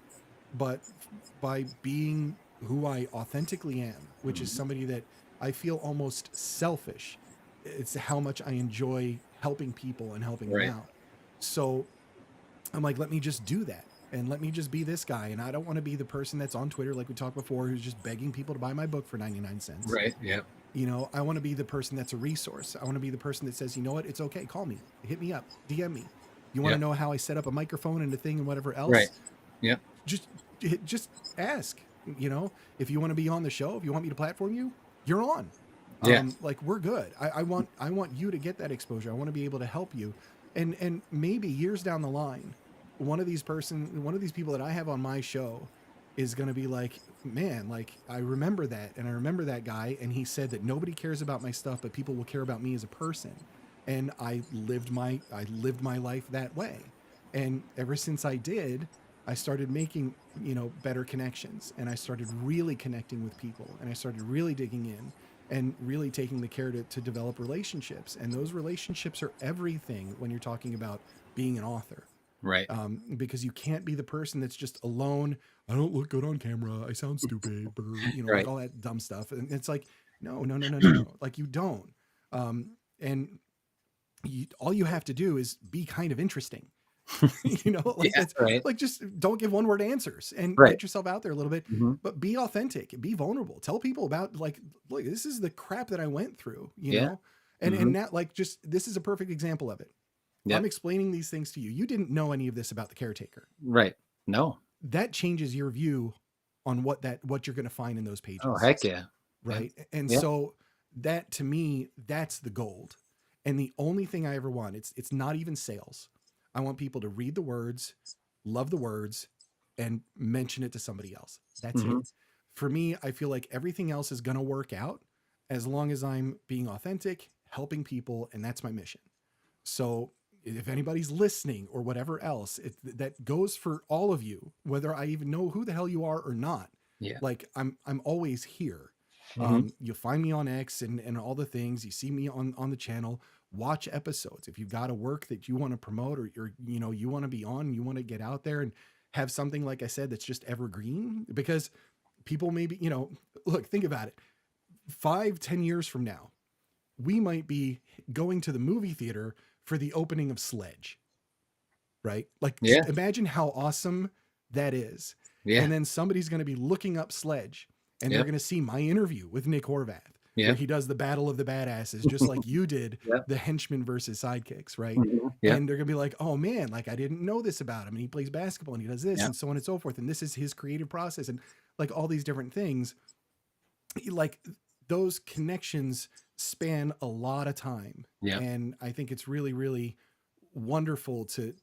S1: but by being who I authentically am, which is somebody that I feel almost selfish it's how much I enjoy helping people and helping them
S2: Right.
S1: out. So I'm like, let me just do that. And let me just be this guy. And I don't want to be the person that's on Twitter, like we talked before, who's just begging people to buy my book for 99 cents.
S2: Right. Yeah.
S1: You know, I want to be the person that's a resource. I want to be the person that says, you know what, it's okay. Call me, hit me up, DM me. You want
S2: Yeah.
S1: to know how I set up a microphone and a thing and whatever
S2: Right.
S1: else?
S2: Yeah.
S1: Just ask. You know, if you want to be on the show, if you want me to platform you, you're on.
S2: Yeah.
S1: Like we're good. I want you to get that exposure. I want to be able to help you, and maybe years down the line, one of these people that I have on my show is going to be like, man, like I remember that, and I remember that guy, and he said that nobody cares about my stuff, but people will care about me as a person, and I lived my life that way, and ever since I did, I started making, you know, better connections, and I started really connecting with people, and I started really digging in and really taking the care to develop relationships. And those relationships are everything when you're talking about being an author,
S2: Right.
S1: because you can't be the person that's just alone. I don't look good on camera. I sound stupid, you know, like
S2: Right.
S1: all that dumb stuff. And it's like, no, no, no, no, no. Like you don't. And all you have to do is be kind of interesting. You know, like
S2: Yeah.
S1: that's
S2: Right.
S1: like, just don't give one word answers and
S2: Right.
S1: get yourself out there a little bit,
S2: Hmm.
S1: but be authentic, be vulnerable, tell people about, like, look, this is the crap that I went through, you
S2: Yeah.
S1: know. And
S2: Hmm.
S1: now, like, just this is a perfect example of it. I'm
S2: Yep.
S1: explaining these things to you. You didn't know any of this about the caretaker.
S2: Right. No.
S1: That changes your view on what you're going to find in those
S2: Oh,
S1: pages,
S2: heck yeah. Yeah.
S1: right? And
S2: Yeah.
S1: so that, to me, that's the gold. And the only thing I ever want, it's not even sales. I want people to read the words, love the words, and mention it to somebody else. That's
S2: Hmm.
S1: it. For me, I feel like everything else is going to work out as long as I'm being authentic, helping people, and that's my mission. So if anybody's listening or whatever else, that goes for all of you, whether I even know who the hell you are or not.
S2: Yeah.
S1: Like I'm always here.
S2: Hmm.
S1: You'll find me on X and all the things. You see me on the channel. Watch episodes. If you've got a work that you want to promote, or you know, you want to be on, you want to get out there and have something, like I said, that's just evergreen, because people maybe, you know, look, think about it. 5-10 years from now, we might be going to the movie theater for the opening of Sledge, right? Like,
S2: Yeah.
S1: just imagine how awesome that is.
S2: Yeah.
S1: And then somebody's going to be looking up Sledge, and they're
S2: Yep.
S1: going to see my interview with Nick Horvath, where
S2: Yep.
S1: he does the battle of the badasses, just like you did
S2: Yep.
S1: the henchmen versus sidekicks, right?
S2: Hmm. Yep.
S1: And they're going to be like, oh man, like I didn't know this about him. And he plays basketball and he does this
S2: Yep.
S1: and so on and so forth. And this is his creative process, and like all these different things. Like, those connections span a lot of time.
S2: Yep.
S1: And I think it's really, really wonderful to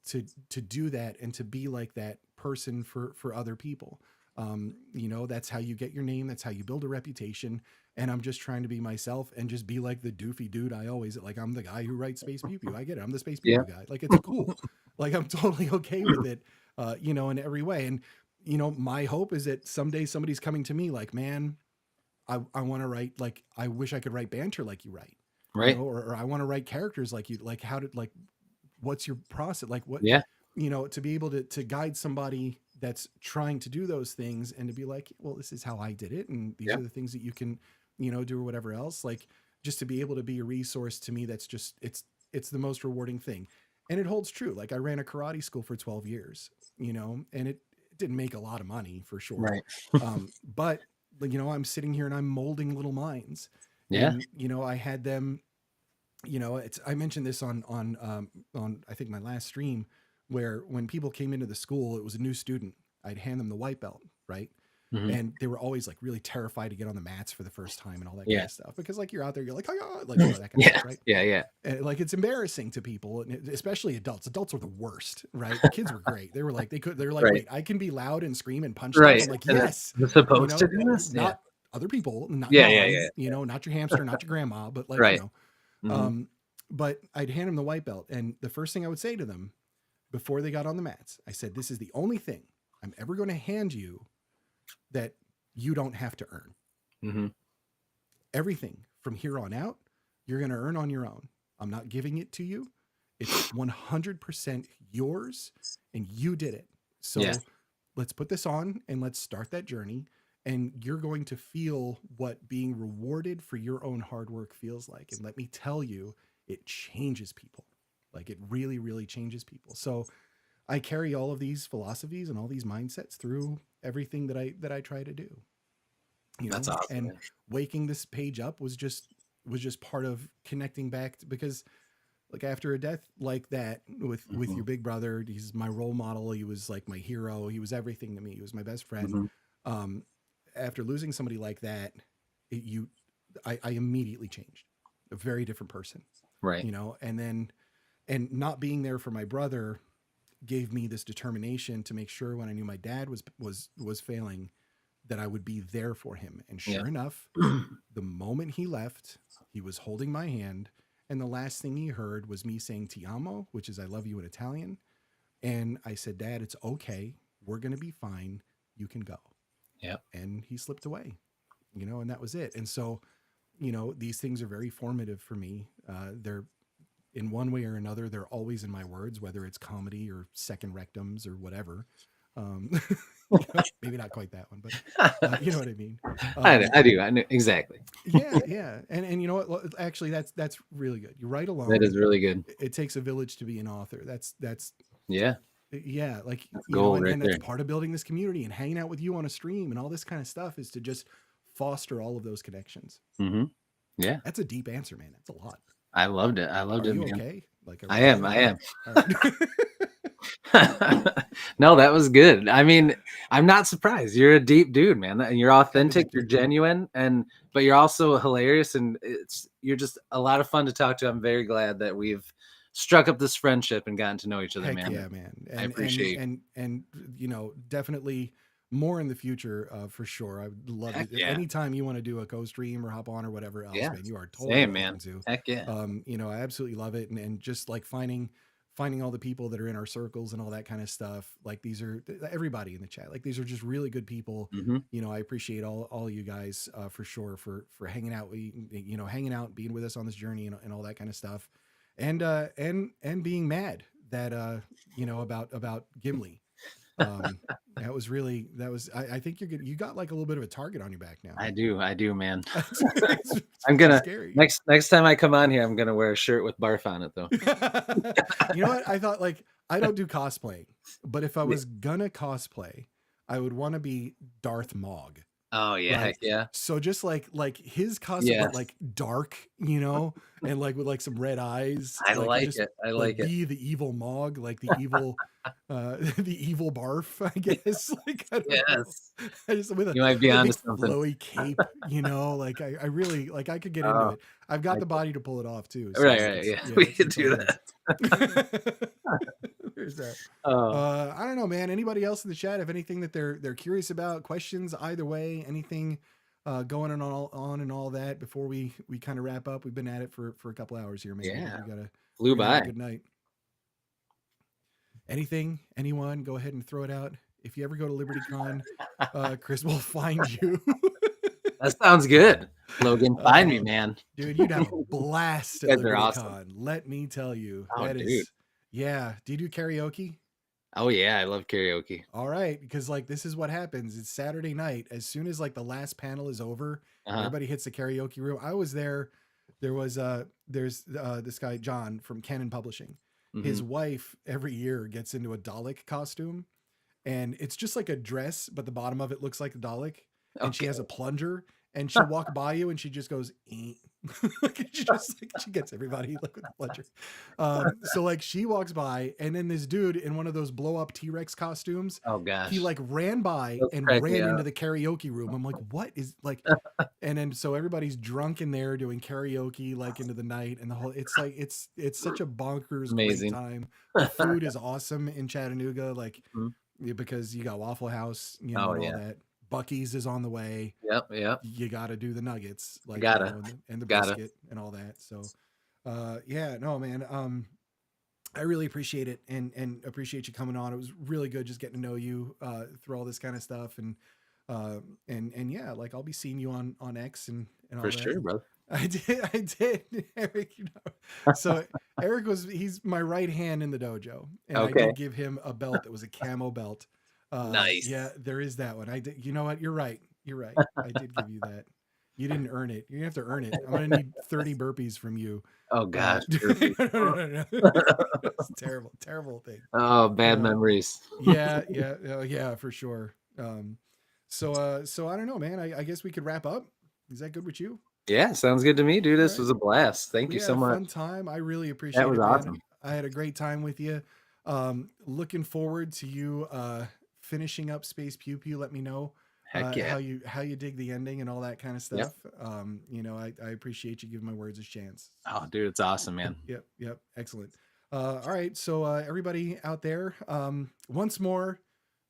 S1: do that and to be like that person for other people. You know, that's how you get your name, that's how you build a reputation. And I'm just trying to be myself and just be like the doofy dude I always, like, I'm the guy who writes Space Pew Pew. I get it. I'm the Space Pew
S2: Yeah.
S1: Pew guy. Like, it's cool. Like, I'm totally okay with it, you know, in every way. And, you know, my hope is that someday somebody's coming to me like, man, I want to write, like, I wish I could write banter like you write, you
S2: Right.
S1: know, or I want to write characters like you, like, how did, like, what's your process? Like, what,
S2: Yeah.
S1: you know, to be able to guide somebody that's trying to do those things, and to be like, well, this is how I did it, and these
S2: Yeah.
S1: are the things that you can, you know, do, or whatever else. Like, just to be able to be a resource to me, that's just, it's the most rewarding thing. And it holds true. Like, I ran a karate school for 12 years, you know, and it didn't make a lot of money, for sure.
S2: Right.
S1: But, you know, I'm sitting here and I'm molding little minds.
S2: Yeah.
S1: And, you know, I had them, you know, I mentioned this on I think my last stream, where when people came into the school, it was a new student, I'd hand them the white belt, right?
S2: Hmm.
S1: And they were always like really terrified to get on the mats for the first time and all that kind
S2: Yeah.
S1: of stuff, because like you're out there, you're like, oh God, like, you know, that kind of
S2: Yeah.
S1: stuff, right?
S2: Yeah. Yeah.
S1: And like, it's embarrassing to people, and especially adults. Adults are the worst, right? The kids were great. They were like, they're like,
S2: Right.
S1: wait, I can be loud and scream and punch
S2: Right.
S1: stuff. I'm like,
S2: And
S1: yes,
S2: it's
S1: you
S2: supposed to
S1: know,
S2: do this. Yeah.
S1: not other people, not
S2: Yeah.
S1: mom,
S2: Yeah. Yeah.
S1: you know, not your hamster, not your grandma, but like,
S2: Right.
S1: you know,
S2: Hmm.
S1: but I'd hand them the white belt, and the first thing I would say to them before they got on the mats, I said, this is the only thing I'm ever going to hand you that you don't have to earn.
S2: Hmm.
S1: Everything from here on out, you're going to earn on your own. I'm not giving it to you. It's 100% yours, and you did it. So
S2: Yeah.
S1: let's put this on and let's start that journey. and you're going to feel what being rewarded for your own hard work feels like. And let me tell you, it changes people. Like, it really, really changes people. So I carry all of these philosophies and all these mindsets through everything that I try to do.
S2: That's awesome,
S1: And
S2: man.
S1: waking this page up was just part of connecting back to, because like after a death like that with
S2: Hmm.
S1: your big brother, he's my role model, he was like my hero, he was everything to me, he was my best friend.
S2: Hmm.
S1: um After losing somebody like that, I immediately changed, a very different person,
S2: Right.
S1: and then, and not being there for my brother gave me this determination to make sure when I knew my dad was failing, that I would be there for him. And
S2: Yeah.
S1: sure enough, the moment he left, he was holding my hand, and the last thing he heard was me saying "Ti amo," which is "I love you" in Italian. And I said, "Dad, it's okay. We're gonna be fine. You can go."
S2: Yeah.
S1: And he slipped away, and that was it. And so, these things are very formative for me. They're, in one way or another, they're always in my words, whether it's comedy or second rectums or whatever. Um, maybe not quite that one, but you know what I mean.
S2: I do. I know exactly.
S1: Yeah, yeah, and you know what? Actually, that's really good. You're right
S2: That is
S1: along.
S2: really good.
S1: It takes a village to be an author. That's
S2: Yeah.
S1: yeah, like,
S2: That's gold right
S1: and that's
S2: there.
S1: part of building this community and hanging out with you on a stream and all this kind of stuff, is to just foster all of those connections.
S2: Hmm. Yeah.
S1: That's a deep answer, man. That's a lot.
S2: I loved it. I loved
S1: Are
S2: it,
S1: you
S2: man.
S1: okay? Like, are we
S2: I am.
S1: good?
S2: I am.
S1: All right.
S2: No, that was good. I mean, I'm not surprised. You're a deep dude, man. And you're
S1: I'm a
S2: authentic,
S1: deep
S2: you're
S1: dude.
S2: genuine, and but you're also hilarious, and you're just a lot of fun to talk to. I'm very glad that we've struck up this friendship and gotten to know each other,
S1: Heck
S2: man.
S1: yeah, man.
S2: I
S1: And
S2: appreciate you.
S1: definitely more in the future, for sure. I would love
S2: Heck
S1: it.
S2: yeah.
S1: Anytime you want to do a co-stream or hop on or whatever else,
S2: Yeah.
S1: man, you are totally
S2: Same, man.
S1: welcome to.
S2: Heck yeah.
S1: I absolutely love it. And just like finding all the people that are in our circles and all that kind of stuff. Like, these are everybody in the chat. Like, these are just really good people.
S2: Hmm.
S1: I appreciate all you guys, for sure, for hanging out, hanging out, being with us on this journey, and all that kind of stuff. And being mad that, about Gimli. I think you're good. You got like a little bit of a target on your back now.
S2: I do, man.
S1: It's
S2: I'm
S1: pretty
S2: gonna
S1: scary.
S2: next time I come on here, I'm gonna wear a shirt with barf on it though.
S1: You know what? I thought, like, I don't do cosplaying, but if I
S2: Yeah.
S1: was gonna cosplay, I would want to be Darth Maul.
S2: Oh yeah,
S1: Right.
S2: heck yeah.
S1: So just like his costume, but
S2: Yes.
S1: like dark, and like with like some red eyes,
S2: I
S1: like, and
S2: like
S1: just
S2: it. I
S1: like
S2: like it.
S1: be the evil Mog, like the evil, the evil barf, I
S2: Yeah.
S1: guess. Like, I don't know.
S2: Yes.
S1: I just with a
S2: You might be
S1: with a
S2: onto
S1: big
S2: something.
S1: flowy cape, like I really, like, I could get into
S2: Oh,
S1: it. I've got
S2: I
S1: the body to pull it off too. So
S2: right, right.
S1: it's,
S2: Yeah,
S1: yeah,
S2: we could
S1: it's all
S2: do
S1: good.
S2: that.
S1: There's that.
S2: Oh,
S1: I don't know, man. Anybody else in the chat have anything that they're curious about? Questions either way? Anything going on and all that before we kind of wrap up? We've been at it for a couple hours here, man.
S2: yeah.
S1: We're
S2: Flew
S1: gonna have a
S2: by.
S1: good night. Anything? Anyone? Go ahead and throw it out. If you ever go to LibertyCon, Chris will find you.
S2: That sounds good. Logan, find me,
S1: uh,
S2: man.
S1: Dude, you'd have a blast at
S2: You guys are awesome.
S1: LibertyCon. Let me tell you,
S2: Oh,
S1: that
S2: dude.
S1: is, yeah. Do you do karaoke?
S2: Oh yeah, I love karaoke.
S1: All right, because like this is what happens. It's Saturday night. As soon as like the last panel is over,
S2: Uh-huh.
S1: everybody hits the karaoke room. I was there. There's this guy John from Canon Publishing. His
S2: Hmm.
S1: wife every year gets into a Dalek costume, and it's just like a dress, but the bottom of it looks like a Dalek, and she
S2: Okay.
S1: has a plunger, and she'll walk by you, and she just goes, "Eh." Like, she just like she gets everybody like with the plunger. So like she walks by, and then this dude in one of those blow up T-Rex costumes,
S2: Oh
S1: he
S2: gosh.
S1: like ran by
S2: Those
S1: and
S2: crack me
S1: ran into
S2: up.
S1: the karaoke room. I'm like, what is like, and then so everybody's drunk in there doing karaoke like into the night, and the whole, it's like it's such a bonkers great
S2: Amazing.
S1: time. The food is awesome in Chattanooga, like,
S2: Mhm.
S1: because you got Waffle House,
S2: Oh
S1: and all
S2: yeah.
S1: that. Bucky's is on the way.
S2: Yep. Yep.
S1: You got to do the nuggets, like,
S2: Gotta.
S1: and the
S2: Gotta.
S1: brisket and all that. So, yeah, no, man. I really appreciate it, and appreciate you coming on. It was really good just getting to know you through all this kind of stuff, and yeah, like, I'll be seeing you on X and all
S2: For
S1: that.
S2: sure, brother.
S1: I did, Eric. So Eric he's my right hand in the dojo, and I
S2: Okay.
S1: did give him a belt that was a camo belt.
S2: Nice.
S1: Yeah, there is that one. I did. You know what? You're right. You're right. I did give you that. You didn't earn it. You have to earn it. I'm gonna need 30 burpees from you.
S2: Oh gosh.
S1: No. It's a terrible, terrible thing.
S2: Oh, bad memories.
S1: Yeah, for sure. So I don't know, man. I guess we could wrap up. Is that good with you?
S2: Yeah, sounds good to me, dude.
S1: All
S2: This
S1: right.
S2: was a blast. Thank
S1: We
S2: you
S1: had
S2: so
S1: a
S2: much.
S1: fun time. I really appreciate
S2: That was
S1: it, man.
S2: awesome.
S1: I had a great time with you. Looking forward to you finishing up Space Pew Pew. Let me know
S2: Heck yeah.
S1: how you dig the ending and all that kind of
S2: Yep.
S1: stuff. I appreciate you giving my words a chance.
S2: Oh, dude, it's awesome, man.
S1: Yep, excellent. All right, so everybody out there, once more,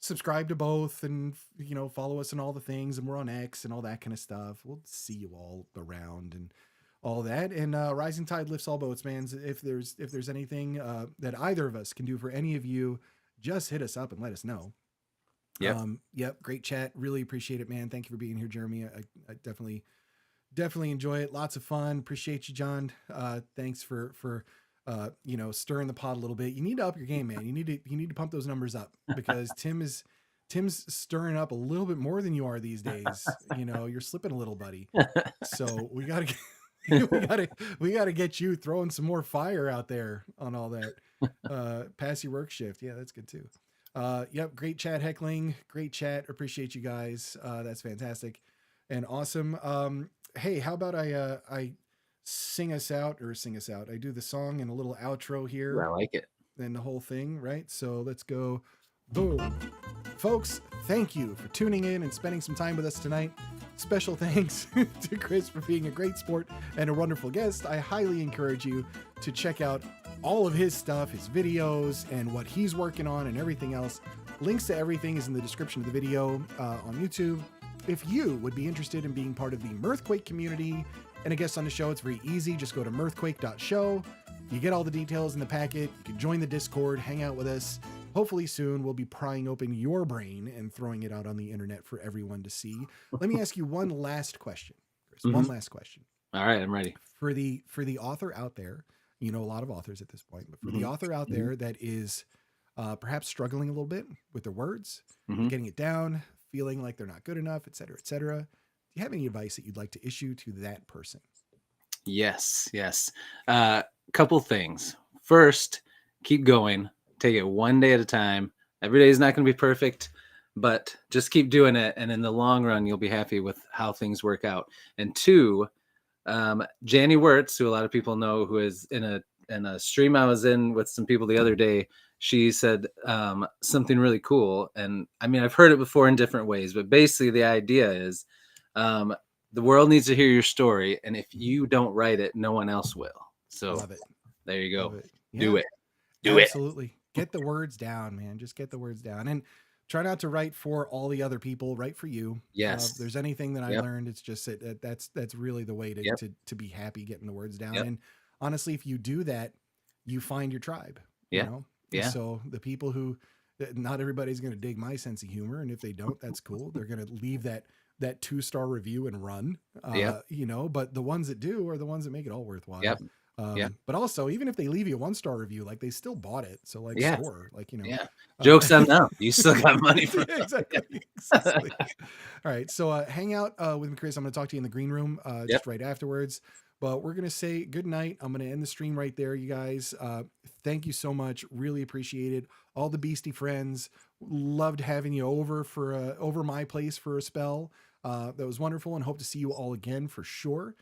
S1: subscribe to both, and follow us on all the things, and we're on X and all that kind of stuff. We'll see you all around and all that. And rising tide lifts all boats, man. If there's anything that either of us can do for any of you, just hit us up and let us know.
S2: Yep.
S1: Great chat. Really appreciate it, man. Thank you for being here, Jeremy. I definitely enjoy it. Lots of fun. Appreciate you, John. Thanks for stirring the pot a little bit. You need to up your game, man. You need to pump those numbers up, because Tim's stirring up a little bit more than you are these days. You're slipping a little, buddy. So we gotta we gotta get you throwing some more fire out there on all that. Pass your work shift. Yeah, that's good too. Yep, great chat, Heckling. Great chat. Appreciate you guys. That's fantastic and awesome. Hey, how about I sing us out? I do the song and a little outro here.
S2: I like it.
S1: And the whole thing, right? So let's go. Boom. Folks, thank you for tuning in and spending some time with us tonight. Special thanks to Chris for being a great sport and a wonderful guest. I highly encourage you to check out all of his stuff, his videos, and what he's working on and everything else. Links to everything is in the description of the video on YouTube. If you would be interested in being part of the Mirthquake community and a guest on the show, it's very easy. Just go to mirthquake.show. You get all the details in the packet. You can join the Discord, hang out with us. Hopefully soon we'll be prying open your brain and throwing it out on the internet for everyone to see. Let me ask you one last question, Chris. One last question.
S2: All right, I'm ready.
S1: For the author out there, a lot of authors at this point, but for the author out there that is perhaps struggling a little bit with their words, getting it down, feeling like they're not good enough, et cetera, do you have any advice that you'd like to issue to that person?
S2: Yes. Couple things. First, keep going. Take it one day at a time. Every day is not going to be perfect, but just keep doing it. And in the long run, you'll be happy with how things work out. And two, Janny Wirtz, who a lot of people know, who is in a stream I was in with some people the other day, she said something really cool. And I mean, I've heard it before in different ways, but basically the idea is the world needs to hear your story. And if you don't write it, no one else will. So
S1: Love it.
S2: There you go.
S1: Yeah.
S2: Do it. Do
S1: Absolutely. Get the words down, man. Just get the words down, and try not to write for all the other people. Write for you.
S2: Yes.
S1: If there's anything that I learned, it's just that's really the way to be happy, getting the words down. And honestly, if you do that, you find your tribe. Yeah. So the people who, not everybody's going to dig my sense of humor, and if they don't, that's cool. They're going to leave that 2-star review and run. But the ones that do are the ones that make it all worthwhile. But also, even if they leave you a 1-star review, like they still bought it. So score,
S2: Jokes on them. You still got money for
S1: it. Exactly. All right. So hang out with me, Chris. I'm going to talk to you in the green room just right afterwards. But we're going to say good night. I'm going to end the stream right there, you guys. Thank you so much. Really appreciate it. All the Beastie friends, loved having you over my place for a spell. That was wonderful, and hope to see you all again for sure.